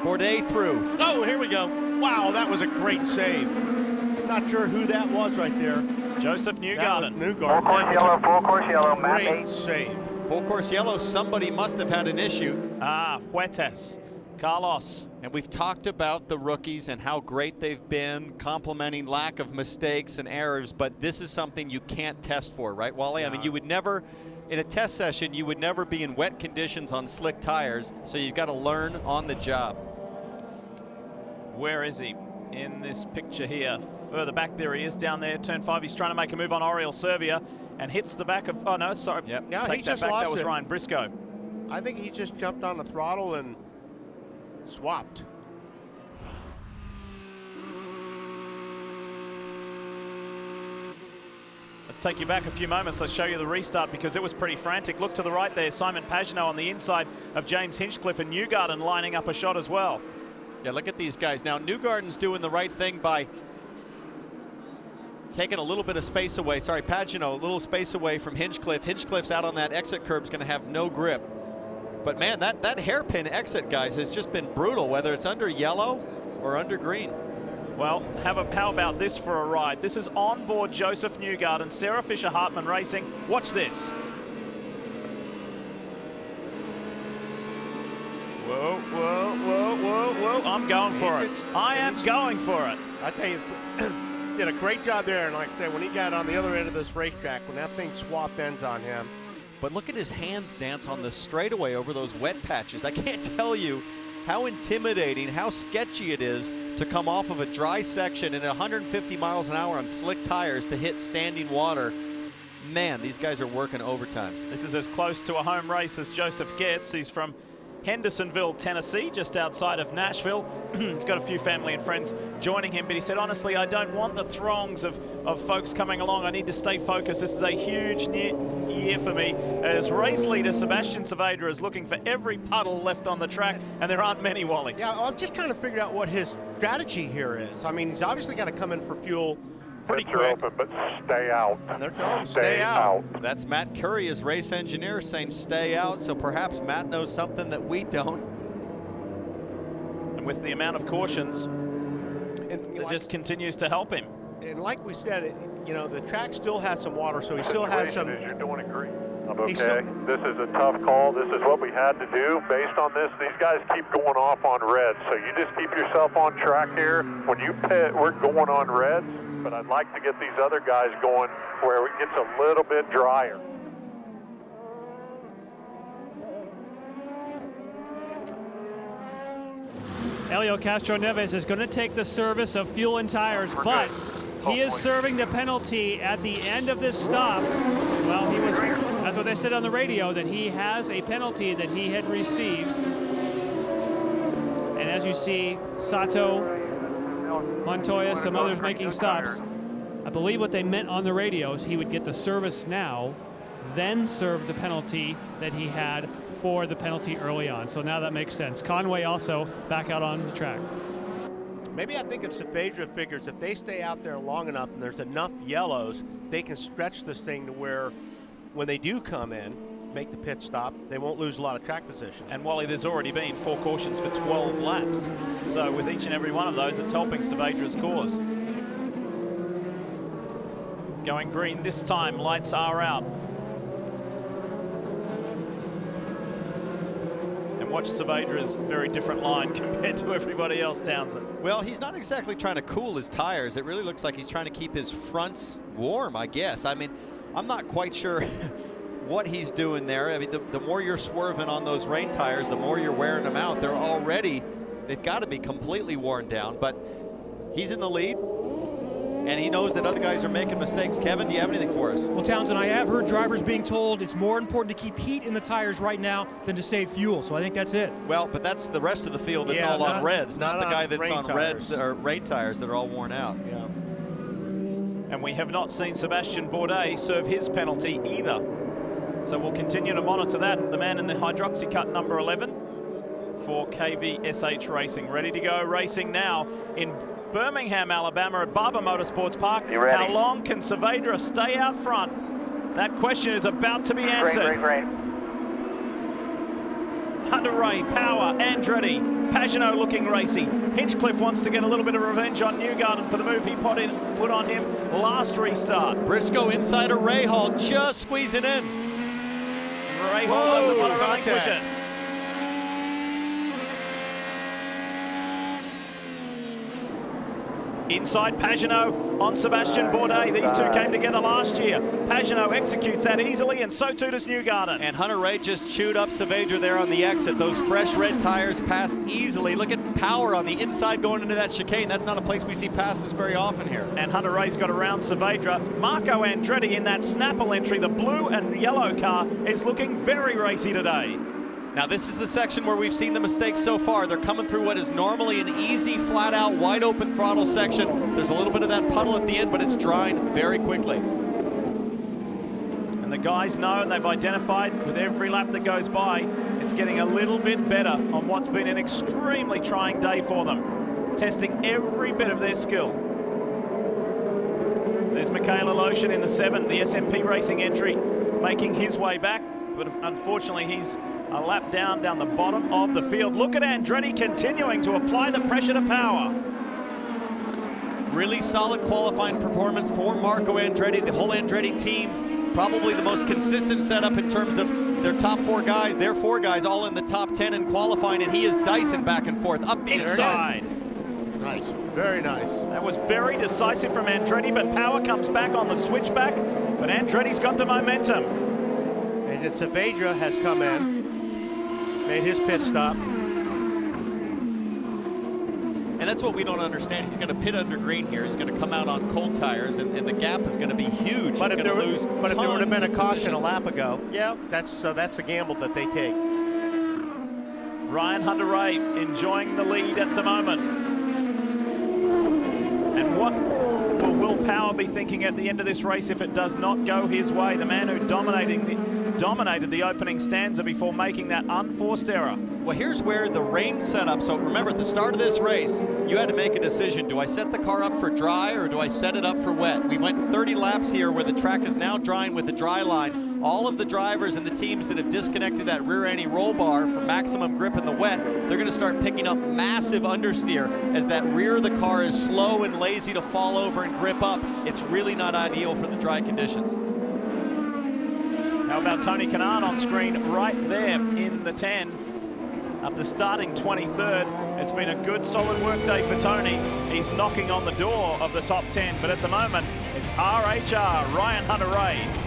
Bourdais through. Oh, here we go. Wow, that was a great save. Not sure who that was right there. Joseph Newgarden. Newgarden. Full course yellow, map 8. Great save. Full course yellow, somebody must have had an issue. Huetes Carlos. And we've talked about the rookies and how great they've been, complimenting lack of mistakes and errors, but this is something you can't test for, right, Wally? I mean, you would never, in a test session, you would never be in wet conditions on slick tires, so you've got to learn on the job. Where is he in this picture here? Further back, there he is down there, turn 5. He's trying to make a move on Oriol Servia and hits the back of, oh no, sorry. Yeah, Take he that just back, lost that was it. Ryan Briscoe. I think he just jumped on the throttle and swapped. Let's take you back a few moments. Let's show you the restart because it was pretty frantic. Look to the right there, Simon Pagenaud on the inside of James Hinchcliffe, and Newgarden lining up a shot as well. Yeah, look at these guys. Now, Newgarden's doing the right thing by taking a little bit of space away. Sorry, Pagenaud, a little space away from Hinchcliffe. Hinchcliffe's out on that exit curb, is going to have no grip. But man, that hairpin exit, guys, has just been brutal, whether it's under yellow or under green. Well, how about this for a ride? This is onboard Joseph Newgarden, Sarah Fisher Hartman Racing. Watch this. Whoa, whoa, whoa, whoa, whoa. I'm going for it. I am going for it. I tell you, did a great job there. And like I said, when he got on the other end of this racetrack, when that thing swapped ends on him. But look at his hands dance on the straightaway over those wet patches. I can't tell you how intimidating, how sketchy it is to come off of a dry section at 150 miles an hour on slick tires to hit standing water. Man, these guys are working overtime. This is as close to a home race as Joseph gets. He's from Hendersonville, Tennessee, just outside of Nashville. He's got a few family and friends joining him, but he said, honestly, I don't want the throngs of folks coming along. I need to stay focused. This is a huge year for me. As race leader, Sebastian Saavedra is looking for every puddle left on the track, and there aren't many, Wally. Yeah, I'm just trying to figure out what his strategy here is. I mean, he's obviously got to come in for fuel pretty quick. Open, but stay out. And they're telling him stay out. That's Matt Curry, his race engineer, saying stay out. So perhaps Matt knows something that we don't. And with the amount of cautions, it just continues to help him. And like we said, you know, the track still has some water, so he still has some. You're doing it great. Okay, this is a tough call. This is what we had to do. Based on this, these guys keep going off on reds. So you just keep yourself on track here. When you pit, we're going on reds. But I'd like to get these other guys going where it gets a little bit drier. Helio Castroneves is going to take the service of fuel and tires, but he is serving the penalty at the end of this stop. Well, that's what they said on the radio, that he has a penalty that he had received. And as you see, Sato, Montoya, some others making stops. I believe what they meant on the radio is he would get the service now, then serve the penalty that he had for the penalty early on. So now that makes sense. Conway also back out on the track. Maybe I think if Saavedra figures if they stay out there long enough and there's enough yellows, they can stretch this thing to where when they do come in, make the pit stop, they won't lose a lot of track position. And Wally, there's already been 4 cautions for 12 laps. So with each and every one of those, it's helping Saavedra's cause. Going green this time, lights are out. And watch Saavedra's very different line compared to everybody else, Townsend. Well, he's not exactly trying to cool his tires. It really looks like he's trying to keep his fronts warm, I guess. I mean, I'm not quite sure what he's doing there. I mean, the more you're swerving on those rain tires, the more you're wearing them out. They've got to be completely worn down, but he's in the lead, and he knows that other guys are making mistakes. Kevin, do you have anything for us? Well, Townsend, I have heard drivers being told it's more important to keep heat in the tires right now than to save fuel, so I think that's it. Well, but that's the rest of the field that's all on reds, not the guy that's on reds or rain tires that are all worn out. Yeah. And we have not seen Sebastian Bourdais serve his penalty either. So we'll continue to monitor that. The man in the hydroxy cut, number 11 for KVSH Racing. Ready to go racing now in Birmingham, Alabama at Barber Motorsports Park. How long can Saavedra stay out front? That question is about to be answered. Hunter Ray, Power, Andretti, Pagenaud looking racy. Hinchcliffe wants to get a little bit of revenge on Newgarden for the move he put on him last restart. Briscoe inside of Rahal, just squeezing in. Rahal doesn't want to relinquish it. Inside Pagenaud on Sebastian Bourdais. These two came together last year. Pagenaud executes that easily, and so too does Newgarden. And Hunter Ray just chewed up Saavedra there on the exit. Those fresh red tires passed easily. Look at Power on the inside going into that chicane. That's not a place we see passes very often here. And Hunter Ray's got around Saavedra. Marco Andretti in that Snapple entry. The blue and yellow car is looking very racy today. Now this is the section where we've seen the mistakes so far. They're coming through what is normally an easy, flat out, wide open throttle section. There's a little bit of that puddle at the end, but it's drying very quickly. And the guys know, and they've identified with every lap that goes by, it's getting a little bit better on what's been an extremely trying day for them. Testing every bit of their skill. There's Michaela Lotion in the 7, the SMP Racing entry, making his way back, but unfortunately he's a lap down the bottom of the field. Look at Andretti continuing to apply the pressure to Power. Really solid qualifying performance for Marco Andretti, the whole Andretti team. Probably the most consistent setup in terms of their top 4 guys. Their 4 guys all in the top 10 in qualifying, and he is dicing back and forth up the inside. Nice, very nice. That was very decisive from Andretti, but Power comes back on the switchback, but Andretti's got the momentum. And then Saavedra has come in. Made his pit stop. And that's what we don't understand. He's going to pit under green here. He's going to come out on cold tires, and the gap is going to be huge. But if there would have been a caution position a lap ago, yeah, that's a gamble that they take. Ryan Hunter-Reay enjoying the lead at the moment. And what will Will Power be thinking at the end of this race if it does not go his way? The man who dominated the opening stanza before making that unforced error. Well, here's where the rain setup. So remember, at the start of this race, you had to make a decision. Do I set the car up for dry or do I set it up for wet? We went 30 laps here where the track is now drying with the dry line. All of the drivers and the teams that have disconnected that rear anti-roll bar for maximum grip in the wet, they're going to start picking up massive understeer as that rear of the car is slow and lazy to fall over and grip up. It's really not ideal for the dry conditions. How about Tony Kanaan on screen right there in the 10? After starting 23rd, it's been a good solid work day for Tony. He's knocking on the door of the top 10, but at the moment, it's RHR, Ryan Hunter-Reay.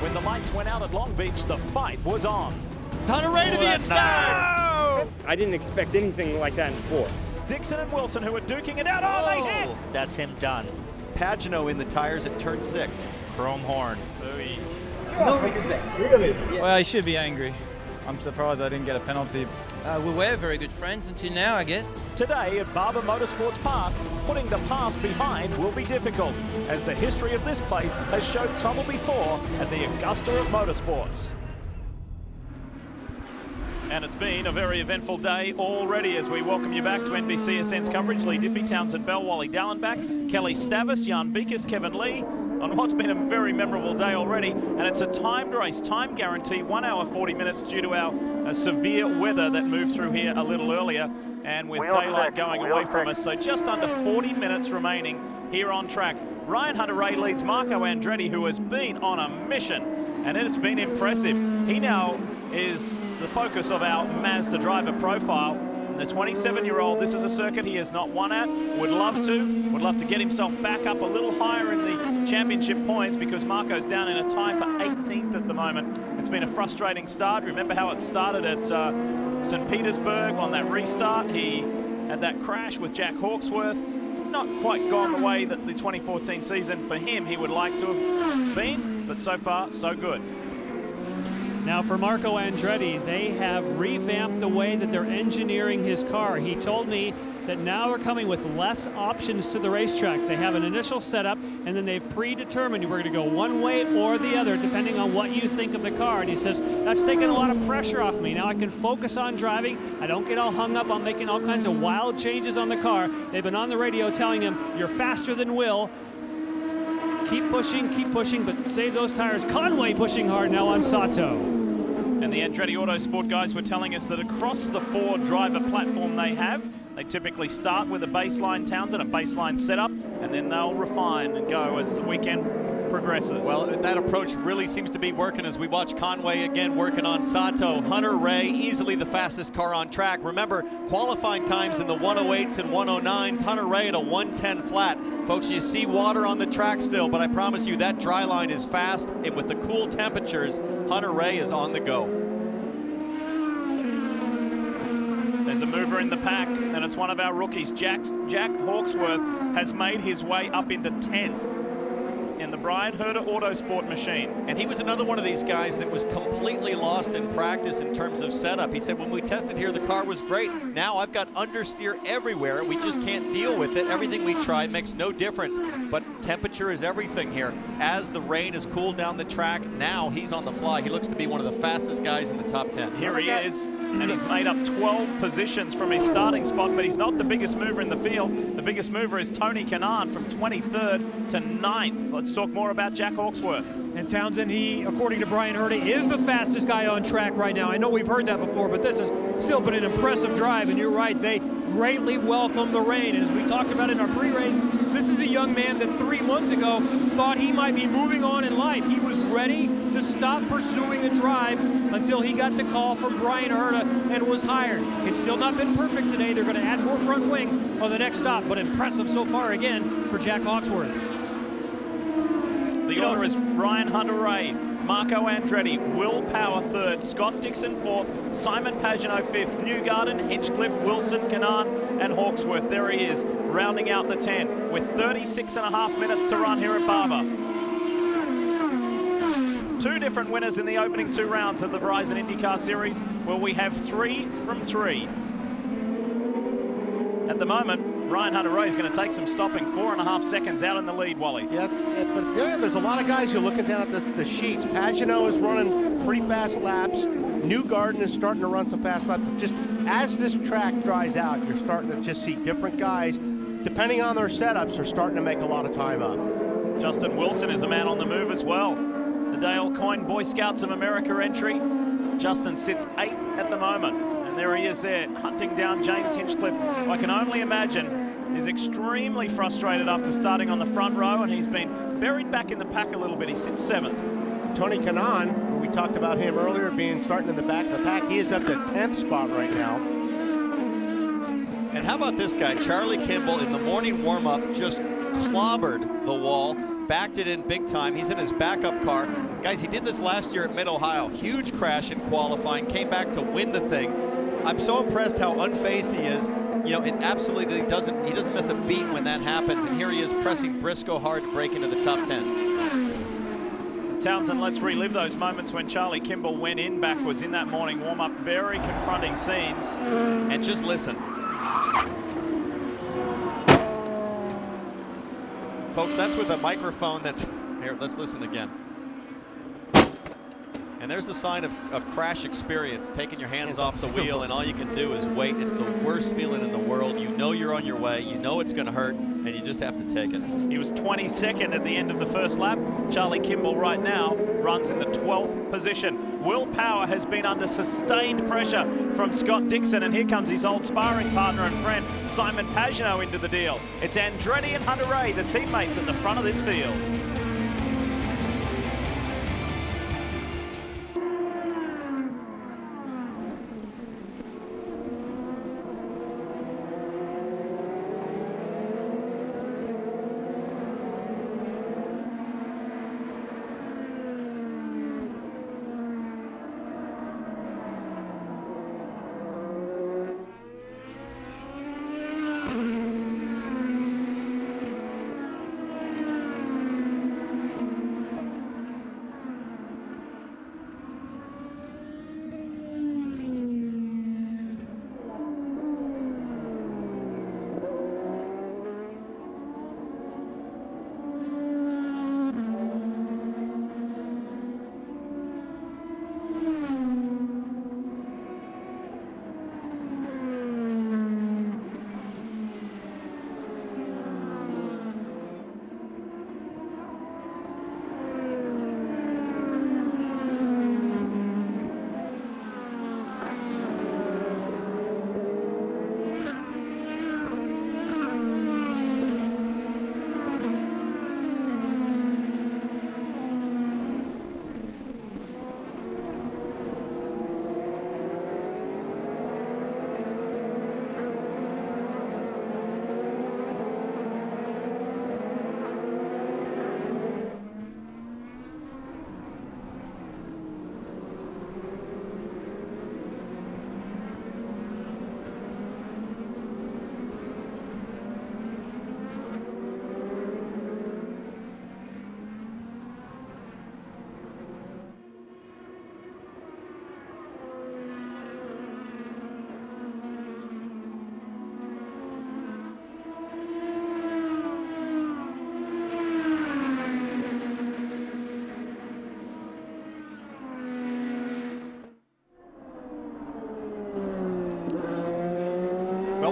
When the lights went out at Long Beach, the fight was on. Hunter-Reay to the inside! No! I didn't expect anything like that in 4. Dixon and Wilson, who are duking it out. Oh, they hit! That's him done. Pagenaud in the tires at turn 6. Chrome horn. No respect. Well, he should be angry. I'm surprised I didn't get a penalty. We were very good friends until now, I guess. Today at Barber Motorsports Park, putting the past behind will be difficult, as the history of this place has showed trouble before at the Augusta of Motorsports. And it's been a very eventful day already as we welcome you back to NBCSN's coverage. Lee Diffie, Townsend Bell, Wally Dallenbach, Kelly Stavis, Jan Beekes, Kevin Lee, on what's been a very memorable day already. And it's a timed race, time guarantee, 1 hour 40 minutes due to our severe weather that moved through here a little earlier. And with daylight going away from us, so just under 40 minutes remaining here on track. Ryan Hunter-Reay leads Marco Andretti, who has been on a mission, and it's been impressive. He now is the focus of our Mazda driver profile. The 27-year-old, this is a circuit he has not won at, would love to get himself back up a little higher in the championship points, because Marco's down in a tie for 18th at the moment. It's been a frustrating start. Remember how it started at St. Petersburg on that restart. He had that crash with Jack Hawksworth. Not quite gone the way that the 2014 season for him he would like to have been, but so far so good. Now for Marco Andretti, they have revamped the way that they're engineering his car. He told me that now we're coming with less options to the racetrack. They have an initial setup, and then they've predetermined we're going to go one way or the other depending on what you think of the car. And he says, that's taking a lot of pressure off me. Now I can focus on driving. I don't get all hung up on making all kinds of wild changes on the car. They've been on the radio telling him, you're faster than Will. Keep pushing, but save those tires. Conway pushing hard now on Sato. And the Andretti Autosport guys were telling us that across the 4 driver platform they have, they typically start with a baseline Townsend, a baseline setup, and then they'll refine and go as the weekend progresses. Well, that approach really seems to be working as we watch Conway again working on Sato. Hunter-Reay, easily the fastest car on track. Remember, qualifying times in the 108s and 109s, Hunter-Reay at a 110 flat. Folks, you see water on the track still, but I promise you that dry line is fast, and with the cool temperatures, Hunter-Reay is on the go. There's a mover in the pack, and it's one of our rookies. Jack Hawksworth has made his way up into 10th in the Brian Herder Autosport machine. And he was another one of these guys that was completely lost in practice in terms of setup. He said, when we tested here, the car was great. Now I've got understeer everywhere. We just can't deal with it. Everything we try makes no difference. But temperature is everything here. As the rain has cooled down the track, now he's on the fly. He looks to be one of the fastest guys in the top 10. Here he is, and he's made up 12 positions from his starting spot, but he's not the biggest mover in the field. The biggest mover is Tony Kanaan from 23rd to 9th. Let's talk more about Jack Hawksworth. And Townsend, he, according to Brian Herdy, is the fastest guy on track right now. I know we've heard that before, but this has still been an impressive drive, and you're right, they greatly welcome the rain. And as we talked about in our pre-race, this is a young man that 3 months ago thought he might be moving on in life. He was ready to stop pursuing a drive until he got the call from Brian Herta and was hired. It's still not been perfect today. They're going to add more front wing on the next stop, but impressive so far again for Jack Hawksworth. The order is Ryan Hunter-Reay, Marco Andretti, Will Power 3rd, Scott Dixon 4th, Simon Pagenaud 5th, Newgarden, Hinchcliffe, Wilson, Kanaan, and Hawksworth. There he is, rounding out the 10 with 36.5 minutes to run here at Barber. 2 different winners in the opening 2 rounds of the Verizon IndyCar Series, where we have 3 from 3. At the moment, Ryan Hunter-Reay is going to take some stopping, 4.5 seconds out in the lead, Wally. Yeah, but there's a lot of guys you're looking down at the sheets. Pagenaud is running pretty fast laps. Newgarden is starting to run some fast laps. Just as this track dries out, you're starting to just see different guys, depending on their setups, are starting to make a lot of time up. Justin Wilson is a man on the move as well. The Dale Coyne Boy Scouts of America entry. Justin sits 8th at the moment. And there he is there, hunting down James Hinchcliffe. I can only imagine he's extremely frustrated after starting on the front row, and he's been buried back in the pack a little bit. He sits 7th. Tony Kanaan, we talked about him earlier, starting in the back of the pack. He is up to 10th spot right now. And how about this guy, Charlie Kimball, in the morning warm-up, just clobbered the wall, backed it in big time. He's in his backup car. Guys, he did this last year at Mid-Ohio. Huge crash in qualifying, came back to win the thing. I'm so impressed how unfazed he is. You know, it absolutely doesn't, he doesn't miss a beat when that happens. And here he is pressing Briscoe hard to break into the top 10. Townsend, let's relive those moments when Charlie Kimball went in backwards in that morning warm-up. Very confronting scenes. And just listen. Folks, that's with a microphone that's... Here, let's listen again. And there's a sign of crash experience, taking your hands off the wheel, and all you can do is wait. It's the worst feeling in the world. You know you're on your way. You know it's going to hurt, and you just have to take it. He was 22nd at the end of the first lap. Charlie Kimball right now runs in the 12th position. Will Power has been under sustained pressure from Scott Dixon, and here comes his old sparring partner and friend, Simon Pagenaud, into the deal. It's Andretti and Hunter-Reay, the teammates at the front of this field.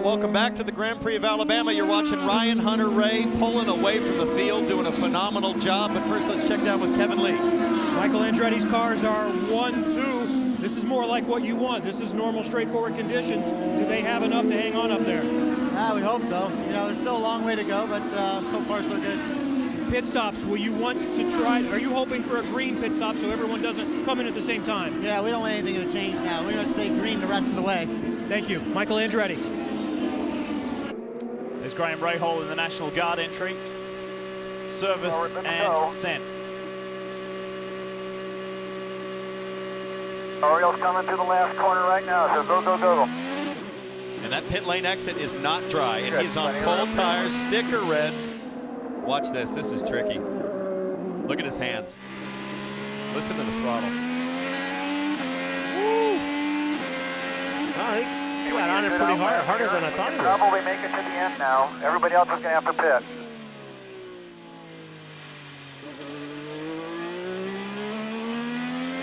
Welcome back to the Grand Prix of Alabama. You're watching Ryan Hunter-Reay pulling away from the field, doing a phenomenal job. But first, let's check down with Kevin Lee. Michael Andretti's cars are 1-2. This is more like what you want. This is normal, straightforward conditions. Do they have enough to hang on up there? I would hope so. You know, there's still a long way to go, but so far so good. Pit stops, will you want to try, are you hoping for a green pit stop so everyone doesn't come in at the same time? Yeah, we don't want anything to change now. We want to stay green the rest of the way. Thank you. Michael Andretti. There's Graham Rahal in the National Guard entry. Serviced and sent. Oriel's coming through the last corner right now, so go, go, go. And that pit lane exit is not dry, and he's on cold tires, sticker reds. Watch this, this is tricky. Look at his hands. Listen to the throttle. Woo! He got on it pretty hard, harder than I thought he would. Probably make it to the end now. Everybody else is going to have to pit.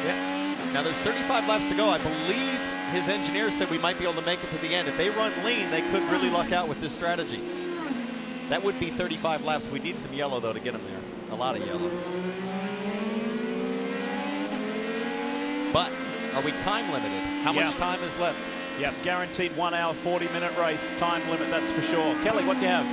Yeah. Now there's 35 laps to go. I believe his engineer said we might be able to make it to the end. If they run lean, they could really luck out with this strategy. That would be 35 laps. We need some yellow, though, to get him there. A lot of yellow. But are we time limited? How much time is left? Yep, guaranteed 1 hour, 40-minute race. Time limit, that's for sure. Kelly, what do you have?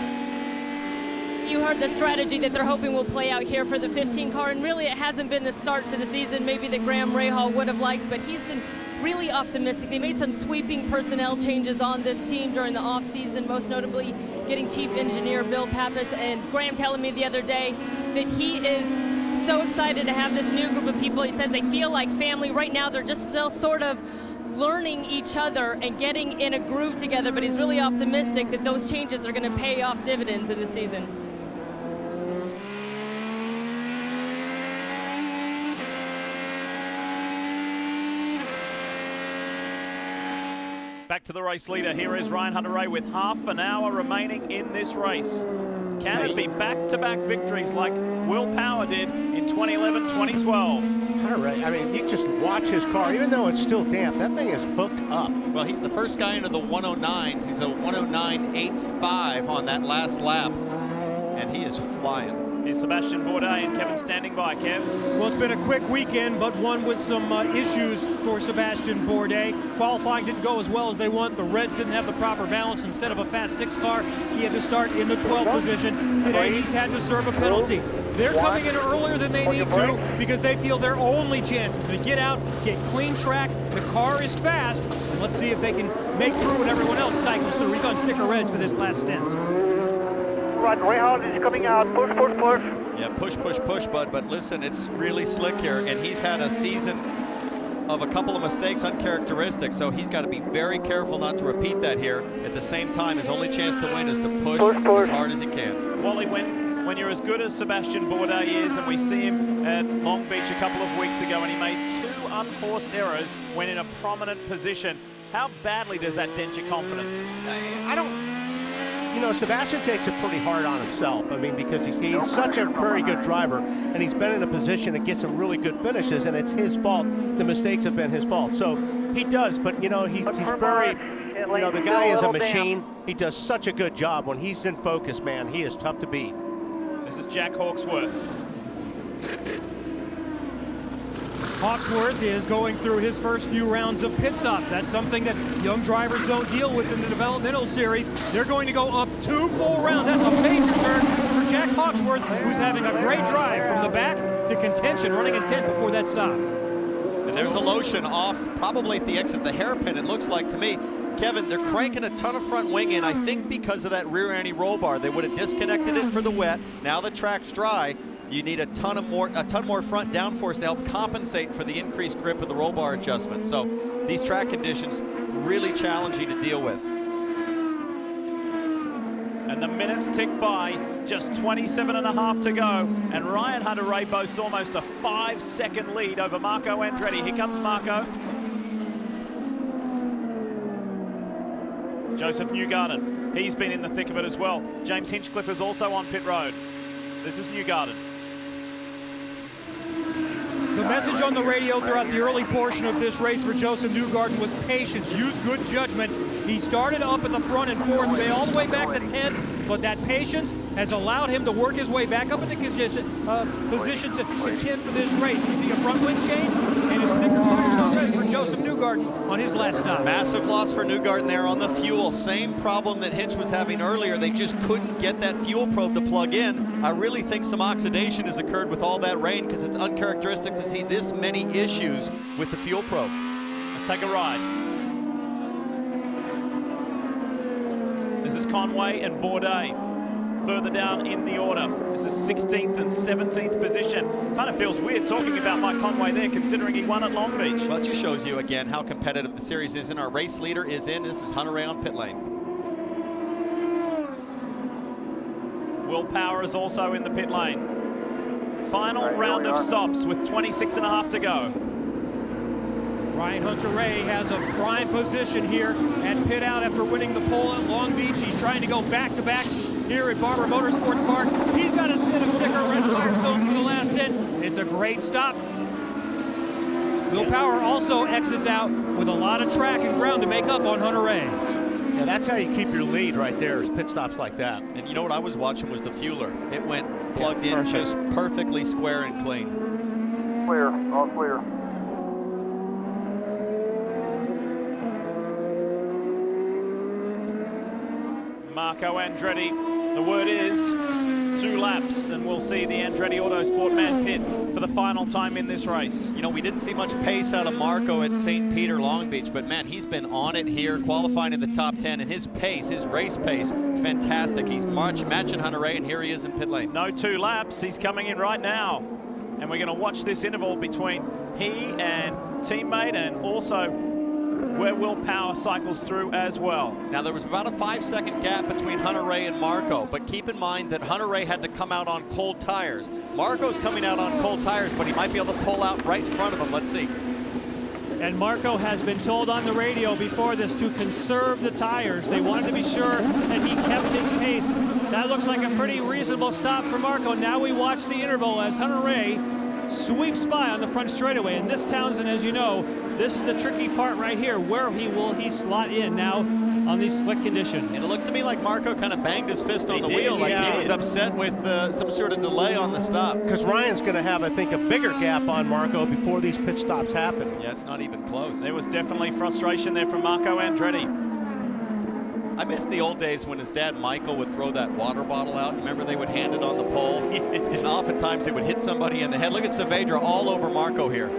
You heard the strategy that they're hoping will play out here for the 15 car, and really it hasn't been the start to the season maybe that Graham Rahal would have liked, but he's been really optimistic. They made some sweeping personnel changes on this team during the offseason, most notably getting Chief Engineer Bill Pappas, and Graham telling me the other day that he is so excited to have this new group of people. He says they feel like family. Right now they're just still sort of learning each other and getting in a groove together, but he's really optimistic that those changes are going to pay off dividends in the season. Back to the race leader. Here is Ryan Hunter-Reay with half an hour remaining in this race. Can it be back-to-back victories like Will Power did in 2011, 2012? Hunter-Reay, I mean, you just watch his car, even though it's still damp, that thing is hooked up. Well, he's the first guy into the 109s. He's a 109.85 on that last lap, and he is flying. Here's Sebastian Bourdais and Kevin standing by. Kev? Well, it's been a quick weekend, but one with some issues for Sebastian Bourdais. Qualifying didn't go as well as they want. The Reds didn't have the proper balance. Instead of a fast 6 car, he had to start in the 12th position. Today, he's had to serve a penalty. They're coming in earlier than they need to because they feel their only chance is to get out, get clean track. The car is fast, and let's see if they can make through when everyone else cycles through. He's on sticker reds for this last stint. Right, Greyhound is coming out. Push, push, push. Yeah, push, push, push, bud. But listen, it's really slick here, and he's had a season of a couple of mistakes, uncharacteristic, so he's got to be very careful not to repeat that here. At the same time, his only chance to win is to push as hard as he can. Wally, when you're as good as Sebastian Bourdais is, and we see him at Long Beach a couple of weeks ago, and he made 2 unforced errors when in a prominent position, how badly does that dent your confidence? I don't... You know, Sebastian takes it pretty hard on himself. I mean, because he's such a very good driver, and he's been in a position to get some really good finishes, and it's his fault. The mistakes have been his fault. So he does, but, you know, he's very, you know, the guy is a machine. He does such a good job. When he's in focus, man, he is tough to beat. This is Jack Hawksworth. Hawksworth is going through his first few rounds of pit stops. That's something that young drivers don't deal with in the developmental series. They're going to go up 2 full rounds. That's a major turn for Jack Hawksworth, who's having a great drive from the back to contention, running in 10th before that stop. And there's a lotion off, probably at the exit of the hairpin, it looks like to me. Kevin, they're cranking a ton of front wing in, I think because of that rear anti-roll bar. They would have disconnected it for the wet. Now the track's dry. You need a ton more front downforce to help compensate for the increased grip of the roll bar adjustment. So these track conditions really challenging to deal with. And the minutes tick by, just 27.5 to go. And Ryan Hunter-Reay boasts almost a 5-second lead over Marco Andretti. Here comes Marco. Joseph Newgarden, he's been in the thick of it as well. James Hinchcliffe is also on pit road. This is Newgarden. The message on the radio throughout the early portion of this race for Joseph Newgarden was patience, use good judgment. He started up at the front and fourth, made all the way back to 10th, but that patience has allowed him to work his way back up into position to contend for this race. We see a front wing change, and it's sticker fire red for Joseph Newgarden on his last stop. Massive loss for Newgarden there on the fuel. Same problem that Hinch was having earlier. They just couldn't get that fuel probe to plug in. I really think some oxidation has occurred with all that rain because it's uncharacteristic to see this many issues with the fuel probe. Let's take a ride. This is Conway and Bourdais further down in the order. This is 16th and 17th position. Kind of feels weird talking about Mike Conway there, considering he won at Long Beach. Well, it just shows you again how competitive the series is, and our race leader is in. This is Hunter-Reay on pit lane. Will Power is also in the pit lane. Final round of stops with 26.5 to go. Ryan Hunter-Reay has a prime position here at pit out after winning the pole at Long Beach. He's trying to go back-to-back here at Barber Motorsports Park. He's got a stint of sticker red Firestones for the last stint. It's a great stop. Will Power also exits out with a lot of track and ground to make up on Hunter-Reay. Yeah, that's how you keep your lead right there, is pit stops like that. And you know what I was watching was the fueler. It went plugged in just perfectly square and clean. Clear, all clear. Marco Andretti, the word is 2 laps, and we'll see the Andretti Autosport man pit for the final time in this race. You know, we didn't see much pace out of Marco at St. Peter Long Beach, but man, he's been on it here, qualifying in the top 10, and his pace, his race pace, fantastic. He's matching Hunter-Reay, and here he is in pit lane. No 2 laps, he's coming in right now. And we're going to watch this interval between he and teammate, and also where Will Power cycles through as well. Now, there was about a 5-second gap between Hunter-Reay and Marco, but keep in mind that Hunter-Reay had to come out on cold tires. Marco's coming out on cold tires, but he might be able to pull out right in front of him. Let's see. And Marco has been told on the radio before this to conserve the tires. They wanted to be sure that he kept his pace. That looks like a pretty reasonable stop for Marco. Now we watch the interval as Hunter-Reay sweeps by on the front straightaway. And this, Townsend, as you know, this is the tricky part right here. Where will he slot in now on these slick conditions? And it looked to me like Marco kind of banged his fist on the wheel, like he was upset with some sort of delay on the stop. Because Ryan's going to have, I think, a bigger gap on Marco before these pit stops happen. Yeah, it's not even close. There was definitely frustration there from Marco Andretti. I miss the old days when his dad Michael would throw that water bottle out. Remember, they would hand it on the pole, and oftentimes it would hit somebody in the head. Look at Saavedra all over Marco here.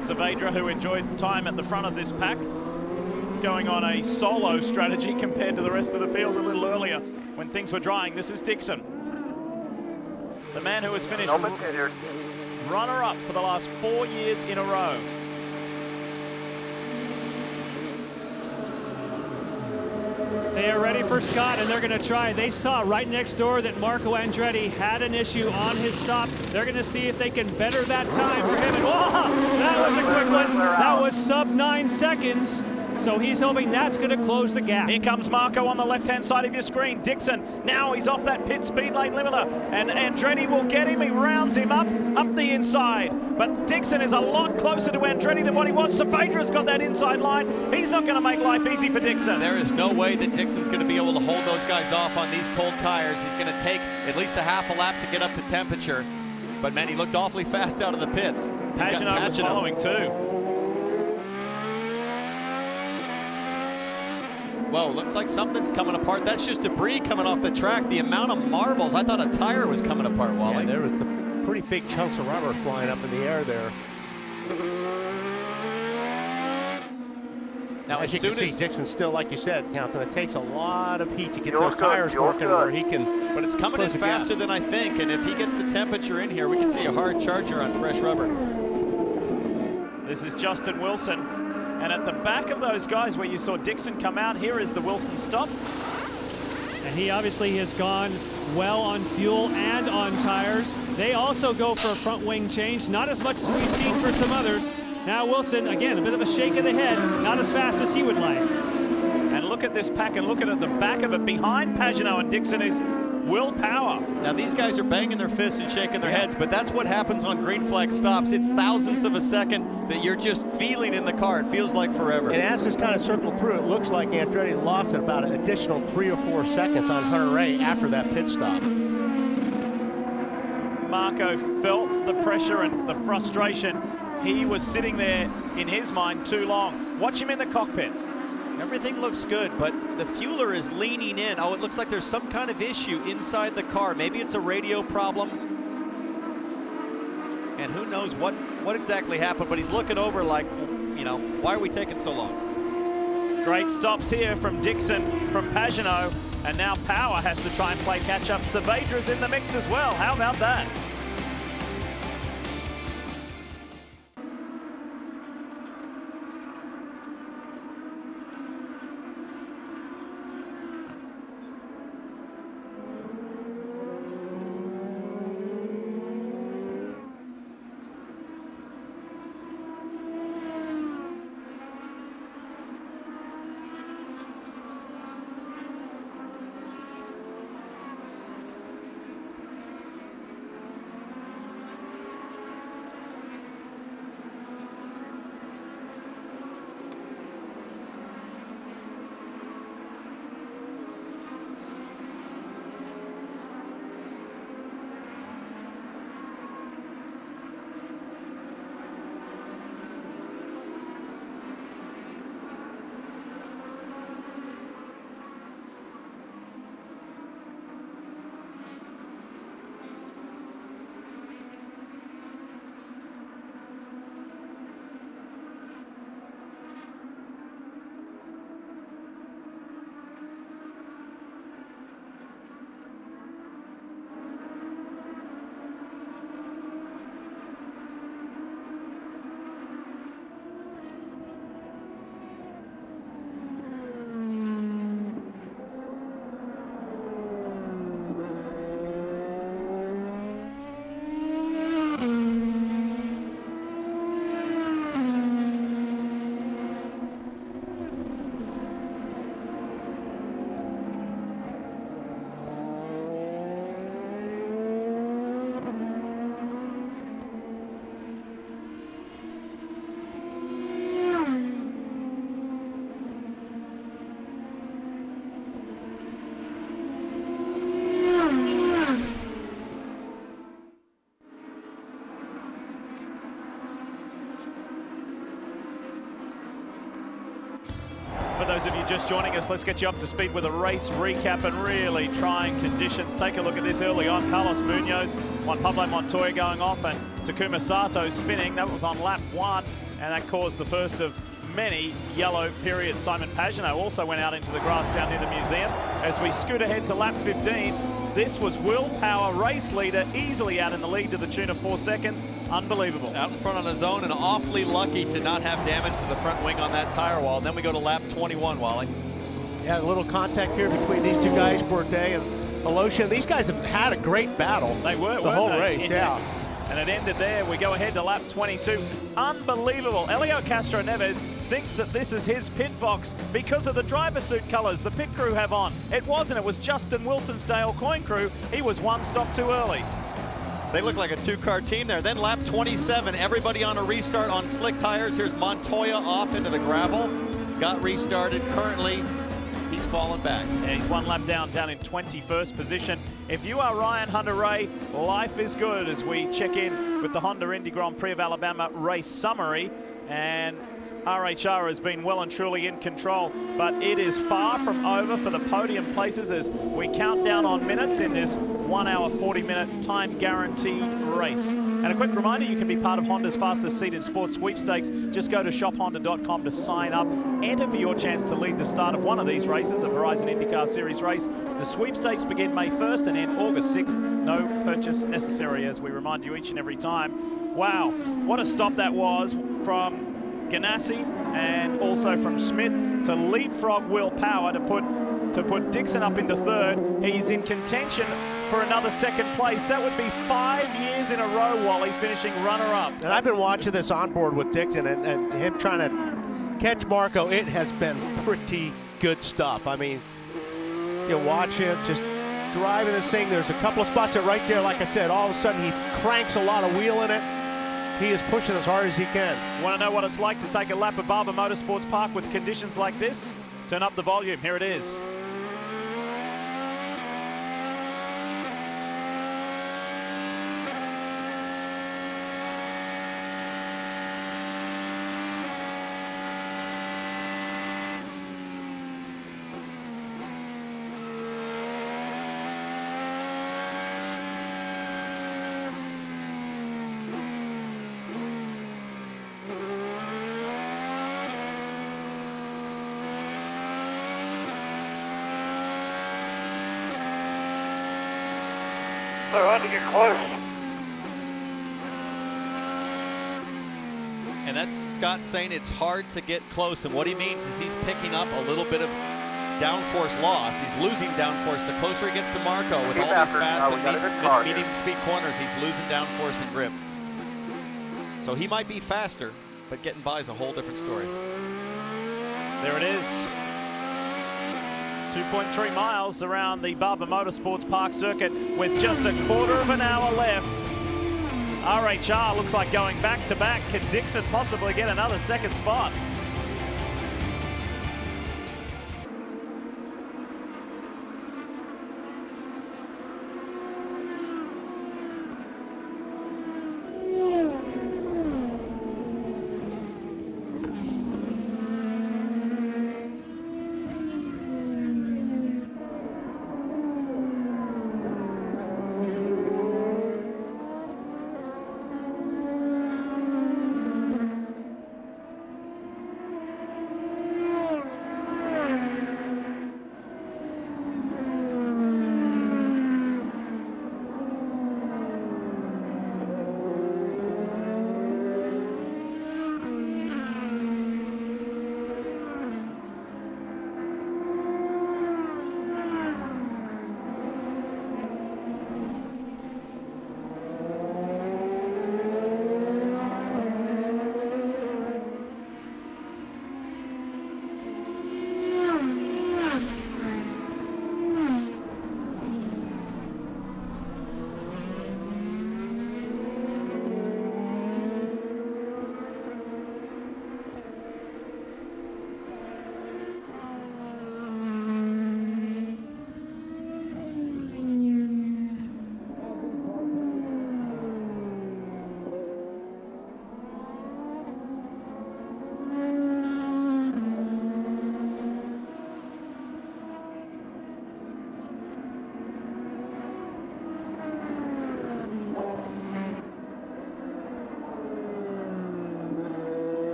Saavedra, who enjoyed time at the front of this pack, going on a solo strategy compared to the rest of the field a little earlier when things were drying. This is Dixon, the man who has finished runner-up for the last 4 years in a row. They are ready for Scott, and they're going to try. They saw right next door that Marco Andretti had an issue on his stop. They're going to see if they can better that time for him. And whoa, that was a quick one. That was sub 9 seconds. So he's hoping that's going to close the gap. Here comes Marco on the left-hand side of your screen. Dixon, now he's off that pit speed lane limiter, and Andretti will get him. He rounds him up the inside. But Dixon is a lot closer to Andretti than what he was. Saavedra's got that inside line. He's not going to make life easy for Dixon. There is no way that Dixon's going to be able to hold those guys off on these cold tires. He's going to take at least a half a lap to get up to temperature. But man, he looked awfully fast out of the pits. Pagenaud was following too. Whoa, looks like something's coming apart. That's just debris coming off the track. The amount of marbles, I thought a tire was coming apart, Wally. Yeah, there was the pretty big chunks of rubber flying up in the air there. Now, as you can see, Dixon still, like you said, Townsend, it takes a lot of heat to get those tires working where he can. But it's coming in faster than I think, and if he gets the temperature in here, we can see a hard charger on fresh rubber. This is Justin Wilson. And at the back of those guys where you saw Dixon come out, here is the Wilson stop. And he obviously has gone well on fuel and on tires. They also go for a front wing change, not as much as we've seen for some others. Now Wilson, again, a bit of a shake of the head, not as fast as he would like. And look at this pack, and look at the back of it. Behind Pagenaud and Dixon is Will Power. Now these guys are banging their fists and shaking their heads, but that's what happens on green flag stops. It's thousandths of a second that you're just feeling in the car. It feels like forever. And as this kind of circled through, it looks like Andretti lost about an additional 3 or 4 seconds on Hunter-Reay after that pit stop. Marco felt the pressure and the frustration. He was sitting there in his mind too long. Watch him in the cockpit. Everything looks good, but the fueler is leaning in. Oh, it looks like there's some kind of issue inside the car. Maybe it's a radio problem. And who knows what exactly happened, but he's looking over like, you know, why are we taking so long? Great stops here from Dixon, from Pagenaud, and now Power has to try and play catch up. Saavedra's in the mix as well. How about that? those of you just joining us, let's get you up to speed with a race recap and really trying conditions. Take a look at this early on. Carlos Munoz, Juan Pablo Montoya going off, and Takuma Sato spinning. That was on lap 1, and that caused the first of many yellow periods. Simon Pagenaud also went out into the grass down near the museum. As we scoot ahead to lap 15, this was Will Power, race leader, easily out in the lead to the tune of 4 seconds. Unbelievable. Out in front on his own, and awfully lucky to not have damage to the front wing on that tire wall. And then we go to lap 21, Wally. Yeah, a little contact here between these two guys, Bourdais and Alosha. These guys have had a great battle. They were, the whole race, yeah. And it ended there. We go ahead to lap 22. Unbelievable. Elio Castro Neves thinks that this is his pit box because of the driver suit colors the pit crew have on. It wasn't. It was Justin Wilson's Dale Coyne crew. He was one stop too early. They look like a two-car team there. Then lap 27, everybody on a restart on slick tires. Here's Montoya off into the gravel. Got restarted. Currently, he's fallen back. Yeah, he's one lap down in 21st position. If you are Ryan Hunter-Reay, life is good as we check in with the Honda Indy Grand Prix of Alabama race summary. And RHR has been well and truly in control, but it is far from over for the podium places as we count down on minutes in this 1 hour 40-minute time guaranteed race. And a quick reminder, you can be part of Honda's fastest seat in sports sweepstakes. Just go to shophonda.com to sign up. Enter for your chance to lead the start of one of these races, a Verizon IndyCar Series race. The sweepstakes begin May 1st and end August 6th. No purchase necessary, as we remind you each and every time. Wow, what a stop that was from Ganassi and also from Schmidt to leapfrog Will Power to put Dixon up into third. He's in contention for another second place. That would be 5 years in a row, Wally, finishing runner-up. And I've been watching this on board with Dixon and him trying to catch Marco. It has been pretty good stuff. I mean, you watch him just driving this thing. There's a couple of spots that right there, like I said, all of a sudden he cranks a lot of wheel in it. He is pushing as hard as he can. Want to know what it's like to take a lap of Barber Motorsports Park with conditions like this? Turn up the volume. Here it is. They're hard to get close. And that's Scott saying it's hard to get close. And what he means is he's picking up a little bit of downforce loss. He's losing downforce. The closer he gets to Marco with all these fast and medium speed corners, he's losing downforce and grip. So he might be faster, but getting by is a whole different story. There it is. 2.3 miles around the Barber Motorsports Park circuit with just a quarter of an hour left. RHR looks like going back to back. Can Dixon possibly get another second spot?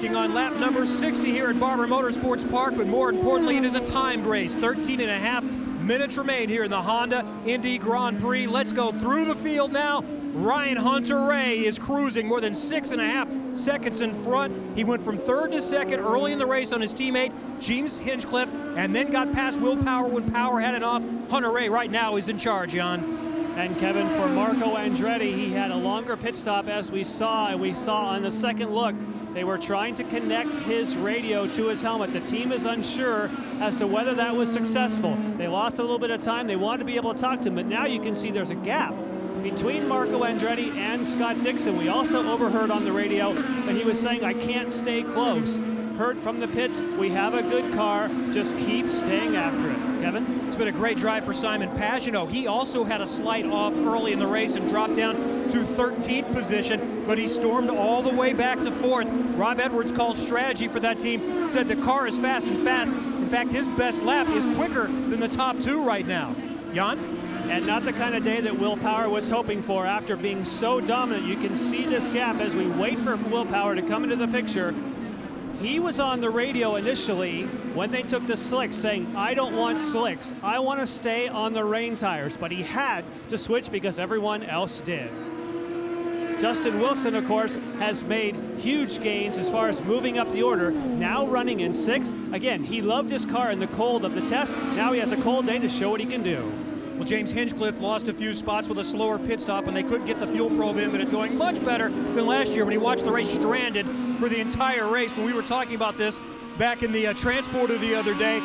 working on lap number 60 here at Barber Motorsports Park, but more importantly, it is a timed race. 13.5 minutes remain here in the Honda Indy Grand Prix. Let's go through the field now. Ryan Hunter-Reay is cruising more than 6.5 seconds in front. He went from third to second early in the race on his teammate, James Hinchcliffe, and then got past Will Power when Power had it off. Hunter-Reay right now is in charge, Jan. And Kevin, for Marco Andretti, he had a longer pit stop as we saw on the second look. They were trying to connect his radio to his helmet. The team is unsure as to whether that was successful. They lost a little bit of time. They wanted to be able to talk to him, but now you can see there's a gap between Marco Andretti and Scott Dixon. We also overheard on the radio that he was saying, I can't stay close. Heard from the pits, we have a good car, just keep staying after it. Kevin? It's been a great drive for Simon Pagenaud. He also had a slight off early in the race and dropped down to 13th position, but he stormed all the way back to 4th. Rob Edwards called strategy for that team, said the car is fast and fast. In fact, his best lap is quicker than the top two right now. Jan? And not the kind of day that Will Power was hoping for after being so dominant. You can see this gap as we wait for Will Power to come into the picture. He was on the radio initially when they took the slicks saying, I don't want slicks. I want to stay on the rain tires. But he had to switch because everyone else did. Justin Wilson, of course, has made huge gains as far as moving up the order, now running in 6th. Again, he loved his car in the cold of the test. Now he has a cold day to show what he can do. Well, James Hinchcliffe lost a few spots with a slower pit stop, and they couldn't get the fuel probe in, but it's going much better than last year when he watched the race stranded for the entire race. When we were talking about this back in the transporter the other day,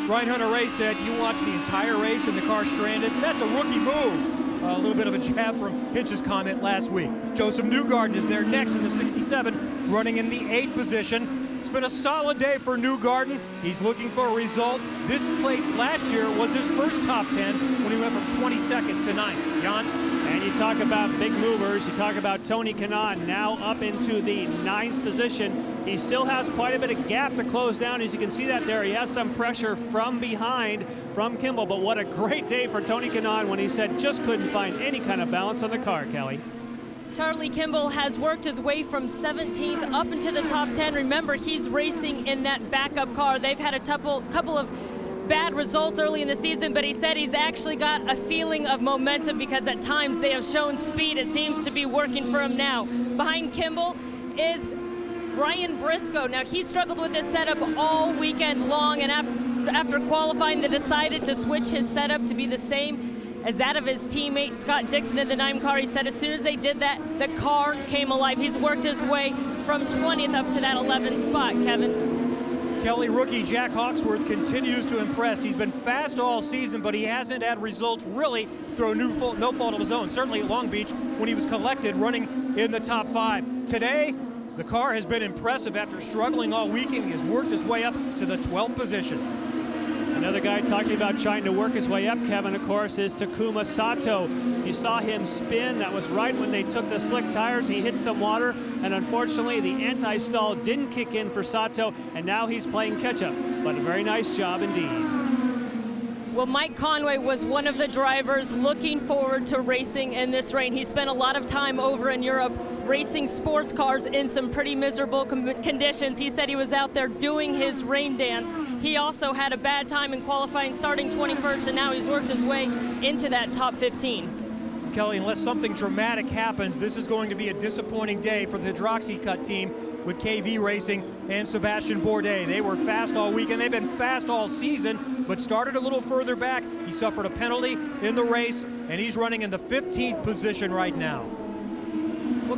Ryan Hunter-Reay said, you watched the entire race and the car stranded? That's a rookie move. A little bit of a jab from Hinch's comment last week. Joseph Newgarden is there next in the 67, running in the 8th position. It's been a solid day for Newgarden. He's looking for a result. This place last year was his first top 10 when he went from 22nd to 9th. Jan? And you talk about big movers. You talk about Tony Kanaan now up into the 9th position. He still has quite a bit of gap to close down. As you can see that there, he has some pressure from behind from Kimball. But what a great day for Tony Kanaan when he said just couldn't find any kind of balance on the car, Kelly. Charlie Kimball has worked his way from 17th up into the top 10. Remember, he's racing in that backup car. They've had a couple of bad results early in the season, but he said he's actually got a feeling of momentum because at times they have shown speed. It seems to be working for him now. Behind Kimball is Ryan Briscoe. Now, he struggled with this setup all weekend long, and after qualifying, they decided to switch his setup to be the same as that of his teammate Scott Dixon in the 9 car. He said as soon as they did that, the car came alive. He's worked his way from 20th up to that 11th spot, Kevin. Kelly rookie Jack Hawksworth continues to impress. He's been fast all season, but he hasn't had results really through no fault of his own. Certainly at Long Beach when he was collected running in the top 5. Today, the car has been impressive after struggling all weekend. He has worked his way up to the 12th position. Another guy talking about trying to work his way up, Kevin, of course, is Takuma Sato. You saw him spin. That was right when they took the slick tires. He hit some water, and unfortunately, the anti-stall didn't kick in for Sato, and now he's playing catch-up. But a very nice job indeed. Well, Mike Conway was one of the drivers looking forward to racing in this rain. He spent a lot of time over in Europe racing sports cars in some pretty miserable conditions. He said he was out there doing his rain dance. He also had a bad time in qualifying, starting 21st, and now he's worked his way into that top 15. Kelly, unless something dramatic happens, this is going to be a disappointing day for the Hydroxy Cut team with KV Racing and Sebastian Bourdais. They were fast all weekend. They've been fast all season, but started a little further back. He suffered a penalty in the race, and he's running in the 15th position right now.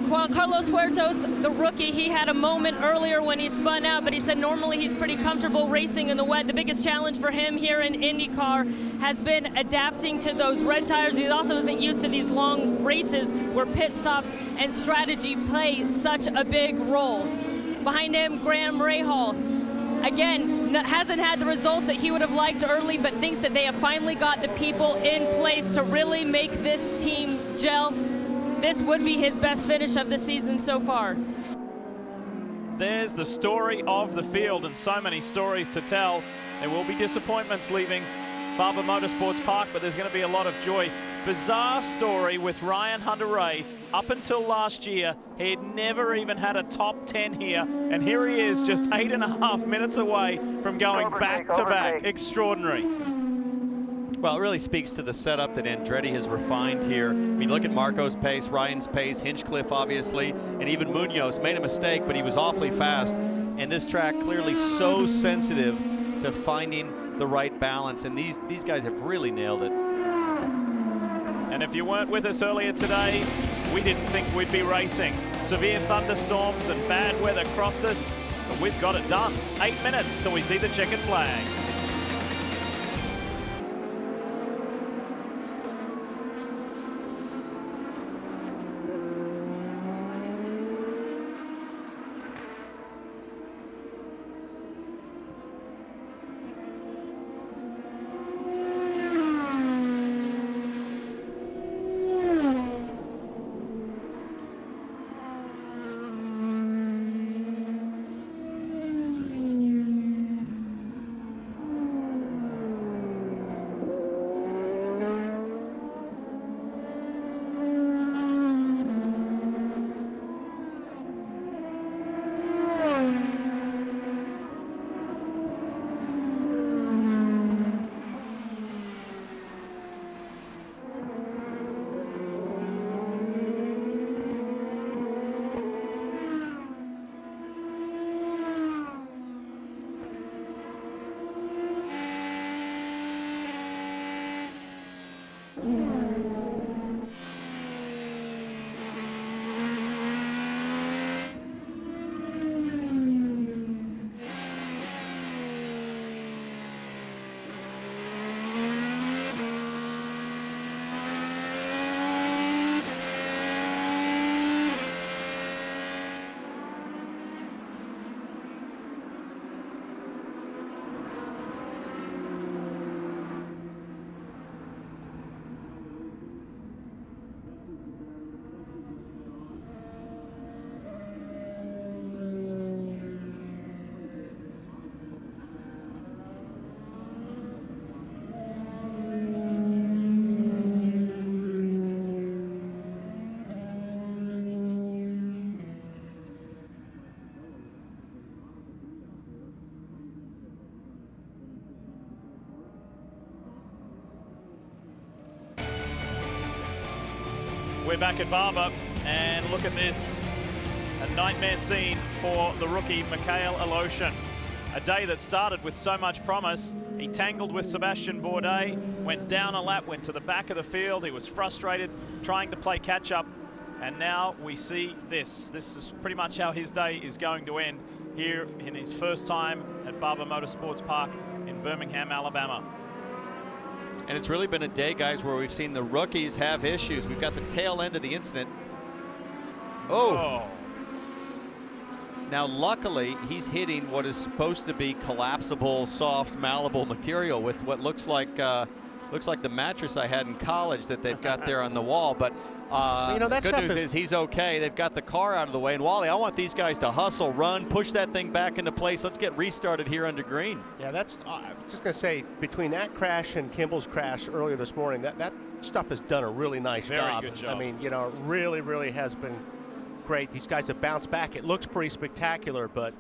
Well, Carlos Huertas, the rookie, he had a moment earlier when he spun out, but he said normally he's pretty comfortable racing in the wet. The biggest challenge for him here in IndyCar has been adapting to those red tires. He also isn't used to these long races where pit stops and strategy play such a big role. Behind him, Graham Rahal. Again, hasn't had the results that he would have liked early, but thinks that they have finally got the people in place to really make this team gel. This would be his best finish of the season so far. There's the story of the field, and so many stories to tell. There will be disappointments leaving Barber Motorsports Park, but there's going to be a lot of joy. Bizarre story with Ryan Hunter-Reay Up until last year, he had never even had a top 10 here, and here he is just 8.5 minutes away from going back to back. Extraordinary. Well, it really speaks to the setup that Andretti has refined here. I mean, look at Marco's pace, Ryan's pace, Hinchcliffe obviously, and even Munoz made a mistake, but he was awfully fast. And this track clearly so sensitive to finding the right balance, and these guys have really nailed it. And if you weren't with us earlier today, we didn't think we'd be racing. Severe thunderstorms and bad weather crossed us, but we've got it done. 8 minutes till we see the checkered flag. We're back at Barber, and look at this. A nightmare scene for the rookie, Mikhail Aleshin. A day that started with so much promise. He tangled with Sebastian Bourdais, went down a lap, went to the back of the field. He was frustrated, trying to play catch-up. And now we see this. This is pretty much how his day is going to end here in his first time at Barber Motorsports Park in Birmingham, Alabama. And it's really been a day, guys, where we've seen the rookies have issues. We've got the tail end of the incident. Oh. Now, luckily, he's hitting what is supposed to be collapsible, soft, malleable material with what looks like the mattress I had in college that they've got there on the wall. But you know, the good news is he's okay. They've got the car out of the way. And Wally, I want these guys to hustle, run, push that thing back into place. Let's get restarted here under green. Yeah, that's. I was just gonna say, between that crash and Kimball's crash earlier this morning, that stuff has done a really nice job. Very good job. I mean, you know, really has been great. These guys have bounced back. It looks pretty spectacular, but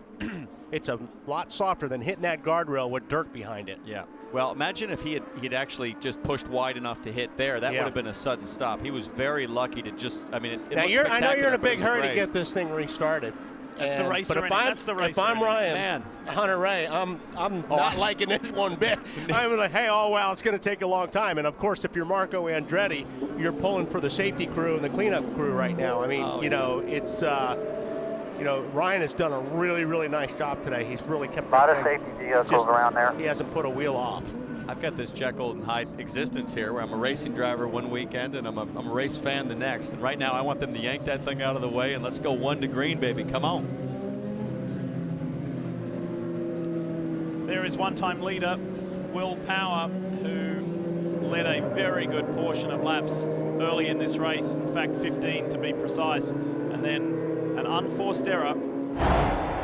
it's a lot softer than hitting that guardrail with dirt behind it. Yeah. Well, imagine if he'd actually just pushed wide enough to hit there. That would have been a sudden stop. He was very lucky to just. I mean, now I know you're in a big hurry to get this thing restarted. That's the racer. But if I'm Ryan, Hunter Ray, I'm not liking this one bit. I'm like, hey, well, it's going to take a long time. And of course, if you're Marco Andretti, you're pulling for the safety crew and the cleanup crew right now. I mean, you know, it's. You know, Ryan has done a really nice job today. He's really kept a lot of safety vehicles around there. He hasn't put a wheel off. I've got this Jekyll and Hyde existence here where I'm a racing driver one weekend and I'm a race fan the next. And right now I want them to yank that thing out of the way and let's go 1 to green, baby. Come on. There is one-time leader, Will Power, who led a very good portion of laps early in this race. In fact, 15 to be precise. And then an unforced error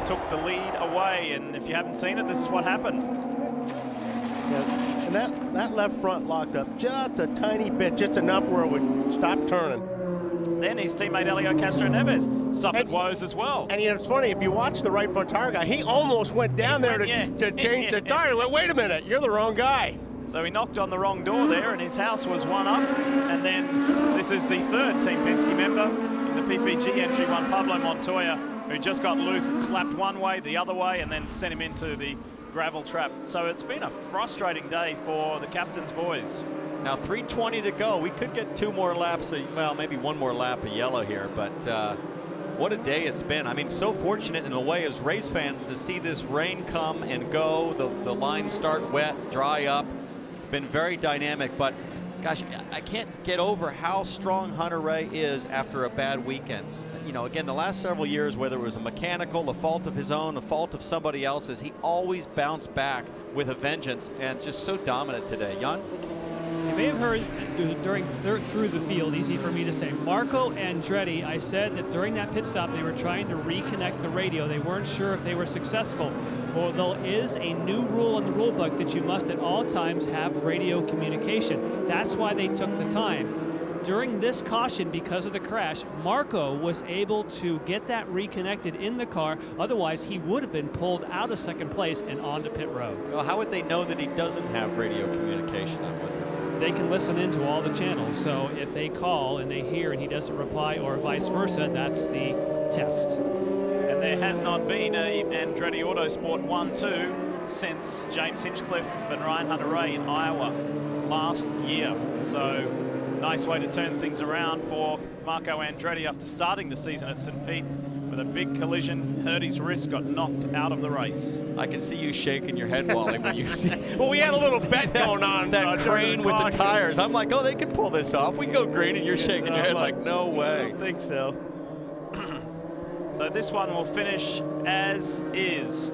took the lead away, and if you haven't seen it, this is what happened. Yeah, and that left front locked up just a tiny bit, just enough where it would stop turning. Then his teammate Helio Castroneves suffered woes as well. And it's funny, if you watch the right front tire guy, he almost went down there to change the tire. Went, wait a minute, you're the wrong guy. So he knocked on the wrong door there, and his house was one up. And then this is the third Team Penske member in the PPG entry one, Pablo Montoya, who just got loose and slapped one way, the other way, and then sent him into the gravel trap. So it's been a frustrating day for the captain's boys. Now 3:20 to go. We could get 2 more laps, well, maybe 1 more lap of yellow here, but what a day it's been. I mean, so fortunate in a way as race fans to see this rain come and go, the lines start wet, dry up. Been very dynamic, but gosh, I can't get over how strong Hunter-Reay is after a bad weekend. You know, again, the last several years, whether it was a mechanical, a fault of his own, a fault of somebody else's, he always bounced back with a vengeance, and just so dominant today. Jan? You may have heard through the field, easy for me to say, Marco Andretti, I said that during that pit stop they were trying to reconnect the radio. They weren't sure if they were successful. Well, there is a new rule in the rule book that you must at all times have radio communication. That's why they took the time. During this caution, because of the crash, Marco was able to get that reconnected in the car. Otherwise, he would have been pulled out of second place and onto pit road. Well, how would they know that he doesn't have radio communication? I wonder. They can listen into all the channels. So if they call and they hear and he doesn't reply, or vice versa, that's the test. And there has not been a Andretti Autosport 1-2 since James Hinchcliffe and Ryan Hunter-Reay in Iowa last year. So nice way to turn things around for Marco Andretti after starting the season at St. Pete with a big collision, hurt his wrist, got knocked out of the race. I can see you shaking your head, Wally, when you see. Well, we had a little bet going on. That crane with the tires. I'm like, oh, they can pull this off. We can go green, and you're shaking your head like, no way. I don't think so. So this one will finish as is.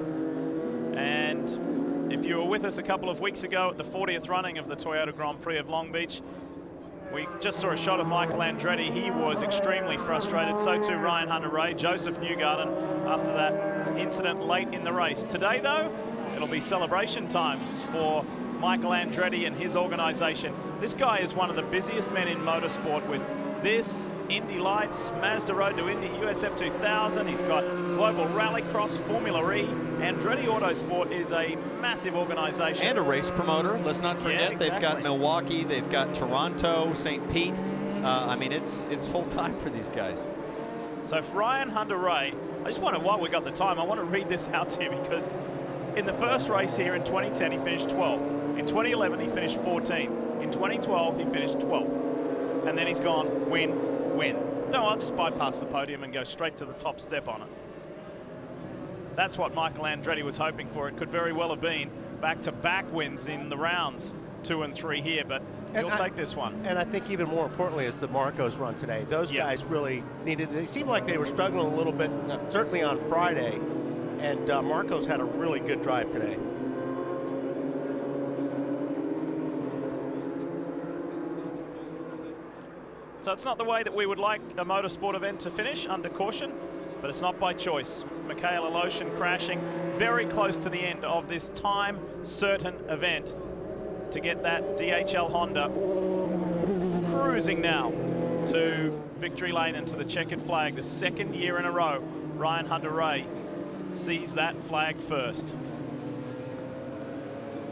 And if you were with us a couple of weeks ago at the 40th running of the Toyota Grand Prix of Long Beach, we just saw a shot of Michael Andretti. He was extremely frustrated. So too Ryan Hunter-Reay, Joseph Newgarden after that incident late in the race. Today, though, it'll be celebration times for Michael Andretti and his organization. This guy is one of the busiest men in motorsport with this, Indy Lights, Mazda Road to Indy, USF 2000. He's got Global Rallycross, Formula E. Andretti Autosport is a massive organization. And a race promoter. Let's not forget, exactly. They've got Milwaukee, they've got Toronto, St. Pete. I mean, it's full time for these guys. So for Ryan Hunter-Reay, I just want to, while we got the time, I want to read this out to you because in the first race here in 2010, he finished 12th. In 2011, he finished 14th. In 2012, he finished 12th. And then he's gone win. No, I'll just bypass the podium and go straight to the top step on it. That's what Michael Andretti was hoping for. It could very well have been back-to-back wins in the rounds 2 and 3 here, but he'll take this one. And I think even more importantly is the Marco's run today. Those guys really needed, they seemed like they were struggling a little bit, certainly on Friday, and Marco's had a really good drive today. So it's not the way that we would like a motorsport event to finish, under caution, but it's not by choice. Mikhail Aleshin crashing very close to the end of this time-certain event to get that DHL Honda cruising now to victory lane and to the checkered flag. The second year in a row, Ryan Hunter-Reay sees that flag first.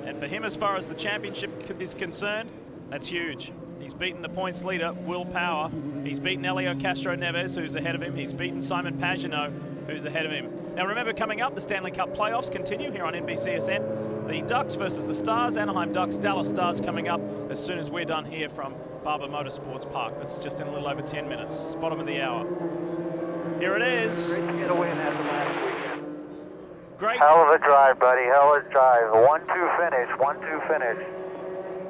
And for him, as far as the championship is concerned, that's huge. He's beaten the points leader, Will Power. He's beaten Helio Castroneves, who's ahead of him. He's beaten Simon Pagenaud, who's ahead of him. Now remember, coming up, the Stanley Cup playoffs continue here on NBCSN. The Ducks versus the Stars, Anaheim Ducks, Dallas Stars coming up as soon as we're done here from Barber Motorsports Park. That's just in a little over 10 minutes, bottom of the hour. Here it is. Great to get a win after last weekend. Great. Hell of a drive, buddy. Hell of a drive. 1-2 finish. 1-2 finish.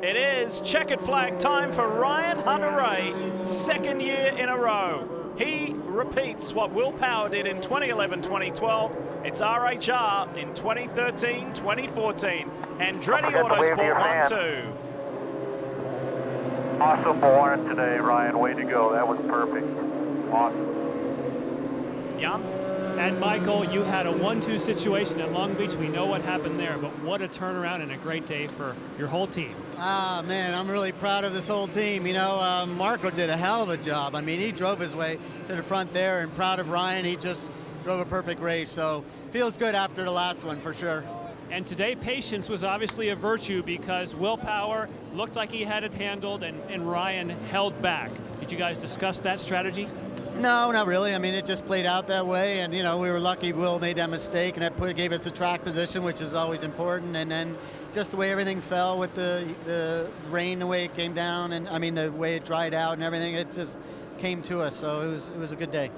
It is checkered flag time for Ryan Hunter-Reay, second year in a row. He repeats what Will Power did in 2011-2012. It's RHR in 2013-2014. Andretti Autosport 1-2. Awesome morning today, Ryan. Way to go. That was perfect. Awesome. Jan? And Michael, you had a 1-2 situation at Long Beach. We know what happened there, but what a turnaround and a great day for your whole team. Man, I'm really proud of this whole team. You know, Marco did a hell of a job. I mean, he drove his way to the front there, and proud of Ryan. He just drove a perfect race, so feels good after the last one for sure. And today, patience was obviously a virtue because willpower looked like he had it handled, and Ryan held back. Did you guys discuss that strategy? No, not really. I mean, it just played out that way, and, you know, we were lucky Will made that mistake, and that gave us the track position, which is always important, and then just the way everything fell with the rain, the way it came down, and, I mean, the way it dried out and everything, it just came to us, so it was a good day.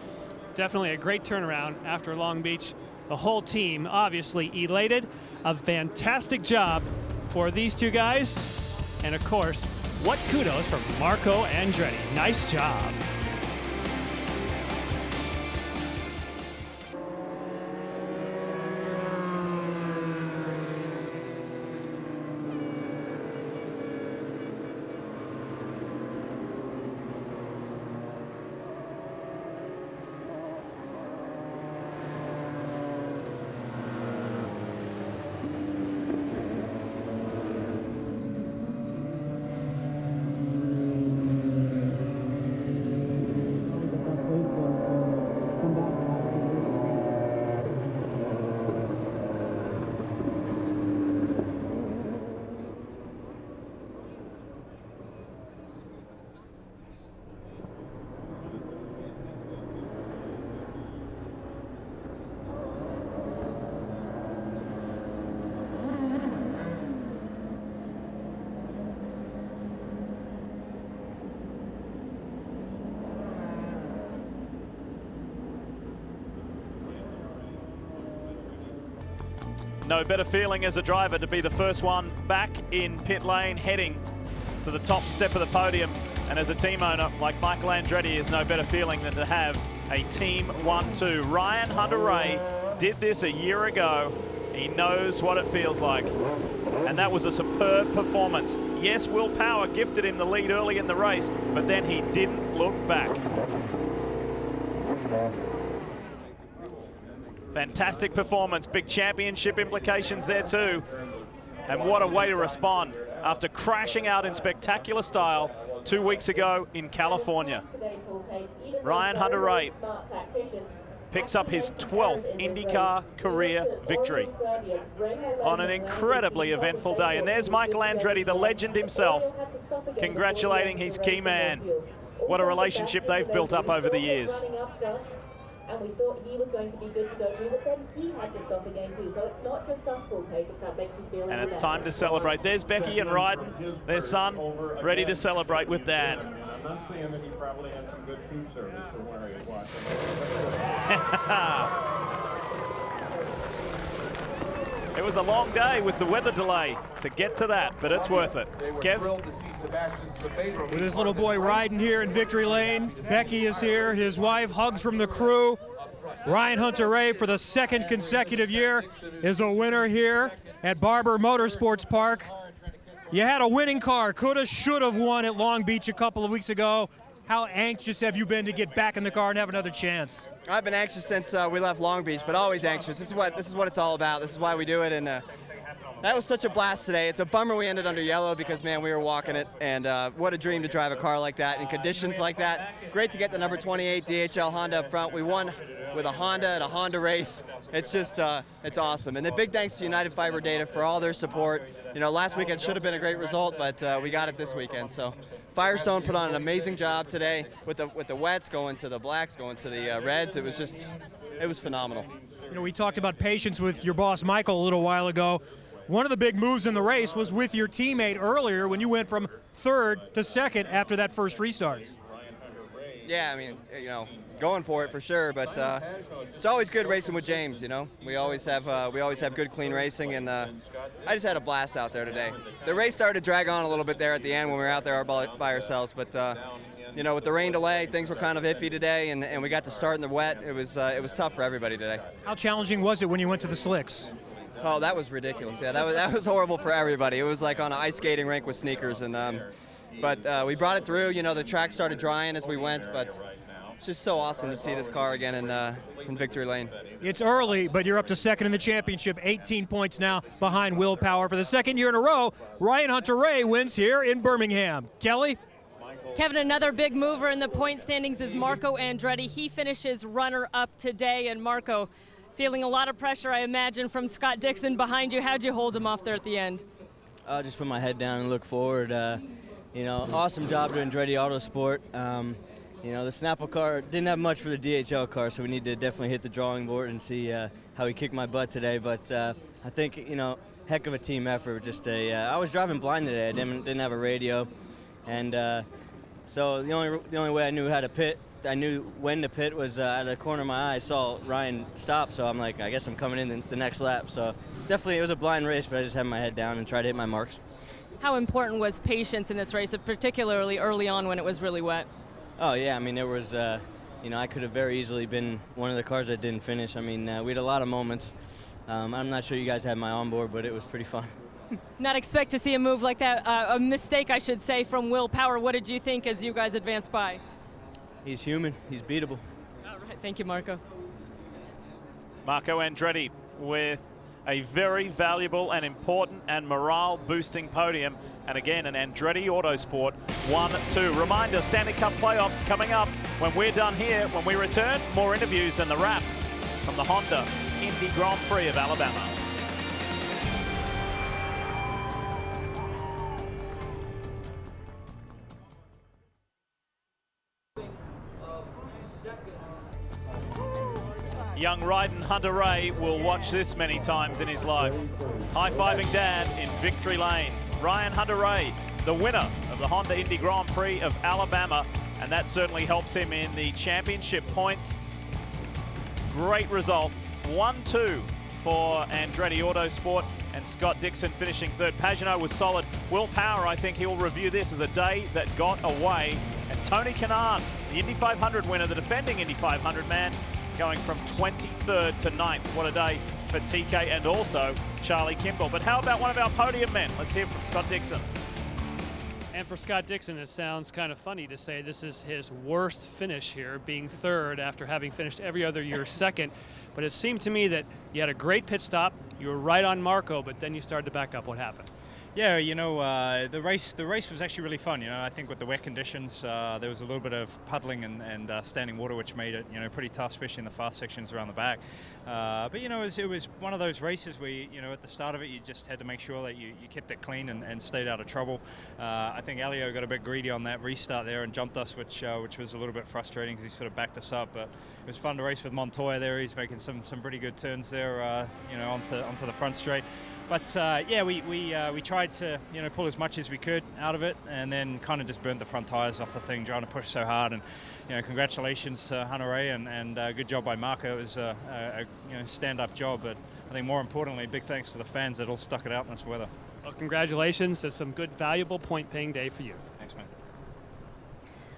Definitely a great turnaround after Long Beach. The whole team obviously elated. A fantastic job for these two guys. And of course, what kudos from Marco Andretti. Nice job. No better feeling as a driver to be the first one back in pit lane, heading to the top step of the podium. And as a team owner like Michael Andretti, is no better feeling than to have a Team 1-2. Ryan Hunter-Reay did this a year ago. He knows what it feels like. And that was a superb performance. Yes, Will Power gifted him the lead early in the race, but then he didn't look back. Fantastic performance, big championship implications there too. And what a way to respond after crashing out in spectacular style 2 weeks ago in California. Ryan Hunter-Reay picks up his 12th IndyCar career victory on an incredibly eventful day. And there's Michael Andretti, the legend himself, congratulating his key man. What a relationship they've built up over the years. And we thought he was going to be good to go through, but then he had to stop again too. So it's not just us, Paul Page, if that makes you feel. And it's time to celebrate. There's Becky and Ryden, their son, ready to celebrate with Dad. I'm not saying that he probably had some good food service for where he was watching. It was a long day with the weather delay to get to that, but it's worth it. Kev? With his little boy riding here in Victory Lane, Becky is here, his wife, hugs from the crew. Ryan Hunter-Reay, for the second consecutive year, is a winner here at Barber Motorsports Park. You had a winning car, coulda, shoulda won at Long Beach a couple of weeks ago. How anxious have you been to get back in the car and have another chance? I've been anxious since we left Long Beach, but always anxious. This is what it's all about. This is why we do it, and that was such a blast today. It's a bummer we ended under yellow because, man, we were walking it, and what a dream to drive a car like that in conditions like that. Great to get the number 28 DHL Honda up front. We won with a Honda at a Honda race. It's just, it's awesome. And then big thanks to United Fiber Data for all their support. You know, last weekend should have been a great result, but we got it this weekend. So Firestone put on an amazing job today with the wets, going to the blacks, going to the reds. It was phenomenal. You know, we talked about patience with your boss, Michael, a little while ago. One of the big moves in the race was with your teammate earlier when you went from third to second after that first restart. Yeah, I mean, you know, going for it for sure, but it's always good racing with James, you know. We always have good, clean racing, and I just had a blast out there today. The race started to drag on a little bit there at the end when we were out there by ourselves, but you know, with the rain delay, things were kind of iffy today, and we got to start in the wet. It was tough for everybody today. How challenging was it when you went to the slicks? Oh, that was ridiculous. Yeah, that was horrible for everybody. It was like on an ice skating rink with sneakers, and but we brought it through. You know, the track started drying as we went, but it's just so awesome to see this car again in victory lane. It's early, but you're up to second in the championship, 18 points now behind Will Power. For the second year in a row, Ryan Hunter-Reay wins here in Birmingham. Kelly? Kevin, another big mover in the point standings is Marco Andretti. He finishes runner-up today, and Marco feeling a lot of pressure, I imagine, from Scott Dixon behind you. How'd you hold him off there at the end? Just put my head down and look forward. You know, awesome job to Andretti Autosport. You know, the Snapple car didn't have much for the DHL car, so we need to definitely hit the drawing board and see how he kicked my butt today. But I think, you know, heck of a team effort. Just I was driving blind today. I didn't have a radio, and so the only way I knew how to pit, I knew when to pit, was out of the corner of my eye. I saw Ryan stop, so I'm like, I guess I'm coming in the next lap. So it was a blind race, but I just had my head down and tried to hit my marks. How important was patience in this race, particularly early on when it was really wet? Oh yeah, I mean, there was, you know, I could have very easily been one of the cars that didn't finish. I mean, we had a lot of moments. I'm not sure you guys had my onboard, but it was pretty fun. Not expect to see a move like that, a mistake, I should say, from Will Power. What did you think as you guys advanced by? He's human. He's beatable. All right, thank you, Marco. Marco Andretti with a very valuable and important and morale-boosting podium. And again, an Andretti Autosport 1-2. Reminder, Stanley Cup playoffs coming up when we're done here. When we return, more interviews and the wrap from the Honda Indy Grand Prix of Alabama. Young Ryan Hunter-Reay will watch this many times in his life. High-fiving Dad in victory lane. Ryan Hunter-Reay, the winner of the Honda Indy Grand Prix of Alabama, and that certainly helps him in the championship points. Great result, 1-2 for Andretti Autosport, and Scott Dixon finishing third. Pagenaud was solid. Will Power, I think he'll review this as a day that got away. And Tony Kanaan, the Indy 500 winner, the defending Indy 500 man, going from 23rd to 9th. What a day for TK and also Charlie Kimball. But how about one of our podium men? Let's hear from Scott Dixon. And for Scott Dixon, it sounds kind of funny to say this is his worst finish here, being third after having finished every other year second. But it seemed to me that you had a great pit stop, you were right on Marco, but then you started to back up. What happened? Yeah, you know, the race was actually really fun. You know, I think with the wet conditions, there was a little bit of puddling and standing water, which made it, you know, pretty tough, especially in the fast sections around the back. But you know, it was one of those races where, you know, at the start of it, you just had to make sure that you kept it clean and stayed out of trouble. I think Elio got a bit greedy on that restart there and jumped us, which was a little bit frustrating because he sort of backed us up. But it was fun to race with Montoya there. He's making some pretty good turns there, you know, onto the front straight. But yeah, we tried to, you know, pull as much as we could out of it, and then kind of just burnt the front tires off the thing, trying to push so hard. And you know, congratulations to Hunter-Reay and good job by Marco. It was a you know, stand-up job, but I think more importantly, big thanks to the fans that all stuck it out in this weather. Well, congratulations. It's some good, valuable point-paying day for you. Thanks, man.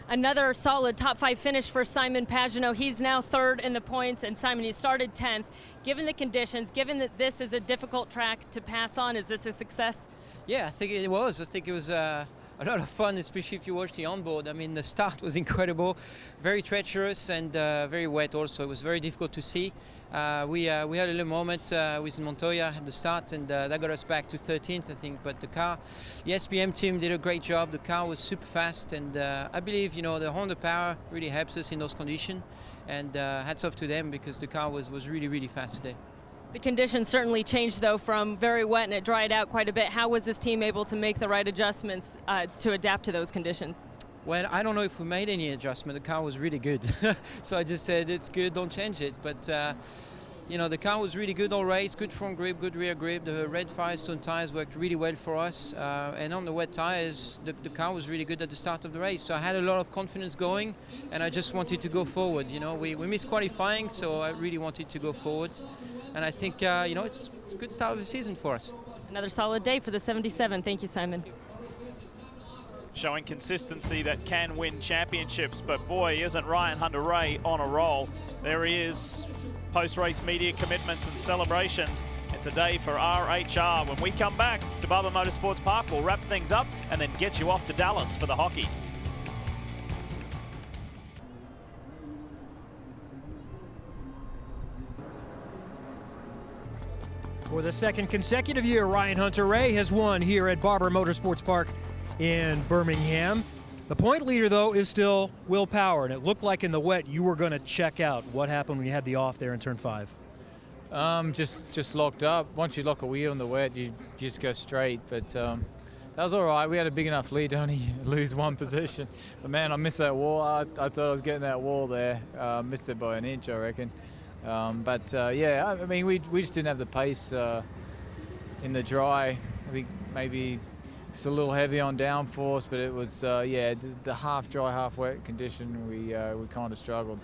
Another solid top 5 finish for Simon Pagenaud. He's now third in the points, and Simon, you started 10th. Given the conditions, given that this is a difficult track to pass on, is this a success? Yeah, I think it was. I think it was a lot of fun, especially if you watch the onboard. I mean, the start was incredible, very treacherous and very wet also. It was very difficult to see. We had a little moment with Montoya at the start, and that got us back to 13th, I think. But the SPM team did a great job. The car was super fast, and I believe, you know, the Honda Power really helps us in those conditions. And hats off to them because the car was really, really fast today. The conditions certainly changed, though, from very wet and it dried out quite a bit. How was this team able to make the right adjustments to adapt to those conditions? Well, I don't know if we made any adjustment. The car was really good. So I just said, it's good, don't change it. But, you know, the car was really good all race, good front grip, good rear grip. The red Firestone tires worked really well for us. And on the wet tires, the car was really good at the start of the race. So I had a lot of confidence going, and I just wanted to go forward. You know, we missed qualifying, so I really wanted to go forward. And I think, you know, it's a good start of the season for us. Another solid day for the 77. Thank you, Simon. Showing consistency that can win championships, but boy, isn't Ryan Hunter-Reay on a roll. There he is, post-race media commitments and celebrations. It's a day for RHR. When we come back to Barber Motorsports Park, we'll wrap things up and then get you off to Dallas for the hockey. For the second consecutive year, Ryan Hunter-Reay has won here at Barber Motorsports Park in Birmingham. The point leader, though, is still Will Power, and it looked like in the wet you were going to check out. What happened when you had the off there in turn 5? Just locked up. Once you lock a wheel in the wet, you just go straight. But that was all right. We had a big enough lead to only lose one position. But man, I missed that wall. I thought I was getting that wall there. Missed it by an inch, I reckon. Yeah, I mean, we just didn't have the pace in the dry. I think maybe it's a little heavy on downforce, but it was yeah, the half dry, half wet condition. We kind of struggled.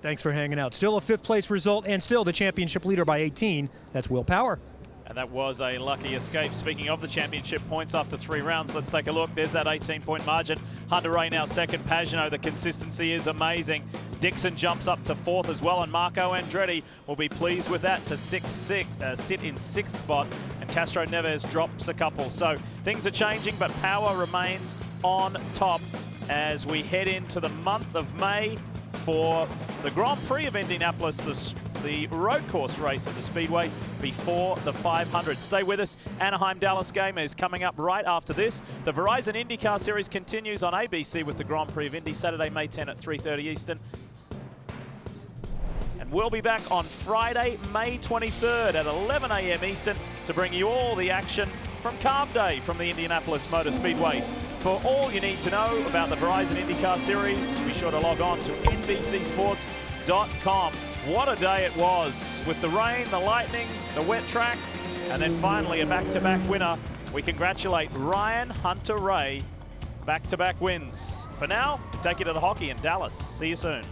Thanks for hanging out. Still a 5th place result and still the championship leader by 18. That's Will Power. And that was a lucky escape. Speaking of the championship points after 3 rounds, let's take a look. There's that 18-point margin. Hunter-Reay now second. Pagano, the consistency is amazing. Dixon jumps up to 4th as well, and Marco Andretti will be pleased with that to sit in 6th spot, and Castro Neves drops a couple. So things are changing, but Power remains on top as we head into the month of May for the Grand Prix of Indianapolis, the road course race at the Speedway before the 500. Stay with us. Anaheim-Dallas game is coming up right after this. The Verizon IndyCar Series continues on ABC with the Grand Prix of Indy, Saturday, May 10 at 3:30 Eastern. And we'll be back on Friday, May 23rd at 11 a.m. Eastern to bring you all the action from Carb Day from the Indianapolis Motor Speedway. For all you need to know about the Verizon IndyCar Series, be sure to log on to NBCSports.com. What a day it was with the rain, the lightning, the wet track, and then finally a back-to-back winner. We congratulate Ryan Hunter-Reay, back-to-back wins. For now, we take you to the hockey in Dallas. See you soon.